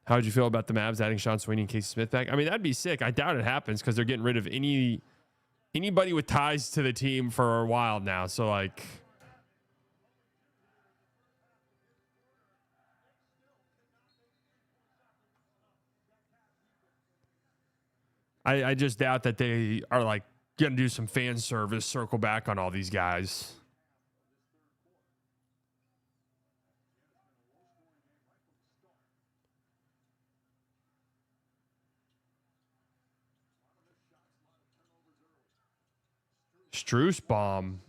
How would you feel about the Mavs adding Sean Sweeney and Casey Smith back? I mean, that'd be sick. I doubt it happens because they're getting rid of anybody with ties to the team for a while now. So, like, I just doubt that they are, like, going to do some fan service, circle back on all these guys. Struce bomb.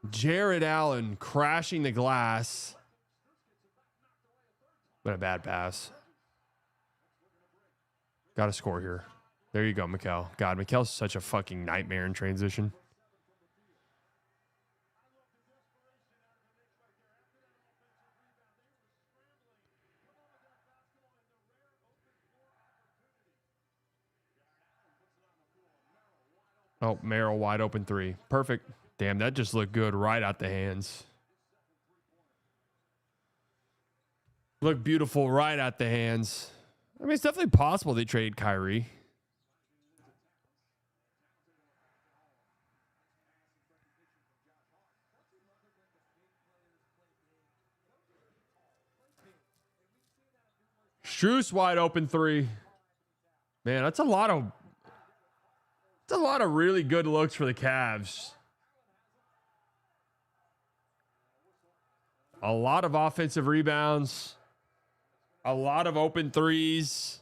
Jared Allen crashing the glass. What a bad pass. Got to score here. There you go, Mikal. God, Mikal's such a fucking nightmare in transition. Oh, Merrill wide open three. Perfect. Damn, that just looked good right out the hands. Looked beautiful right out the hands. I mean, it's definitely possible they trade Kyrie. Struce wide open three. Man, that's a lot of really good looks for the Cavs. A lot of offensive rebounds. A lot of open threes.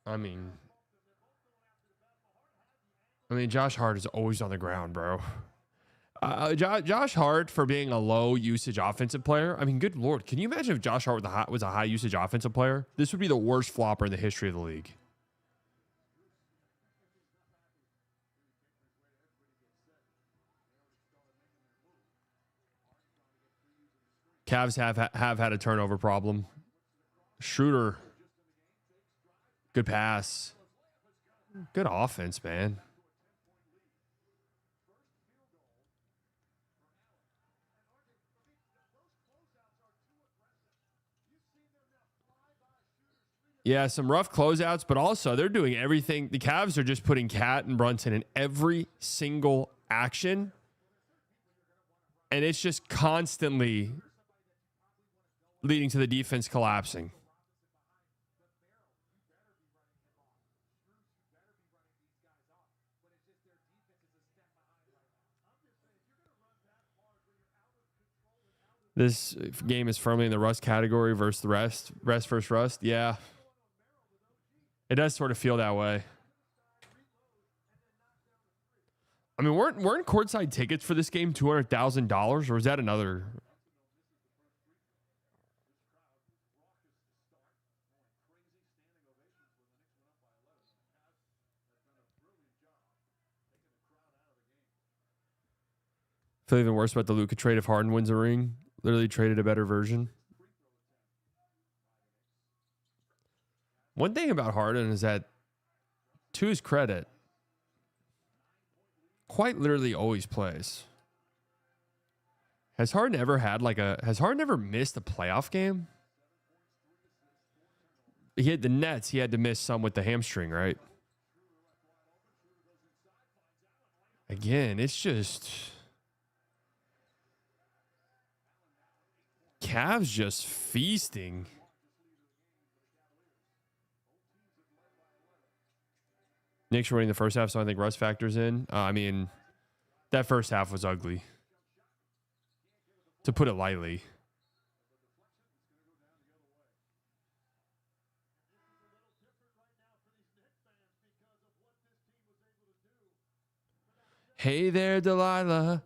I mean, Josh Hart is always on the ground, bro. Josh Hart, for being a low usage offensive player, I mean, good Lord, can you imagine if Josh Hart was a high usage offensive player? This would be the worst flopper in the history of the league. Cavs have had a turnover problem. Schroeder, good pass. Good offense, man. Yeah, some rough closeouts, but also they're doing everything. The Cavs are just putting Cat and Brunson in every single action. And it's just constantly leading to the defense collapsing. This game is firmly in the rust category versus the rest. Rest versus rust. Yeah. It does sort of feel that way. I mean, weren't courtside tickets for this game $200,000, or is that another? I feel even worse about the Luka trade if Harden wins a ring. Literally traded a better version. One thing about Harden is that, to his credit, quite literally always plays. Has Harden ever missed a playoff game? He had the Nets. He had to miss some with the hamstring, right? Again, it's just Cavs just feasting. Knicks are winning the first half, so I think rust factors in. I mean, that first half was ugly, to put it lightly. Hey there, Delilah.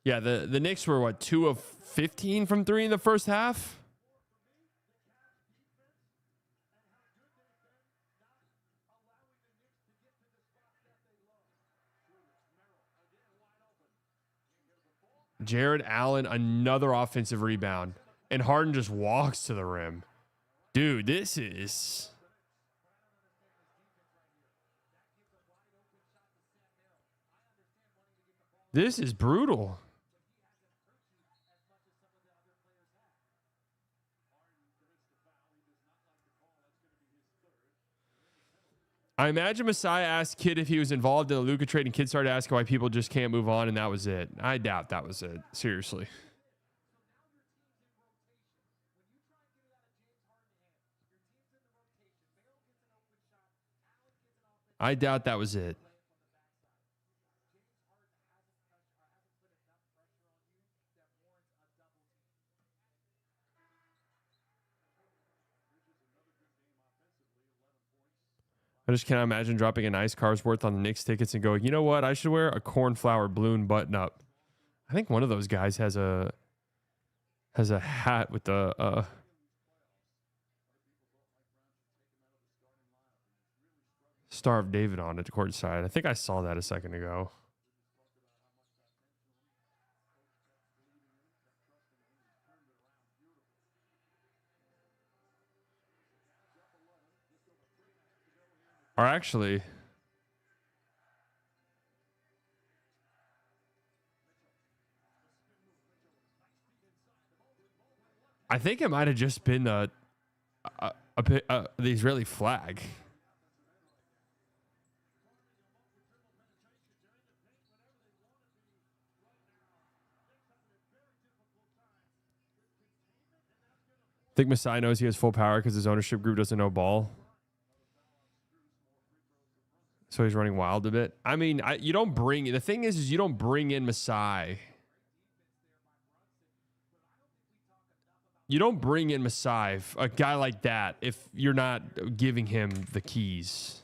Yeah, the Knicks were, what, 2 of 15 from 3 in the first half? Jared Allen, another offensive rebound. And Harden just walks to the rim. Dude, this is... This is brutal. I imagine Messiah asked Kidd if he was involved in the Luka trade, and Kidd started asking why people just can't move on, and that was it. I doubt that was it. Seriously. I doubt that was it. I just can't imagine dropping a nice car's worth on the Knicks tickets and going, you know what? I should wear a cornflower balloon button up. I think one of those guys has a hat with the Star of David on it, the court side. I think I saw that a second ago. Or actually, I think it might have just been the Israeli flag. I think Masai knows he has full power because his ownership group doesn't know ball. So he's running wild a bit. I mean, you don't bring... The thing is you don't bring in Masai. You don't bring in Masai, a guy like that, if you're not giving him the keys.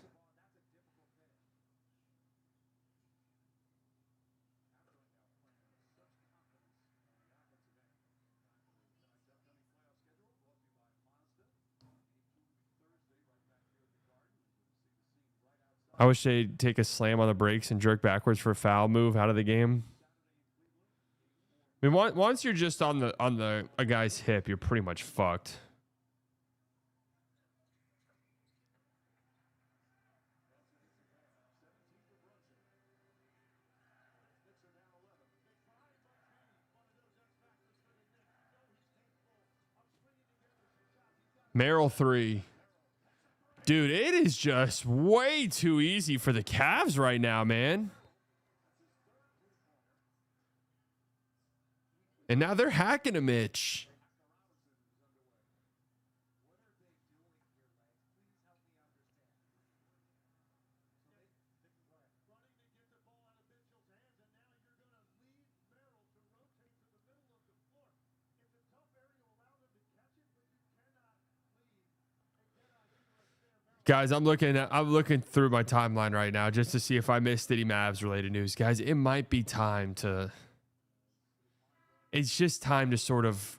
I wish they'd take a slam on the brakes and jerk backwards for a foul move out of the game. I mean, once you're just on a guy's hip, you're pretty much fucked. Merrill 3. Dude, it is just way too easy for the Cavs right now, man. And now they're hacking a Mitch. Guys, I'm looking through my timeline right now just to see if I missed any Mavs related news. Guys, it might be time to. It's just time to sort of.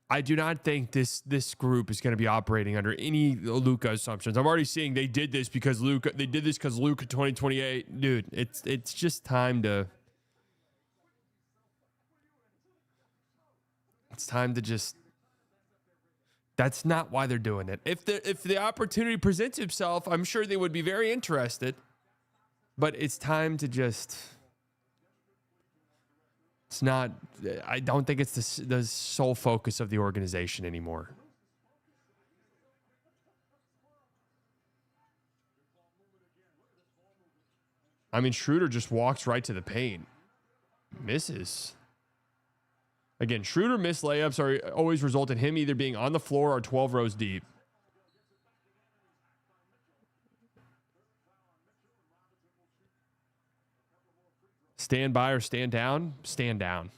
I do not think this group is going to be operating under any Luka assumptions. I'm already seeing they did this because Luka. They did this because Luka 2028, dude. It's just time to. It's time to just. That's not why they're doing it. If the opportunity presents itself, I'm sure they would be very interested. But it's time to just. It's not. I don't think it's the sole focus of the organization anymore. I mean, Schroeder just walks right to the paint, misses. Again, Schroeder missed layups always result in him either being on the floor or 12 rows deep. Stand by or stand down? Stand down.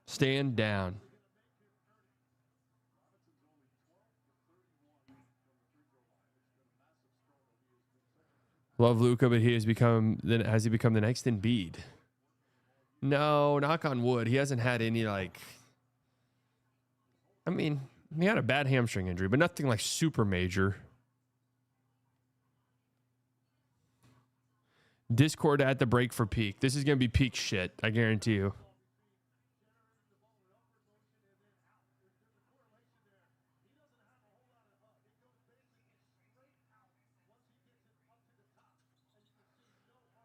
Stand down. Love Luka, but has he become the next Embiid? No, knock on wood. He hasn't had any I mean, he had a bad hamstring injury, but nothing like super major. Discord at the break for peak. This is gonna be peak shit, I guarantee you.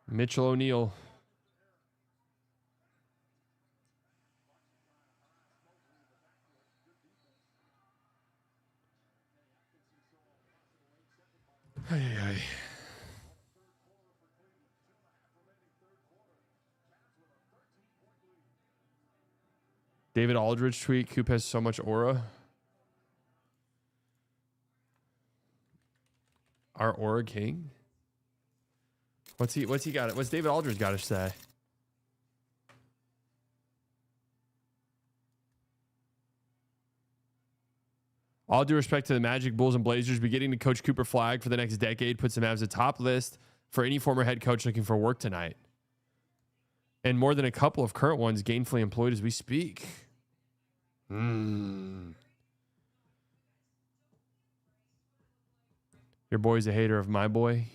Mitchell O'Neal. Ay. David Aldridge tweet, Coop has so much aura. Our aura king? What's he got? What's David Aldridge got to say? All due respect to the Magic, Bulls, and Blazers, but getting to Coach Cooper flag for the next decade puts him as a top list for any former head coach looking for work tonight. And more than a couple of current ones gainfully employed as we speak. Your boy's a hater of my boy.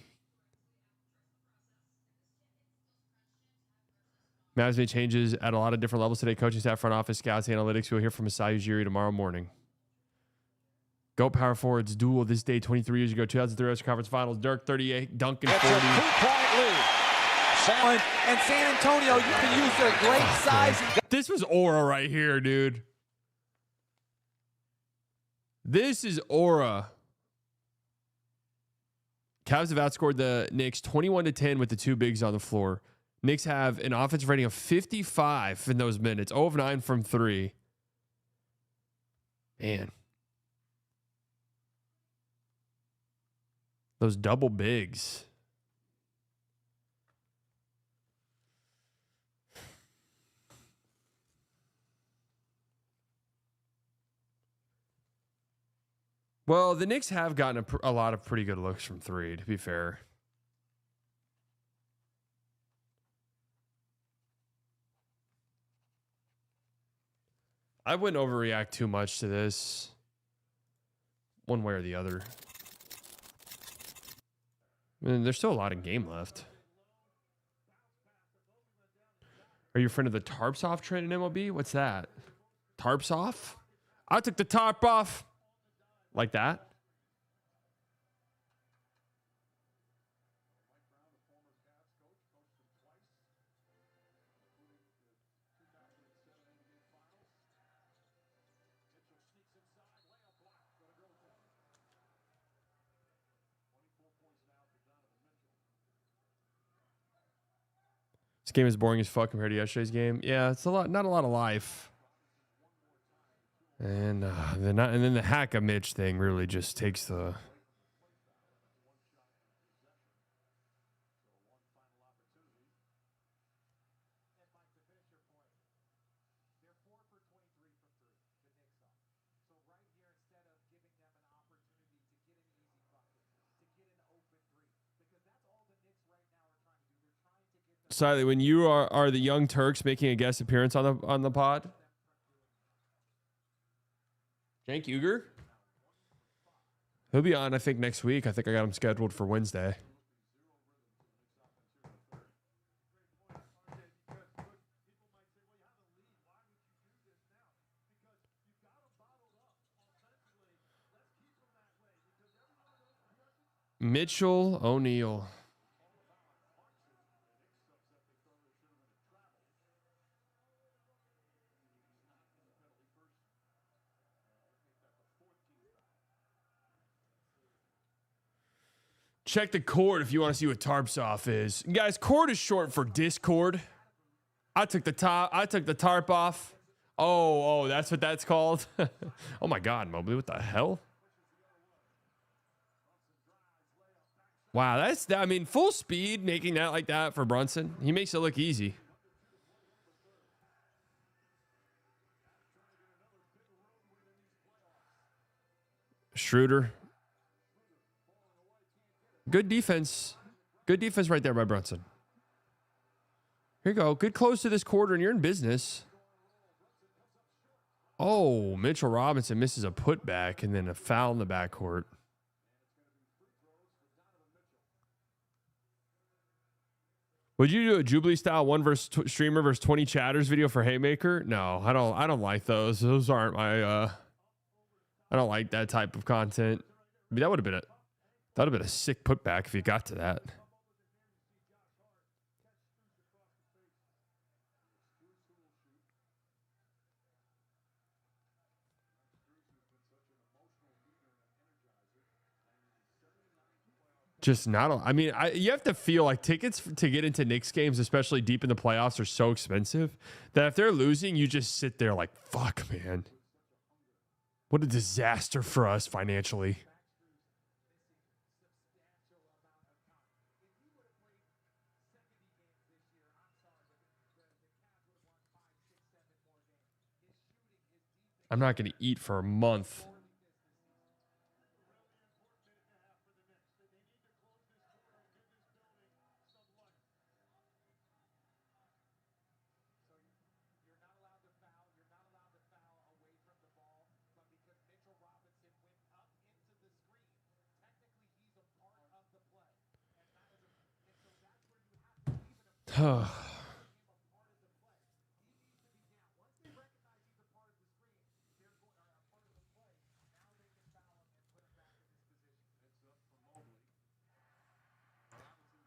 Mavs made changes at a lot of different levels today. Coaching staff, front office, scouts, analytics. We'll hear from Masai Ujiri tomorrow morning. Go power forwards duel this day 23 years ago. 2003 Western Conference Finals. Dirk 38, Duncan 40. That's a 2-point lead. And San Antonio, you can use their great size. This was aura right here, dude. This is aura. Cavs have outscored the Knicks 21-10 with the two bigs on the floor. Knicks have an offensive rating of 55 in those minutes. 0 of 9 from 3. Man. Those double bigs. Well, the Knicks have gotten a lot of pretty good looks from three, to be fair. I wouldn't overreact too much to this, one way or the other. I mean, there's still a lot of game left. Are you a friend of the tarps off trend in MLB? What's that? Tarps off? I took the tarp off. Like that? This game is boring as fuck compared to yesterday's game. Yeah, it's not a lot of life. And then the hack a Mitch thing really just takes the. Siley, when you are the Young Turks making a guest appearance on the pod. Cenk Uygur? He'll be on, I think, next week. I think I got him scheduled for Wednesday. Mitchell O'Neal. Check the cord if you want to see what tarps off is. Guys, cord is short for Discord. I took the tarp off. Oh, that's what that's called. Oh my God, Mobley, what the hell? Wow, I mean, full speed making that like that for Brunson. He makes it look easy. Schroeder. Good defense. Good defense right there by Brunson. Here you go. Good close to this quarter, and you're in business. Oh, Mitchell Robinson misses a putback and then a foul in the backcourt. Would you do a Jubilee style streamer versus 20 chatters video for Haymaker? No, I don't like those. Those aren't my I don't like that type of content. I mean, that would have been a sick putback if you got to that. Just not. I mean, you have to feel like tickets to get into Knicks games, especially deep in the playoffs, are so expensive that if they're losing, you just sit there like, fuck, man. What a disaster for us financially. I'm not going to eat for a month.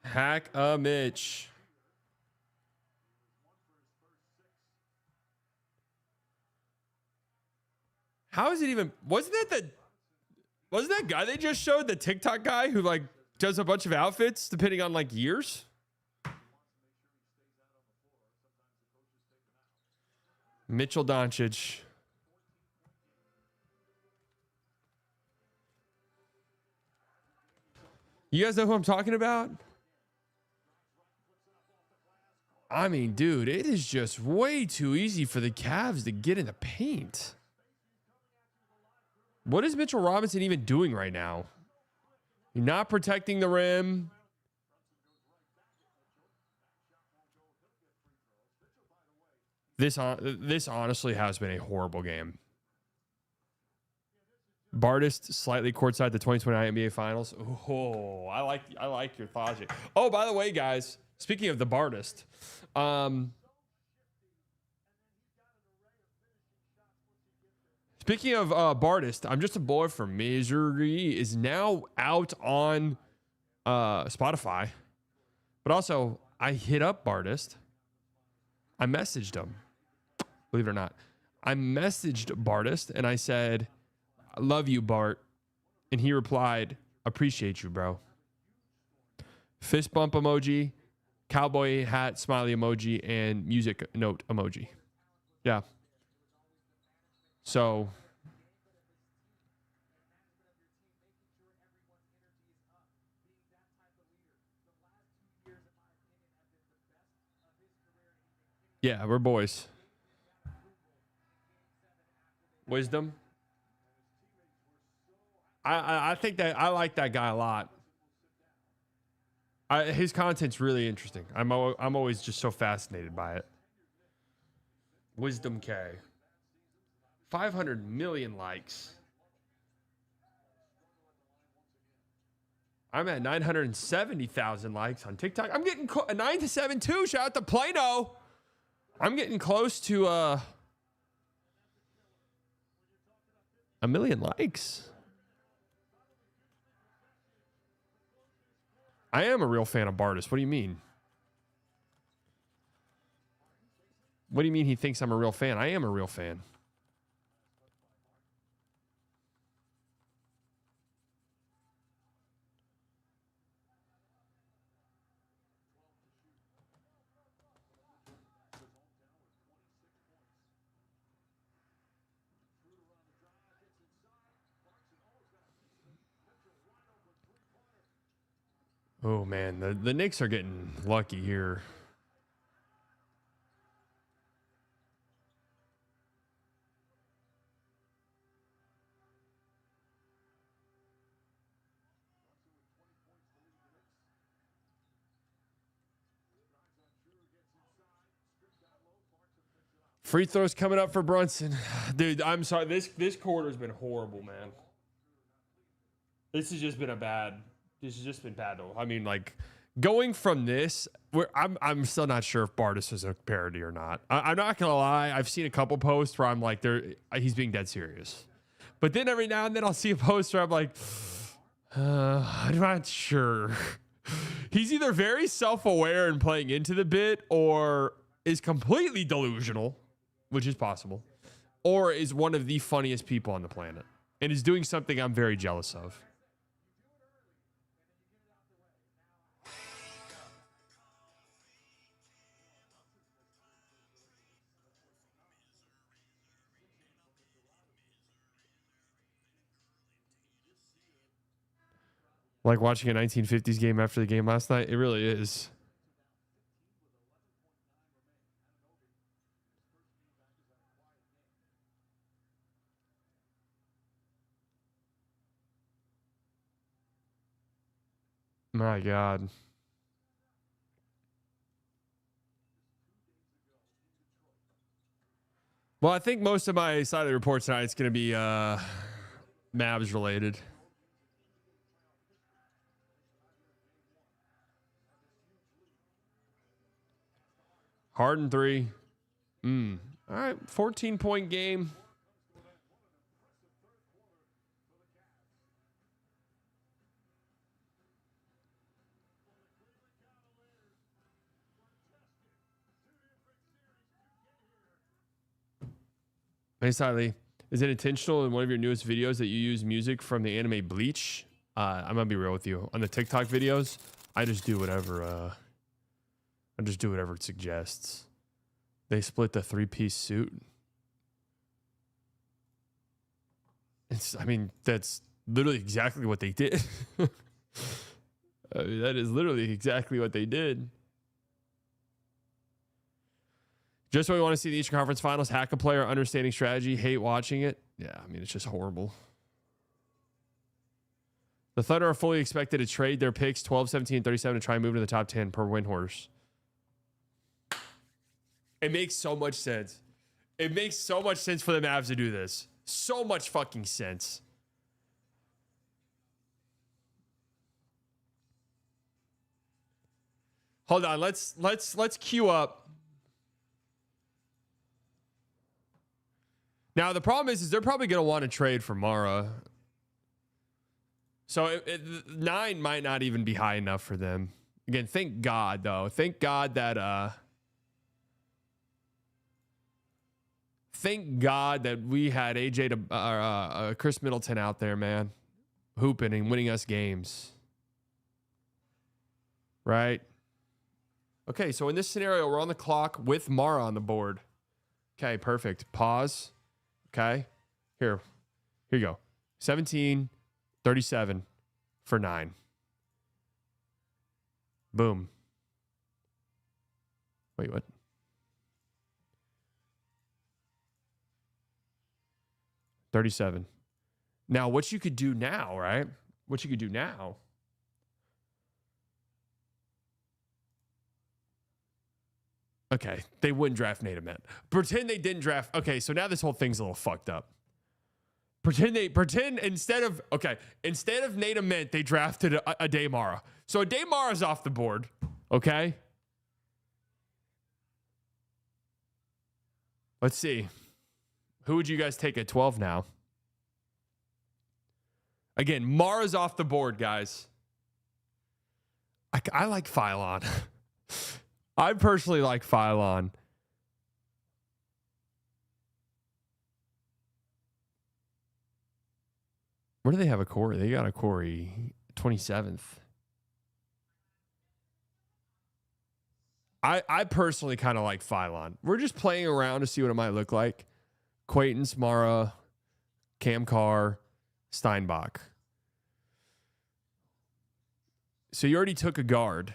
Hack a Mitch. How is it even? Wasn't that guy they just showed, the TikTok guy who like does a bunch of outfits depending on like years? Mitchell Doncic. You guys know who I'm talking about? I mean, dude, it is just way too easy for the Cavs to get in the paint. What is Mitchell Robinson even doing right now? You're not protecting the rim. This honestly has been a horrible game. Bardist slightly courtside the 2029 NBA Finals. Oh, I like your logic. Oh, by the way, guys, speaking of the Bardist, speaking of Bardist, I'm Just a Boy from Missouri is now out on Spotify. But also, I hit up Bardist. I messaged him. Believe it or not. I messaged Bardist and I said, I love you, Bart. And he replied, appreciate you, bro. Fist bump emoji, cowboy hat smiley emoji, and music note emoji. Yeah. So yeah, we're boys. Wisdom. I think that I like that guy a lot. His content's really interesting. I'm always just so fascinated by it. Wisdom K. 500 million likes. I'm at 970,000 likes on TikTok. I'm getting 972. Shout out to Plano. I'm getting close to 1 million likes. I am a real fan of Bardis. What do you mean? What do you mean he thinks I'm a real fan? I am a real fan. Oh, man. The Knicks are getting lucky here. Free throws coming up for Brunson. Dude, I'm sorry. This quarter's been horrible, man. This has just been bad, though. I mean, like, going from this, I'm still not sure if Bardis is a parody or not. I'm not going to lie. I've seen a couple posts where I'm like, he's being dead serious. But then every now and then I'll see a post where I'm like, I'm not sure. He's either very self-aware and playing into the bit or is completely delusional, which is possible, or is one of the funniest people on the planet and is doing something I'm very jealous of. Like watching a 1950s game after the game last night. It really is. My God. Well, I think most of my side of the report tonight is going to be Mavs related. Harden 3. All right, 14-point game. Hey, Siley, is it intentional in one of your newest videos that you use music from the anime Bleach? I'm going to be real with you. On the TikTok videos, I just do whatever... it suggests. They split the 3-piece suit. That's literally exactly what they did. I mean, that is literally exactly what they did. Just what we want to see in the Eastern Conference Finals. Hack a player, understanding strategy, hate watching it. Yeah, I mean, it's just horrible. The Thunder are fully expected to trade their picks 12, 17, and 37 to try and move to the top 10 per win horse. It makes so much sense. It makes so much sense for the Mavs to do this. So much fucking sense. Hold on, let's queue up. Now the problem is they're probably going to want to trade for Mara. So 9 might not even be high enough for them. Again, thank God though. Thank God that we had AJ to Chris Middleton out there, man, hooping and winning us games. Right? Okay, so in this scenario, we're on the clock with Mara on the board. Okay, perfect. Pause. Okay. Here you go. 17, 37 for 9. Boom. Wait, what? $37. Now, what you could do now, right? What you could do now. Okay, they wouldn't draft Nate Ament. Pretend they didn't draft. Okay, so now this whole thing's a little fucked up. Pretend instead of Nate Ament, they drafted a Daymara. So a Daymara's off the board. Okay. Let's see. Who would you guys take at 12 now? Again, Mara's off the board, guys. I like Phylon. I personally like Phylon. Where do they have a Corey? They got a Corey 27th. I personally kind of like Phylon. We're just playing around to see what it might look like. Quaitance, Mara, Cam Carr, Steinbach. So you already took a guard.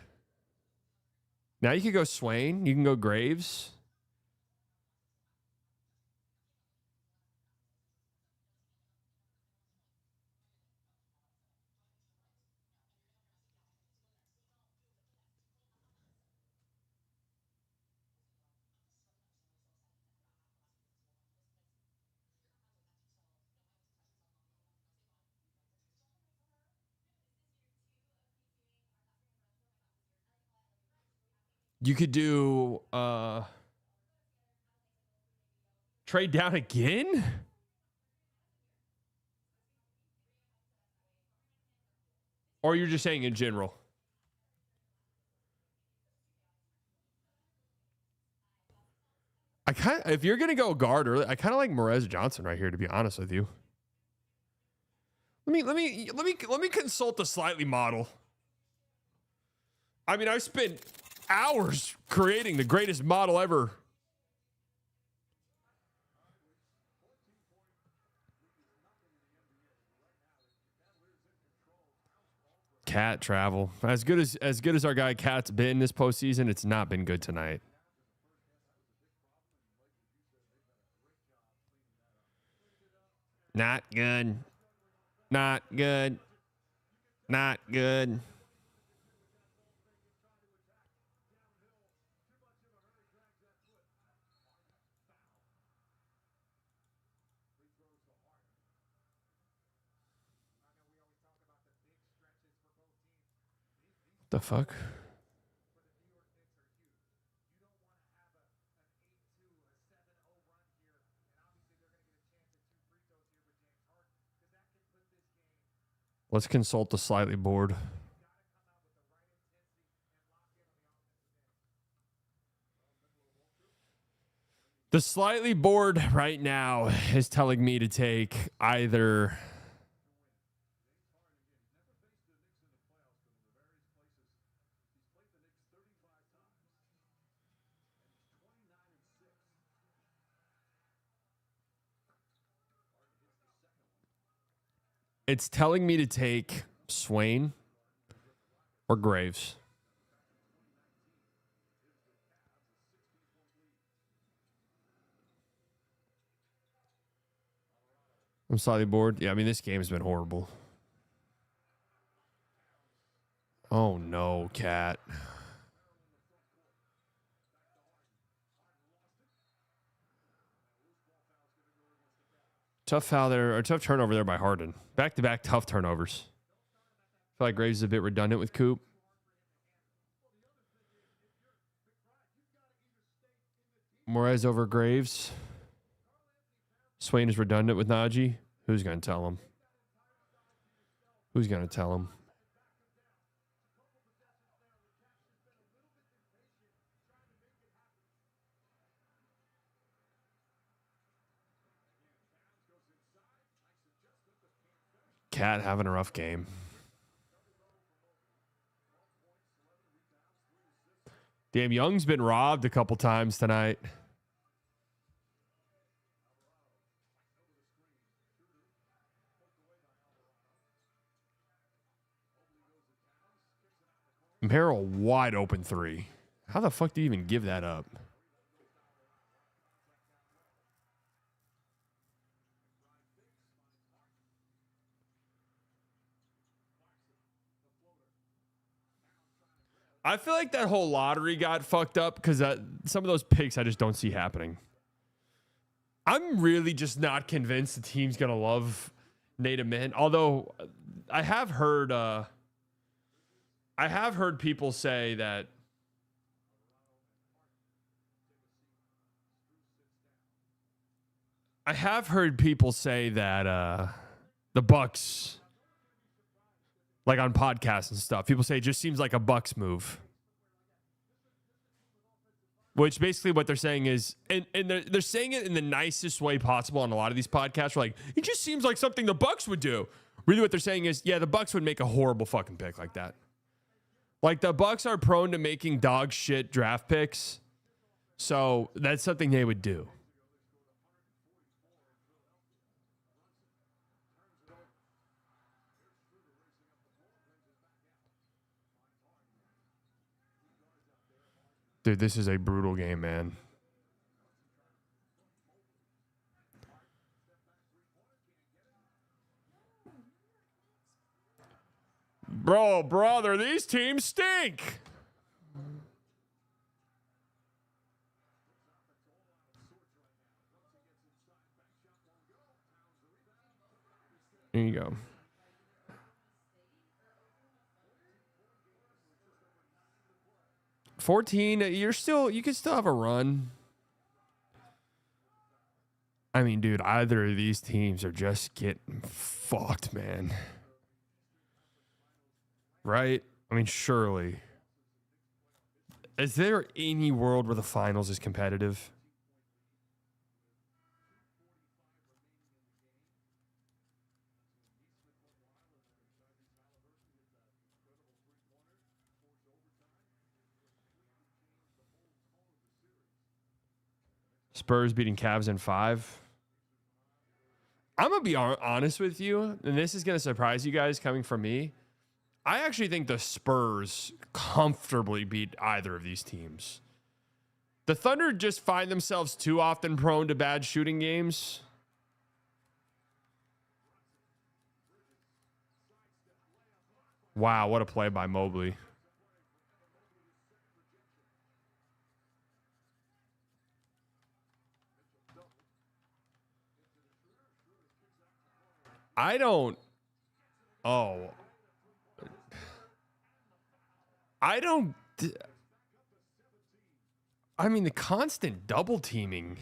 Now you could go Swain. You can go Graves. You could do trade down again? Or you're just saying in general? If you're gonna go guard early, I kind of like Morez Johnson right here, to be honest with you. Let me consult the slightly model. I mean, I've spent hours creating the greatest model ever. Cat travel. As good as our guy Cat's been this postseason, it's not been good tonight. Not good. Not good. Not good. The fuck? Let's consult the slightly board. The slightly board right now is telling me to take either it's telling me to take Swain or Graves. I'm slightly bored. Yeah, I mean, this game's been horrible. Oh, no, Cat. Tough foul there, or tough turnover there by Harden. Back-to-back tough turnovers. I feel like Graves is a bit redundant with Coop. Moraes over Graves. Swain is redundant with Najee. Who's going to tell him? Who's going to tell him? Cat having a rough game. Damn, Young's been robbed a couple times tonight. Merrill wide open three. How the fuck do you even give that up? I feel like that whole lottery got fucked up because some of those picks I just don't see happening. I'm really just not convinced the team's going to love Nate Amin. Although I have heard people say that the Bucks, like on podcasts and stuff, people say it just seems like a Bucks move. Which basically what they're saying is, and they're saying it in the nicest way possible on a lot of these podcasts. We're like, it just seems like something the Bucks would do. Really what they're saying is, yeah, the Bucks would make a horrible fucking pick like that. Like, the Bucks are prone to making dog shit draft picks. So that's something they would do. Dude, this is a brutal game, man. Brother, these teams stink. There you go. 14, you can still have a run. I mean, dude, either of these teams are just getting fucked, man. Right? I mean, surely. Is there any world where the finals is competitive? Spurs beating Cavs in 5. I'm going to be honest with you, and this is going to surprise you guys coming from me. I actually think the Spurs comfortably beat either of these teams. The Thunder just find themselves too often prone to bad shooting games. Wow, what a play by Mobley. I mean, the constant double teaming.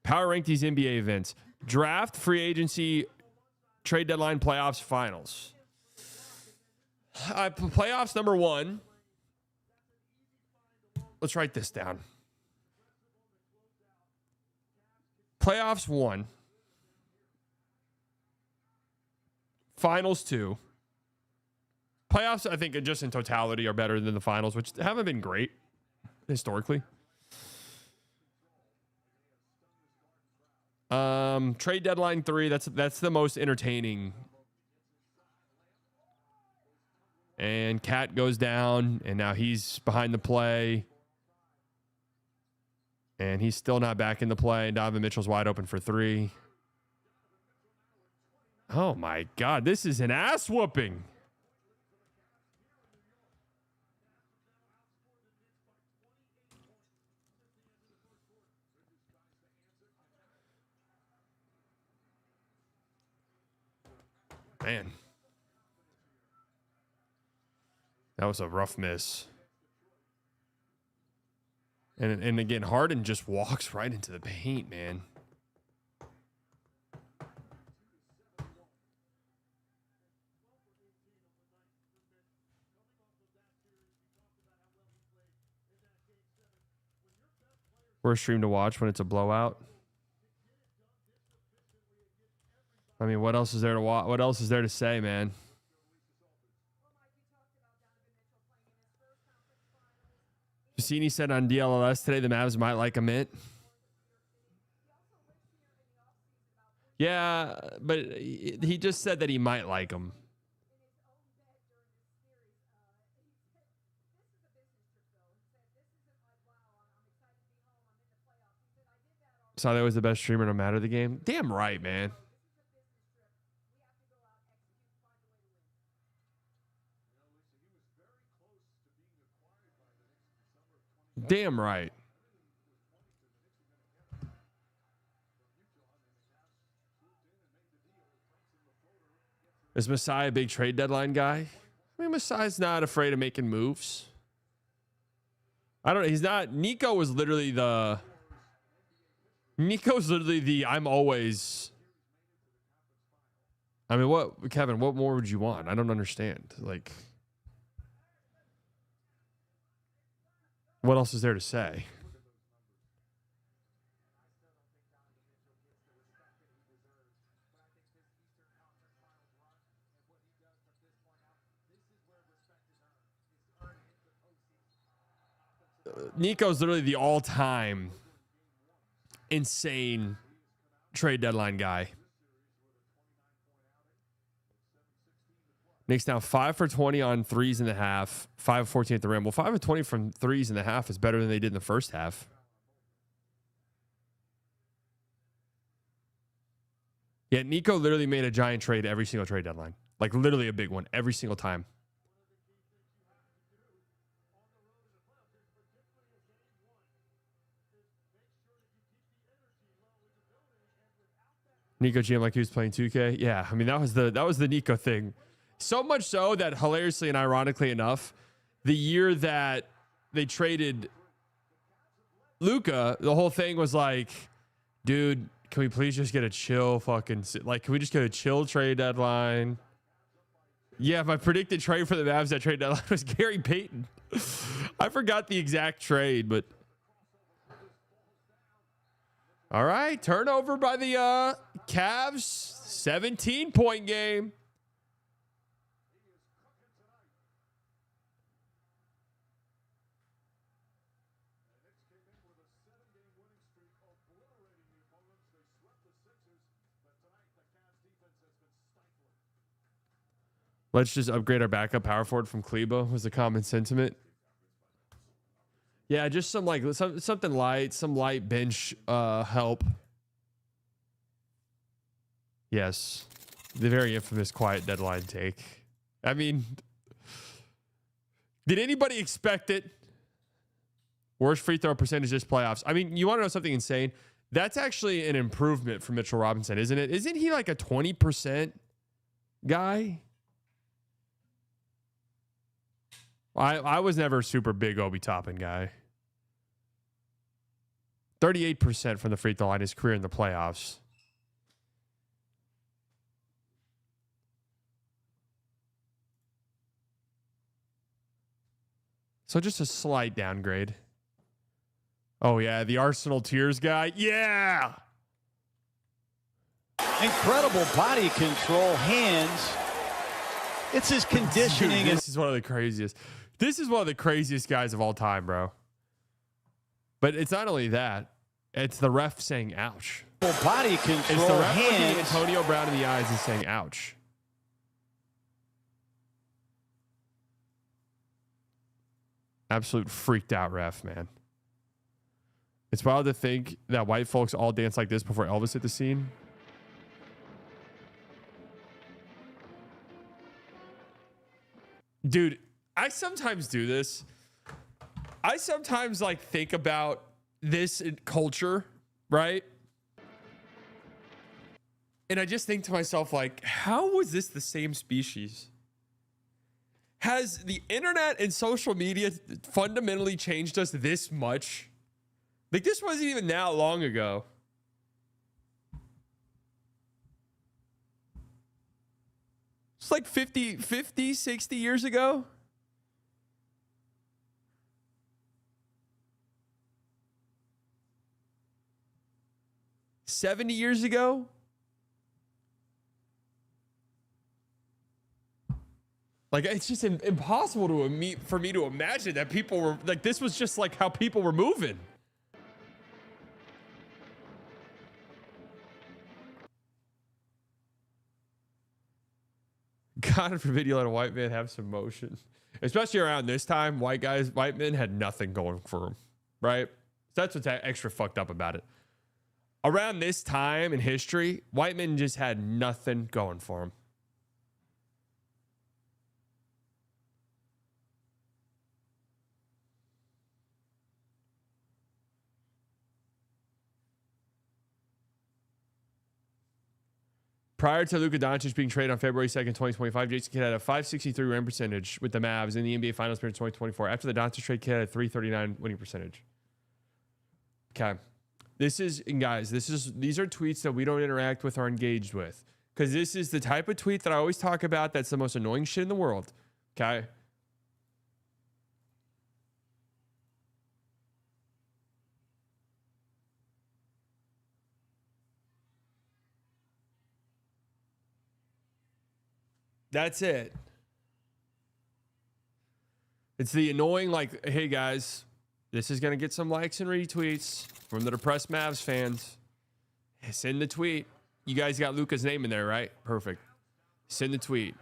Power rank these NBA events. Draft, free agency, trade deadline, playoffs, finals. Playoffs number 1. Let's write this down. Playoffs 1. Finals 2. Playoffs, I think, just in totality are better than the finals, which haven't been great historically. Trade deadline 3, that's the most entertaining And Cat goes down, and now he's behind the play. And he's still not back in the play. Donovan Mitchell's wide open for three. Oh, my God. This is an ass whooping. Man. That was a rough miss. And again, Harden just walks right into the paint, man. Worst stream to watch when it's a blowout. I mean, what else is there to watch? What else is there to say, man? Cassini said on DLLS today the Mavs might like a mint. Yeah, but he just said that he might like him. Saw that was the best streamer no matter the game. Damn right, man. Damn right. Is Masai a big trade deadline guy? I mean, Masai's not afraid of making moves. I don't know. He's not. Nico's literally the I'm always. I mean, what, Kevin, what more would you want? I don't understand. Like, what else is there to say? Nico's literally the all-time insane trade deadline guy. Nick's now 5 for 20 on threes in the half, 5 of 14 at the rim. Well, 5 of 20 from threes in the half is better than they did in the first half. Yeah, Nico literally made a giant trade every single trade deadline. Like literally a big one every single time. Nico GM like he was playing 2K. Yeah, I mean that was the Nico thing. So much so that hilariously and ironically enough, the year that they traded Luka, the whole thing was like, dude, can we please just get a chill fucking, like, can we just get a chill trade deadline? Yeah, my predicted trade for the Mavs that trade deadline was Gary Payton. I forgot the exact trade, but all right, turnover by the Cavs, 17-point game. Let's just upgrade our backup power forward from Kleba was the common sentiment. Yeah, just some like something light, some light bench help. Yes, the very infamous quiet deadline take. I mean, did anybody expect it? Worst free throw percentage this playoffs. I mean, you want to know something insane? That's actually an improvement for Mitchell Robinson, isn't it? Isn't he like a 20% guy? I was never a super big Obi Toppin guy. 38% from the free throw line his career in the playoffs. So just a slight downgrade. Oh, yeah, the Arsenal Tears guy. Yeah! Incredible body control, hands. It's his conditioning. Dude, this is one of the craziest. This is one of the craziest guys of all time, bro. But it's not only that. It's the ref saying, ouch. Body control, it's the ref looking hands. Antonio Brown in the eyes and saying, ouch. Absolute freaked out ref, man. It's wild to think that white folks all dance like this before Elvis hit the scene. Dude, I sometimes do this. I sometimes like think about this in culture, right? And I just think to myself, like, how was this the same species? Has the internet and social media fundamentally changed us this much? Like, this wasn't even that long ago. It's like 50, 60 years ago. $70 years ago. Like, it's just impossible for me to imagine that people were like, this was just like how people were moving. God forbid you let a white man have some motion. Especially around this time, white men had nothing going for them, right? That's what's extra fucked up about it. Around this time in history, white men just had nothing going for them. Prior to Luka Doncic being traded on February 2nd, 2025, Jason Kidd had a .563 win percentage with the Mavs in the NBA Finals for 2024. After the Doncic trade, Kidd had a .339 winning percentage. Okay. These are tweets that we don't interact with or engage with. Because this is the type of tweet that I always talk about that's the most annoying shit in the world. Okay? That's it. It's the annoying, like, hey guys, this is going to get some likes and retweets from the depressed Mavs fans. Send the tweet. You guys got Luka's name in there, right? Perfect. Send the tweet.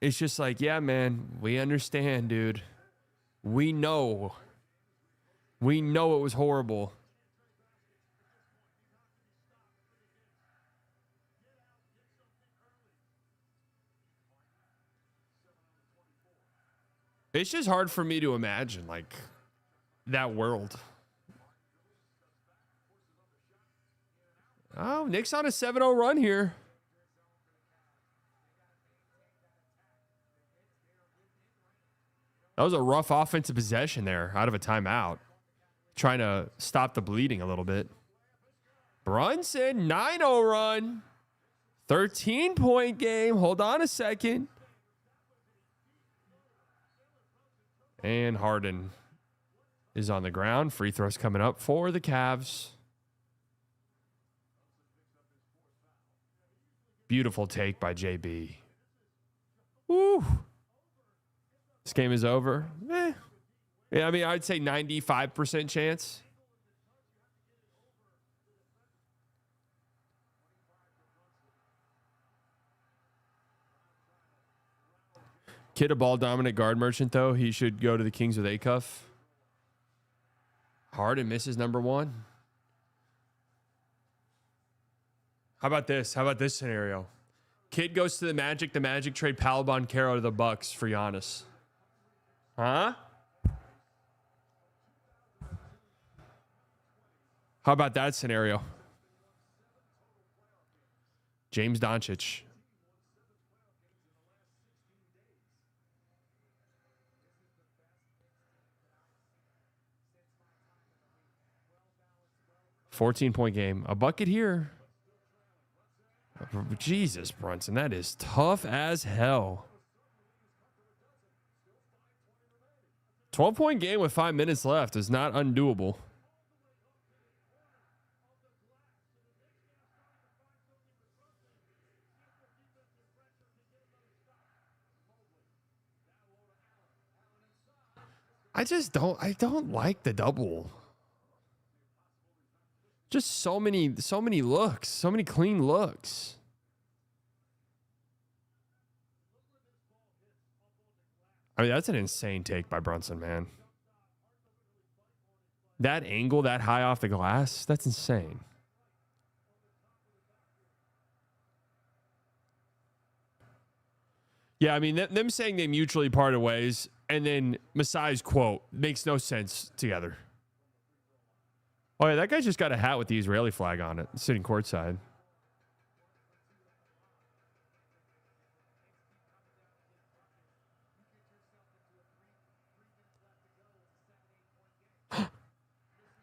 It's just like, yeah, man, we understand, dude. We know. We know it was horrible. It's just hard for me to imagine, like, that world. Oh, Knicks on a 7-0 run here. That was a rough offensive possession there out of a timeout. Trying to stop the bleeding a little bit. Brunson, 9-0 run. 13-point game. Hold on a second. And Harden is on the ground. Free throws coming up for the Cavs. Beautiful take by JB. Woo. This game is over. Yeah, I mean, I'd say 95% chance. Kid a ball dominant guard merchant, though. He should go to the Kings with Acuff. Harden misses number one. How about this? How about this scenario? Kid goes to the Magic. The Magic trade Paolo Banchero to the Bucks for Giannis. Huh? How about that scenario? James Doncic. $14-point game. A bucket here. Jesus, Brunson. That is tough as hell. 12-point game with 5 minutes left is not undoable. I don't like the double. Just so many looks, so many clean looks. I mean, that's an insane take by Brunson, man. That angle, that high off the glass, that's insane. Yeah, I mean, them saying they mutually parted ways and then Masai's quote makes no sense together. Oh, yeah, that guy just got a hat with the Israeli flag on it, sitting courtside.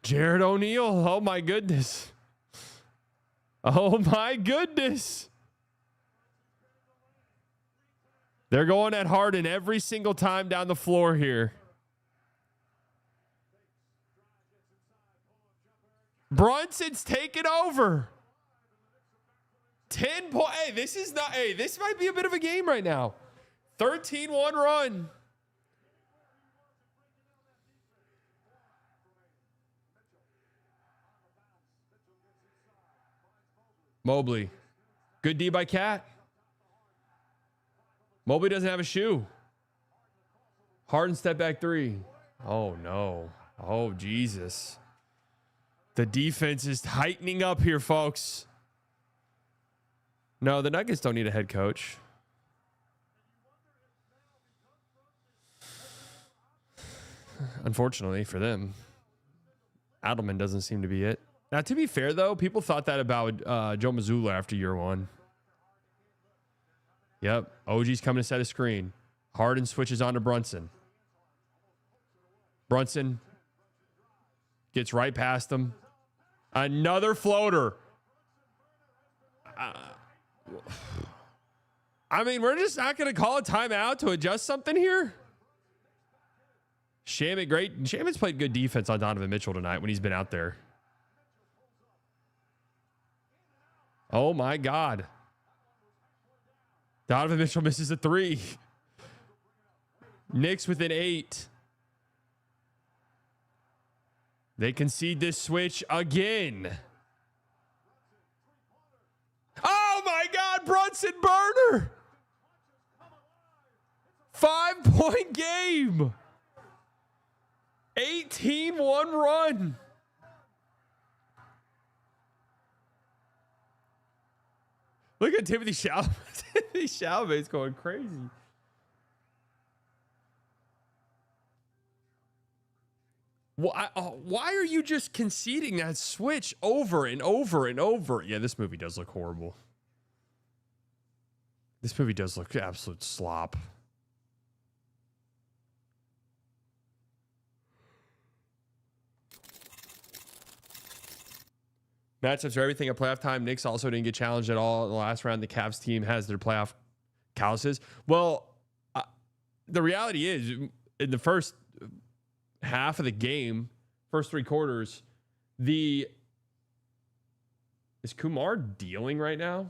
Jared O'Neal. Oh, my goodness. Oh, my goodness. They're going at Harden every single time down the floor here. Brunson's taking over. 10 points. Hey, this is not. Hey, this might be a bit of a game right now. 13-1 run. Mobley. Good D by Cat. Mobley doesn't have a shoe. Harden step back three. Oh, no. Oh, Jesus. The defense is tightening up here, folks. No, the Nuggets don't need a head coach. Unfortunately for them, Adelman doesn't seem to be it. Now, to be fair, though, people thought that about Joe Mazzulla after year one. Yep. OG's coming to set a screen. Harden switches on to Brunson. Brunson gets right past him. Another floater. I mean, we're just not going to call a timeout to adjust something here. Shaman, great. Shaman's played good defense on Donovan Mitchell tonight when he's been out there. Oh, my God. Donovan Mitchell misses a three. Knicks within 8. They concede this switch again. Oh, my God. Brunson burner. 5-point game. 18-1 run. Look at Timothy Chalamet. Timothy Chalamet's going crazy. Why are you just conceding that switch over and over and over? Yeah, this movie does look horrible. This movie does look absolute slop. Matchups are everything at playoff time. Knicks also didn't get challenged at all in the last round. The Cavs team has their playoff calluses. Well, the reality is, in the first half of the game, first 3 quarters, is Kumar dealing right now?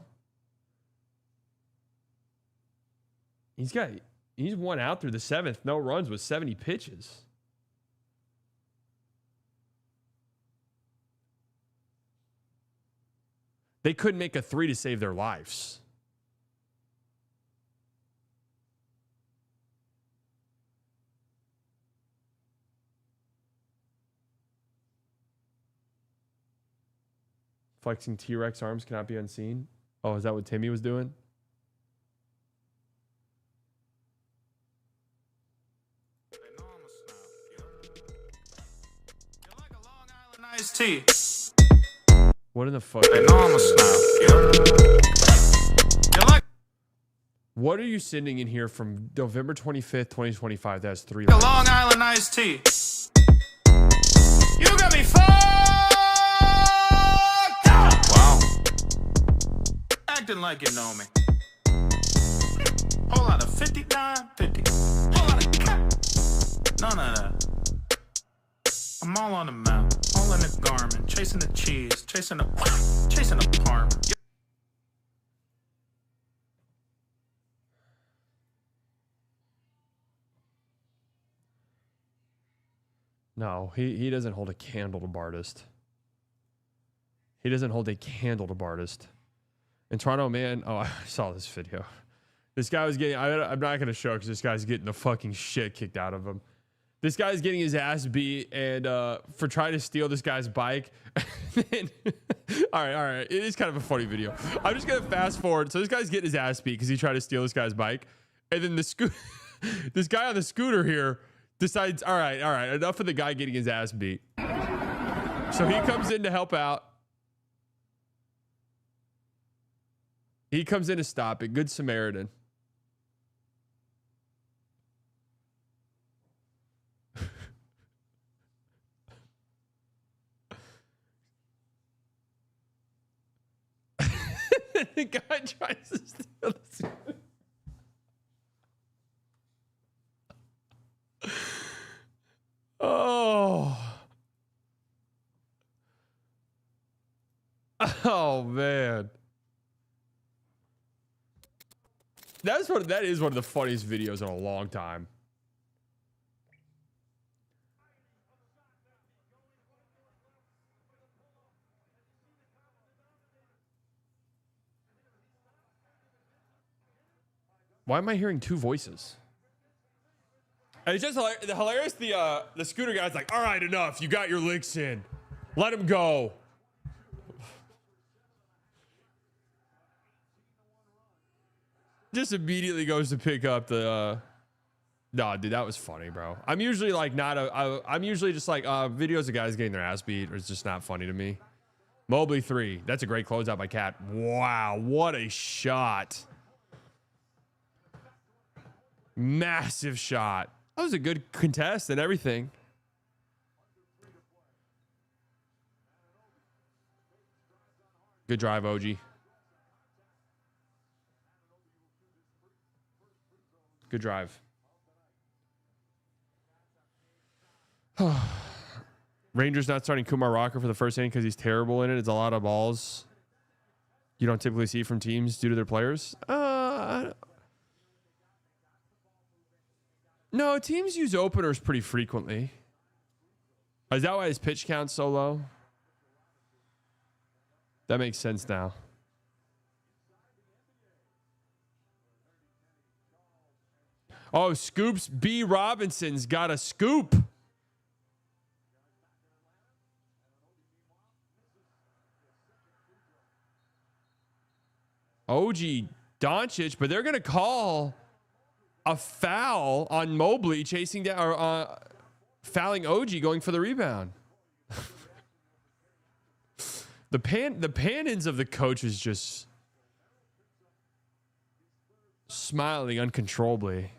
He's 1 out through the 7th. No runs with 70 pitches. They couldn't make a 3 to save their lives. Flexing T-Rex arms cannot be unseen. Oh, is that what Timmy was doing? Iced tea. What in the fuck? What are you sending in here from November 25th, 2025? That's 3 Long Island iced tea. You got me fucked up. Wow. Acting like you know me. Whole lot of 5950. Whole lot of cat. None of that. I'm all on the map. All in the garment. Chasing the cheese. Chasing the parm. No, he doesn't hold a candle to Bartist. He doesn't hold a candle to Bartist. And Toronto, man, oh, I saw this video. This guy was getting, I'm not going to show because this guy's getting the fucking shit kicked out of him. This guy's getting his ass beat and for trying to steal this guy's bike. All right. It is kind of a funny video. I'm just going to fast forward. So this guy's getting his ass beat because he tried to steal this guy's bike. And then this guy on the scooter here decides, all right, enough of the guy getting his ass beat. So he comes in to help out. He comes in to stop it. Good Samaritan. The guy tries to steal this. Oh man. That is one of the funniest videos in a long time. Why am I hearing two voices? And it's just hilarious. The scooter guy's like, all right, enough. You got your licks in. Let him go. Just immediately goes to pick up the... No, dude, that was funny, bro. I'm usually like I'm usually just like videos of guys getting their ass beat is just not funny to me. Mobley 3. That's a great closeout by Cat. Wow, what a shot. Massive shot. That was a good contest and everything. Good drive, OG. Good drive. Rangers not starting Kumar Rocker for the first inning because he's terrible in it. It's a lot of balls you don't typically see from teams due to their players. No, teams use openers pretty frequently. Is that why his pitch count's so low? That makes sense now. Oh, Scoops B. Robinson's got a scoop. OG Doncic, but they're going to call a foul on Mobley chasing down or fouling OG going for the rebound. The pan-ins of the coach is just smiling uncontrollably.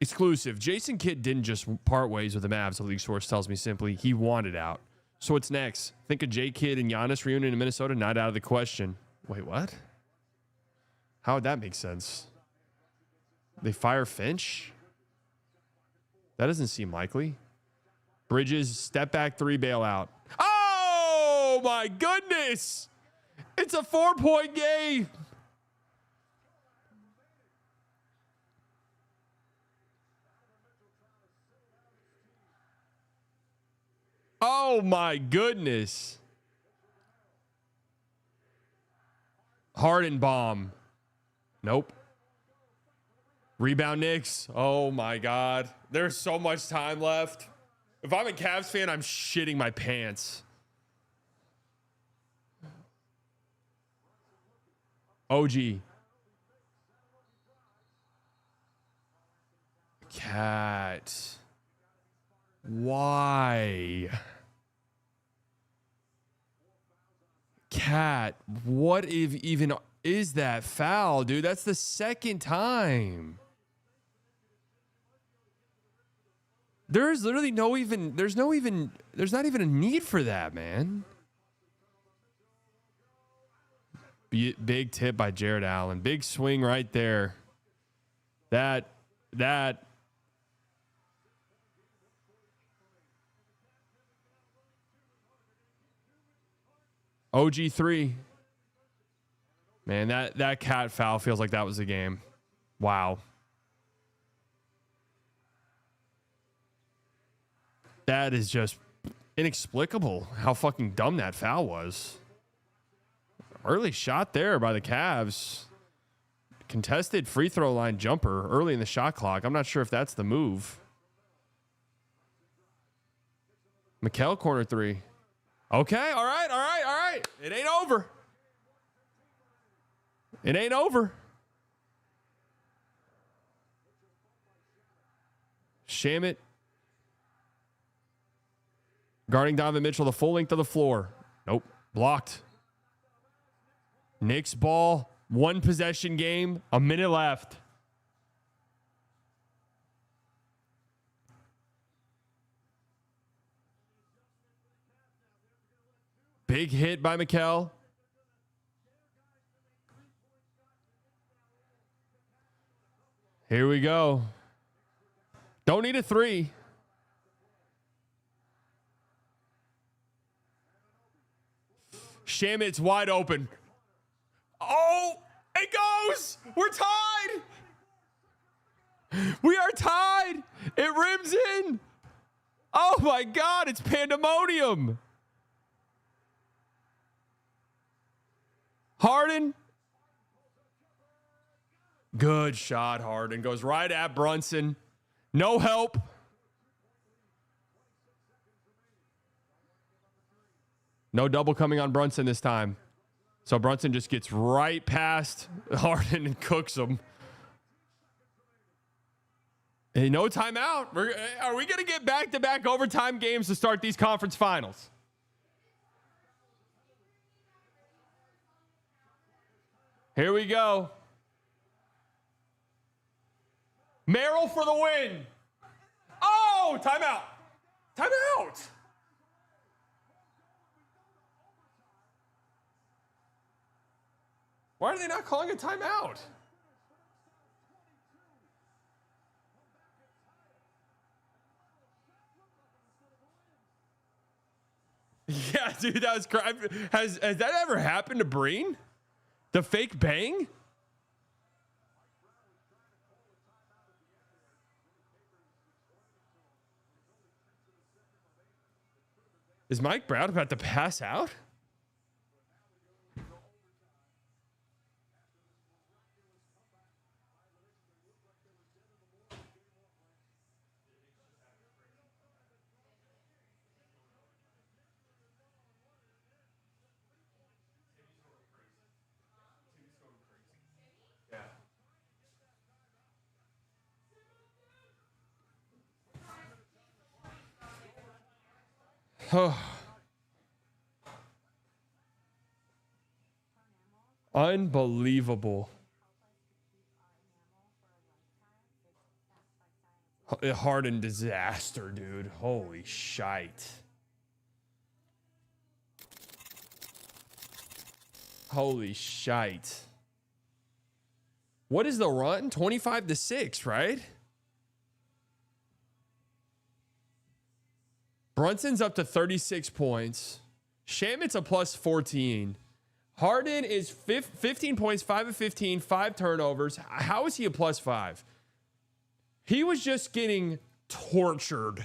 Exclusive. Jason Kidd didn't just part ways with the Mavs, the league source tells me simply. He wanted out. So what's next? Think of J. Kidd and Giannis reunion in Minnesota? Not out of the question. Wait, what? How would that make sense? They fire Finch? That doesn't seem likely. Bridges, step back 3 bailout. Oh my goodness! It's a 4-point game. Oh my goodness. Harden bomb. Nope. Rebound Knicks. Oh my God. There's so much time left. If I'm a Cavs fan, I'm shitting my pants. OG. Cat. Why? Cat, what if even is that foul, dude? That's the second time. There's literally there's not even a need for that, man. Big tip by Jared Allen. Big swing right there. That OG3. Man, that Cat foul feels like that was the game. Wow. That is just inexplicable how fucking dumb that foul was. Early shot there by the Cavs. contested free throw line jumper early in the shot clock. I'm not sure if that's the move. Mikal corner three. Okay, all right. It ain't over. It ain't over. Shamit guarding Donovan Mitchell the full length of the floor. Nope, blocked. Knicks ball, 1 possession game, a minute left. Big hit by Mikal. Here we go. Don't need a 3. Shamit's wide open. Oh, it goes. We're tied. We are tied. It rims in. Oh my God, it's pandemonium. Harden. Good shot, Harden. Goes right at Brunson. No help. No double coming on Brunson this time. So Brunson just gets right past Harden and cooks him. Hey, no timeout. Are we going to get back-to-back overtime games to start these conference finals? Here we go. Merrill for the win. Oh, timeout. Timeout. Why are they not calling a timeout? Yeah, dude, that was crazy. Has that ever happened to Breen? The fake bang? Is Mike Brown about to pass out? Unbelievable. Harden disaster, dude. Holy shite. Holy shite. What is the run? 25-6, right? Brunson's up to 36 points. Shamit's a plus 14. Harden is 15 points, 5 of 15, 5 turnovers. How is he a plus 5? He was just getting tortured.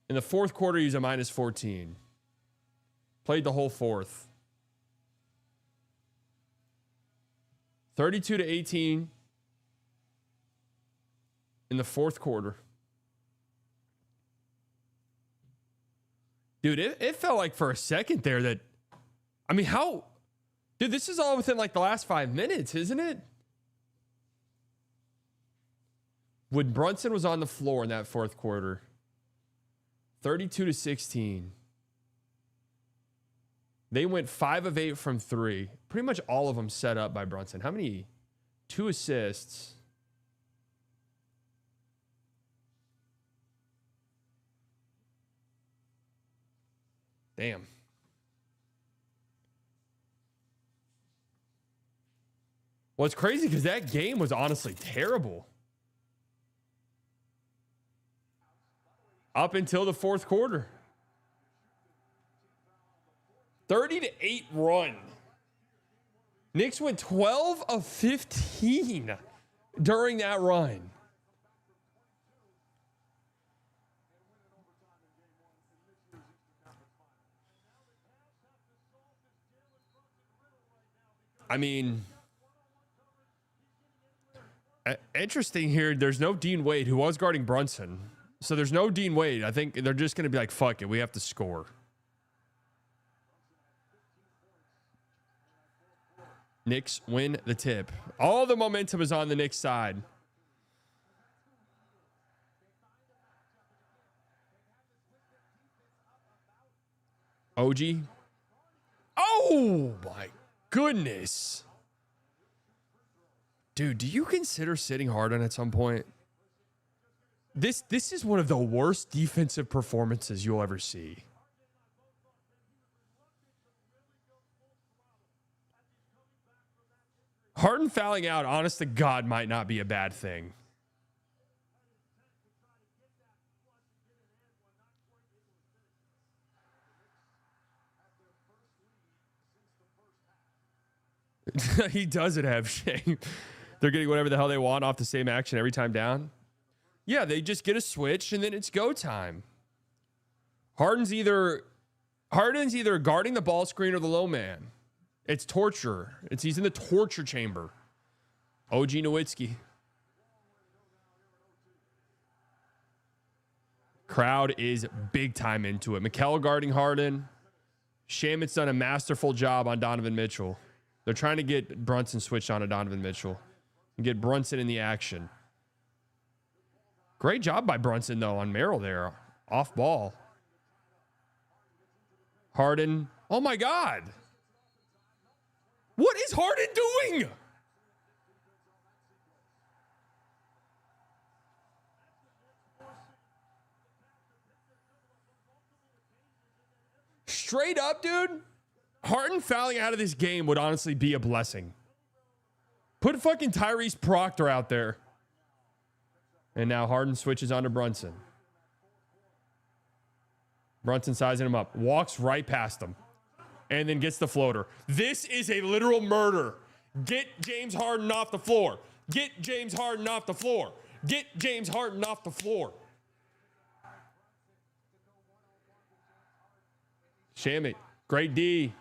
In the fourth quarter, he's a minus 14. Played the whole fourth. 32-18 in the fourth quarter. Dude, it felt like for a second there that, I mean, how, dude, this is all within like the last 5 minutes, isn't it? When Brunson was on the floor in that fourth quarter, 32-16. They went 5 of 8 from 3. Pretty much all of them set up by Brunson. How many? 2 assists. Damn. Well, it's crazy because that game was honestly terrible. Up until the fourth quarter. 30-8 run. Knicks went 12 of 15 during that run. I mean, interesting here. There's no Dean Wade, who was guarding Brunson. So there's no Dean Wade. I think they're just going to be like, fuck it. We have to score. Knicks win the tip. All the momentum is on the Knicks side. OG. Oh my goodness. Dude, do you consider sitting Harden at some point? This is one of the worst defensive performances you'll ever see. Harden fouling out, honest to God, might not be a bad thing. He doesn't have shame. They're getting whatever the hell they want off the same action every time down. Yeah, they just get a switch and then it's go time. Harden's either guarding the ball screen or the low man. It's torture. He's in the torture chamber. OG Nowitzki. Crowd is big time into it. Mikal guarding Harden. Shamit's done a masterful job on Donovan Mitchell. They're trying to get Brunson switched on to Donovan Mitchell and get Brunson in the action. Great job by Brunson, though, on Merrill there. Off ball. Harden. Oh, my God. What is Harden doing? Straight up, dude. Harden fouling out of this game would honestly be a blessing. Put fucking Tyrese Proctor out there. And now Harden switches on to Brunson. Brunson sizing him up. Walks right past him. And then gets the floater. This is a literal murder. Get James Harden off the floor. Get James Harden off the floor. Get James Harden off the floor. Shamit. Great D.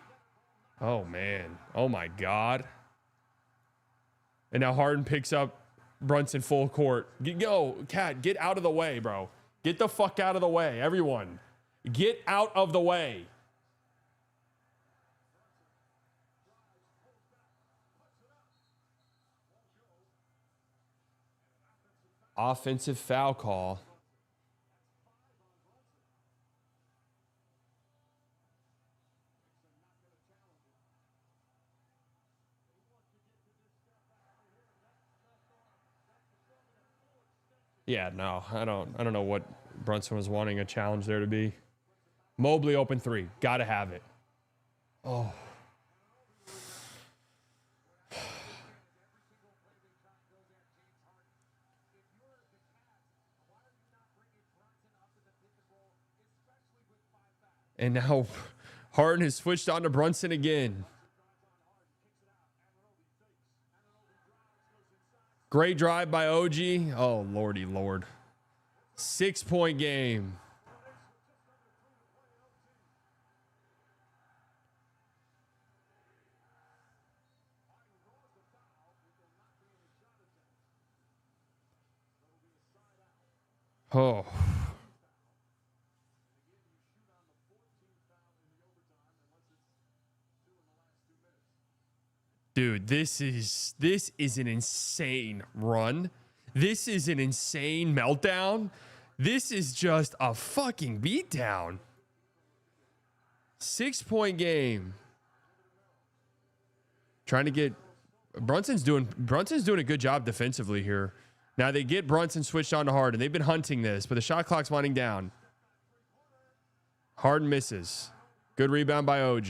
Oh, man. Oh, my God. And now Harden picks up Brunson full court. Go, Cat, get out of the way, bro. Get the fuck out of the way, everyone. Get out of the way. Offensive foul call. Yeah, no, I don't know what Brunson was wanting a challenge there to be. Mobley open three. Gotta have it. Oh. And now Harden has switched on to Brunson again. Great drive by OG. Oh, lordy lord. 6-point game. Oh. Dude, this is an insane run. This is an insane meltdown. This is just a fucking beatdown. 6-point game. Trying to get Brunson's doing a good job defensively here. Now they get Brunson switched on to Harden. They've been hunting this, but the shot clock's winding down. Harden misses. Good rebound by OG.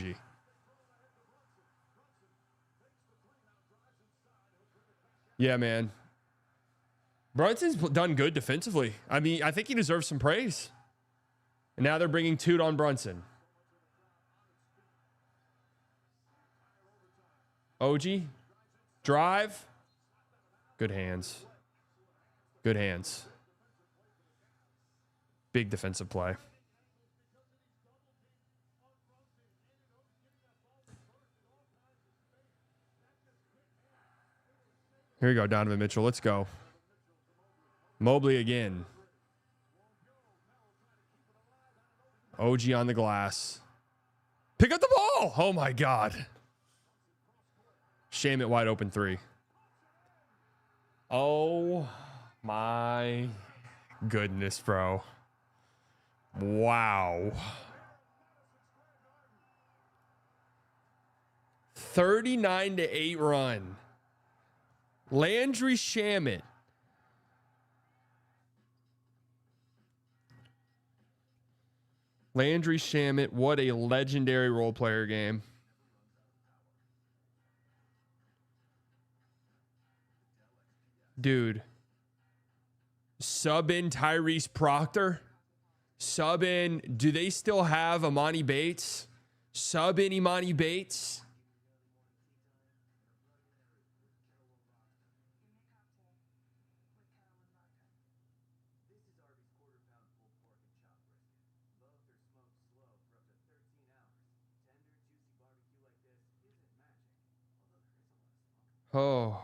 Yeah, man. Brunson's done good defensively. I mean, I think he deserves some praise. And now they're bringing Toot on Brunson. OG. Drive. Good hands. Good hands. Big defensive play. Here we go, Donovan Mitchell. Let's go. Mobley again. OG on the glass. Pick up the ball. Oh, my God. Shame it, wide open three. Oh, my goodness, bro. Wow. 39-8 run. Landry Shamet. Landry Shamet, what a legendary role player game. Dude. Sub in Tyrese Proctor. Sub in, do they still have Imani Bates? Sub in Imani Bates. Oh.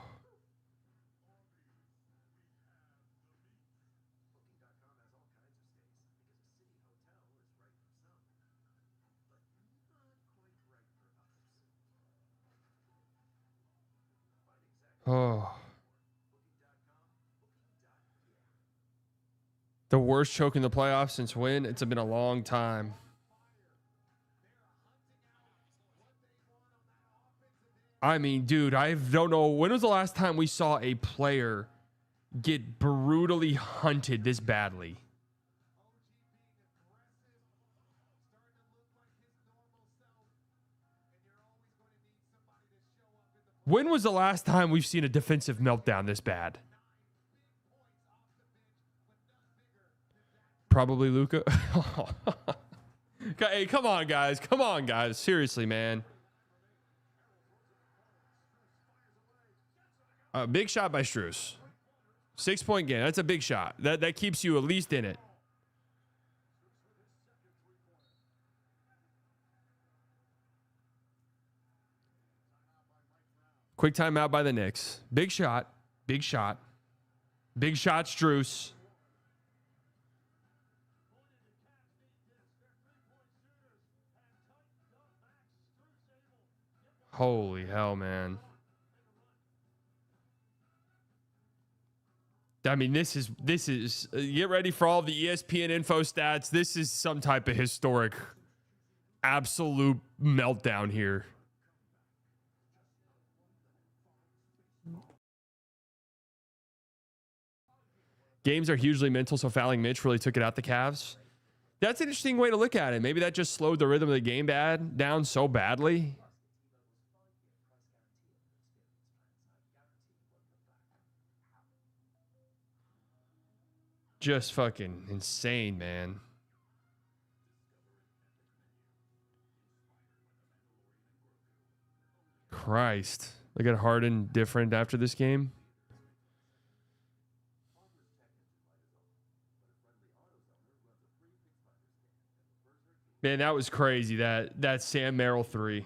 Oh. The worst choke in the playoffs since when? It's been a long time. I mean, dude, I don't know. When was the last time we saw a player get brutally hunted this badly? When was the last time we've seen a defensive meltdown this bad? Probably Luka. Hey, come on, guys. Come on, guys. Seriously, man. Big shot by Strus. 6-point game. That's a big shot. That keeps you at least in it. Quick timeout by the Knicks. Big shot. Big shot. Big shot, Strus. Holy hell, man. I mean, this is get ready for all the ESPN info stats. This is some type of historic, absolute meltdown here. Games are hugely mental, so fouling Mitch really took it out the Cavs. That's an interesting way to look at it. Maybe that just slowed the rhythm of the game down so badly. Just fucking insane, man. Christ. Look at Harden different after this game. Man, that was crazy. That Sam Merrill 3.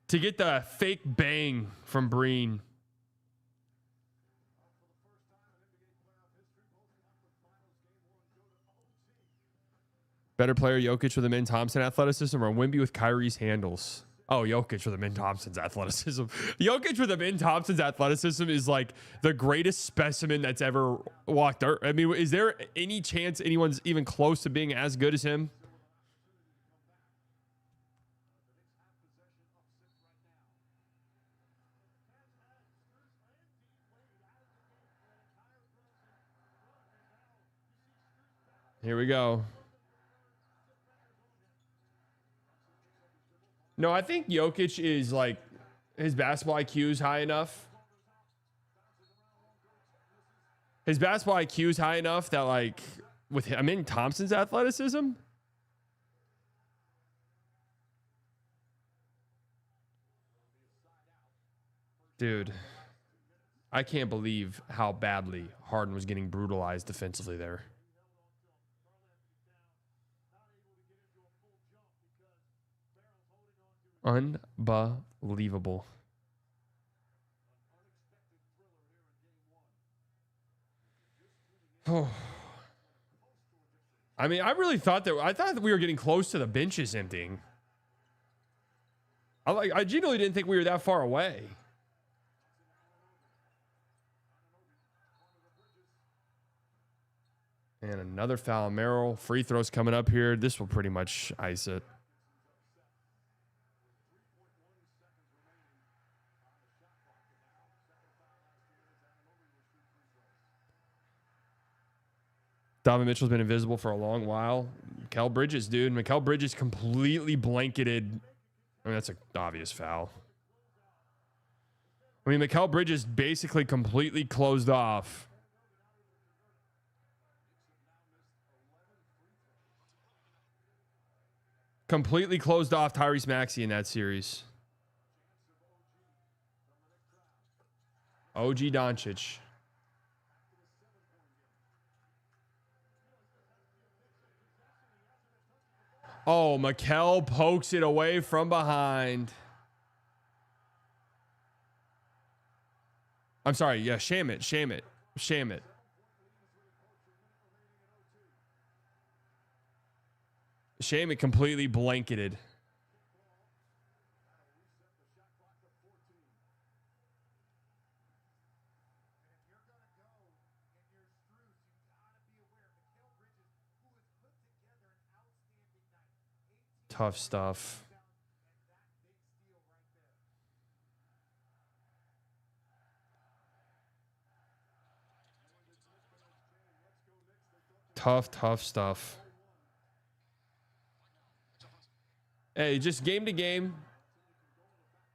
To get the fake bang from Breen. Better player, Jokic with the Min Thompson athleticism or Wemby with Kyrie's handles? Oh, Jokic with the Min Thompson's athleticism. Jokic with the Min Thompson's athleticism is like the greatest specimen that's ever walked earth. I mean, is there any chance anyone's even close to being as good as him? Here we go. No, I think Jokic is like, his basketball IQ is high enough. His basketball IQ is high enough that like with him, I mean Thompson's athleticism. Dude, I can't believe how badly Harden was getting brutalized defensively there. Unbelievable. I mean, I really thought that we were getting close to the benches emptying. I genuinely didn't think we were that far away. And another foul. Merrill, free throws coming up here. This will pretty much ice it. Donovan Mitchell's been invisible for a long while. Mikal Bridges, dude. Mikal Bridges completely blanketed. I mean, that's an obvious foul. I mean, Mikal Bridges basically completely closed off. Completely closed off Tyrese Maxey in that series. OG Doncic. Oh, Mikal pokes it away from behind. I'm sorry. Yeah, Shamit. Shamit completely blanketed. Tough stuff. Tough stuff. Hey, just game to game.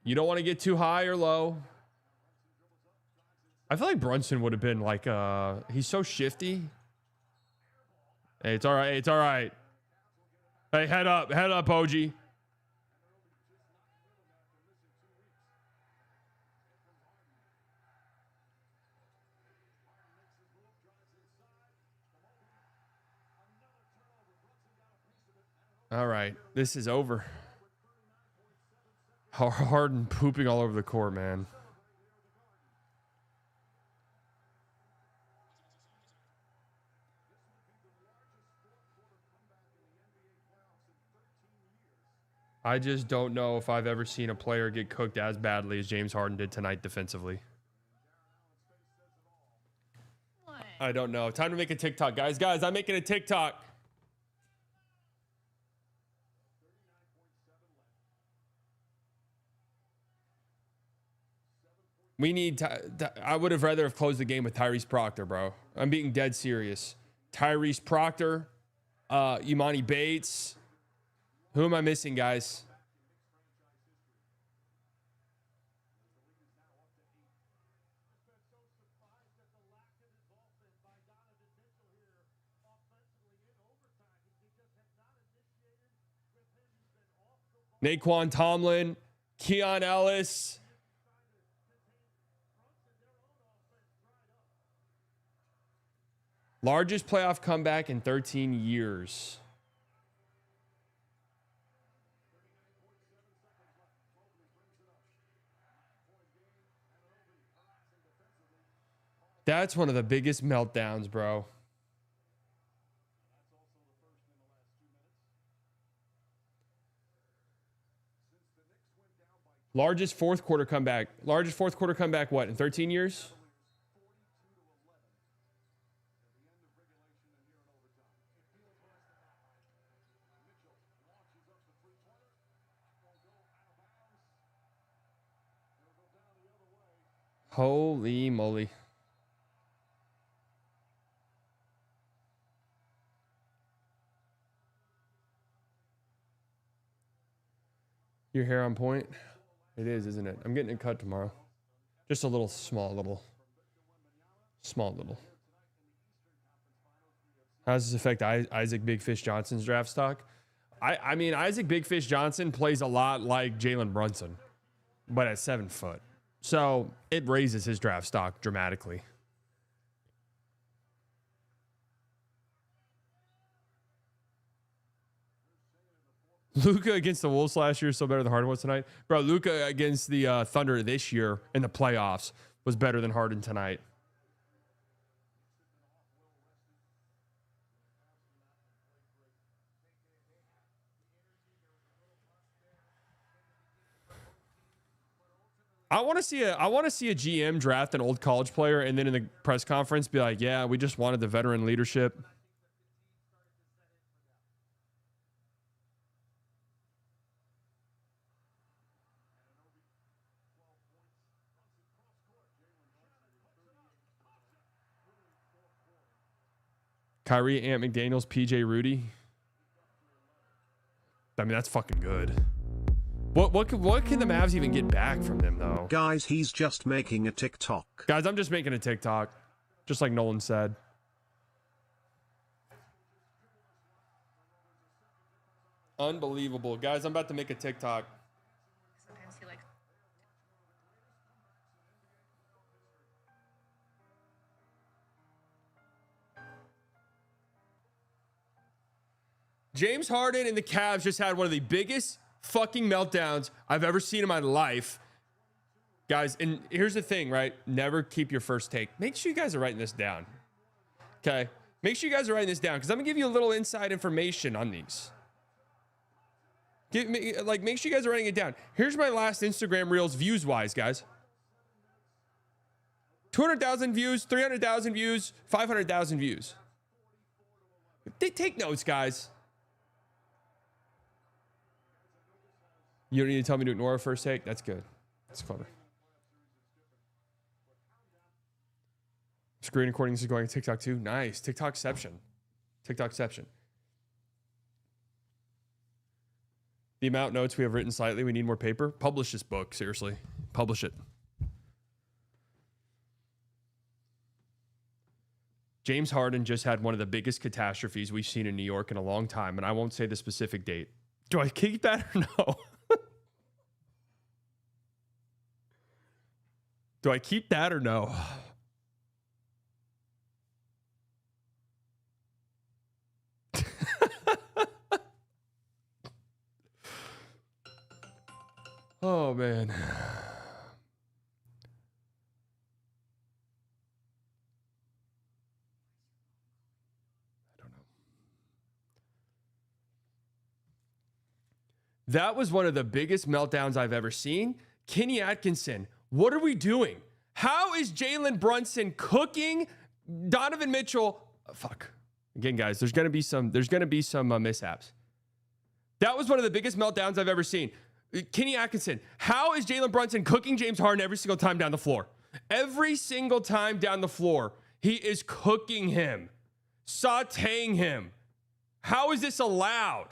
You don't want to get too high or low. I feel like Brunson would have been like, he's so shifty. Hey, it's all right. It's all right. Hey, head up, OG. All right, this is over. Harden pooping all over the court, man. I just don't know if I've ever seen a player get cooked as badly as James Harden did tonight defensively. I don't know. Time to make a TikTok, guys. Guys, I'm making a TikTok. We need I would have rather have closed the game with Tyrese Proctor, bro. I'm being dead serious. Tyrese Proctor, Imani Bates. Who am I missing, guys? Naquan Tomlin, Keon Ellis. Largest playoff comeback in 13 years. That's one of the biggest meltdowns, bro. Largest fourth quarter comeback. Largest fourth quarter comeback, what, in 13 years? Holy moly. Your hair on point? It is, isn't it? I'm getting it cut tomorrow. Just a little, small little. How does this affect Isaac Big Fish Johnson's draft stock? I mean, Isaac Big Fish Johnson plays a lot like Jalen Brunson, but at 7 foot. So it raises his draft stock dramatically. Luka against the Wolves last year is still better than Harden was tonight. Bro, Luka against the Thunder this year in the playoffs was better than Harden tonight. I want to see a GM draft an old college player and then in the press conference be like, yeah, we just wanted the veteran leadership. Kyrie, Ant McDaniels, PJ Rudy. I mean, that's fucking good. What can the Mavs even get back from them, though? Guys, he's just making a TikTok. Guys, I'm just making a TikTok. Just like Nolan said. Unbelievable. Guys, I'm about to make a TikTok. James Harden and the Cavs just had one of the biggest fucking meltdowns I've ever seen in my life. Guys, and here's the thing, right? Never keep your first take. Make sure you guys are writing this down. Okay? Make sure you guys are writing this down because I'm going to give you a little inside information on these. Make sure you guys are writing it down. Here's my last Instagram Reels views-wise, guys. 200,000 views, 300,000 views, 500,000 views. Take notes, guys. You don't need to tell me to ignore a first take? That's good. That's clever. Screen recording. This is going to TikTok too. Nice. TikTokception. TikTokception. The amount of notes we have written slightly. We need more paper. Publish this book. Seriously. Publish it. James Harden just had one of the biggest catastrophes we've seen in New York in a long time, and I won't say the specific date. Do I keep that or no? Do I keep that or no? Oh, man. That was one of the biggest meltdowns I've ever seen. Kenny Atkinson, what are we doing? How is Jalen Brunson cooking Donovan Mitchell? Fuck. Again, guys, there's going to be some mishaps. That was one of the biggest meltdowns I've ever seen. Kenny Atkinson, how is Jalen Brunson cooking James Harden every single time down the floor? Every single time down the floor, he is cooking him, sauteing him. How is this allowed?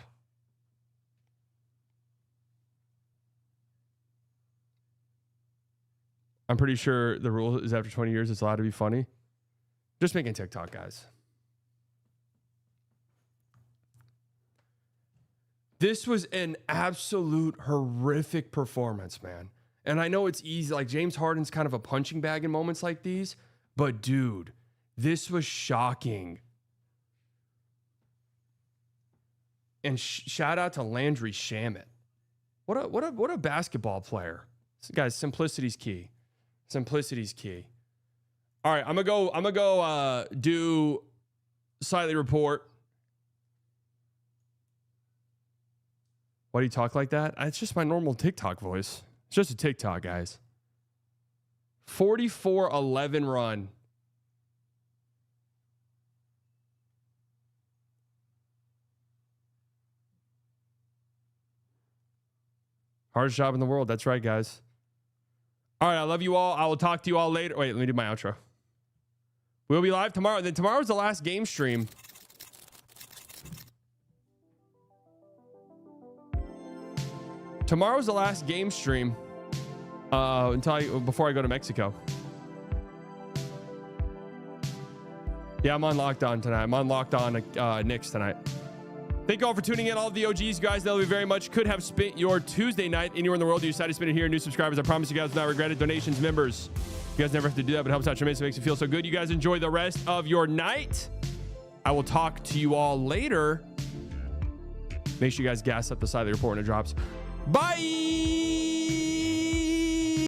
I'm pretty sure the rule is after 20 years, it's allowed to be funny. Just making TikTok, guys. This was an absolute horrific performance, man. And I know it's easy. Like, James Harden's kind of a punching bag in moments like these. But, dude, this was shocking. And shout out to Landry Shamet. What a basketball player. Guys, simplicity's key. Simplicity's key. All right, I'm gonna go do Slightly Report. Why do you talk like that? It's just my normal TikTok voice. It's just a TikTok, guys. 44-11 run. Hardest job in the world. That's right, guys. All right, I love you all. I will talk to you all later. Wait, let me do my outro. We'll be live tomorrow. Then tomorrow's the last game stream. Tomorrow's the last game stream before I go to Mexico. Yeah, I'm on Locked On tonight. I'm on Locked On Knicks tonight. Thank you all for tuning in. All of the OGs, guys, that we very much could have spent your Tuesday night anywhere in the world. You decided to spend it here. New subscribers, I promise you guys will not regret it. Donations, members, you guys never have to do that, but it helps out tremendously. Makes you feel so good. You guys enjoy the rest of your night. I will talk to you all later. Make sure you guys gas up the Slightly Report when it drops. Bye.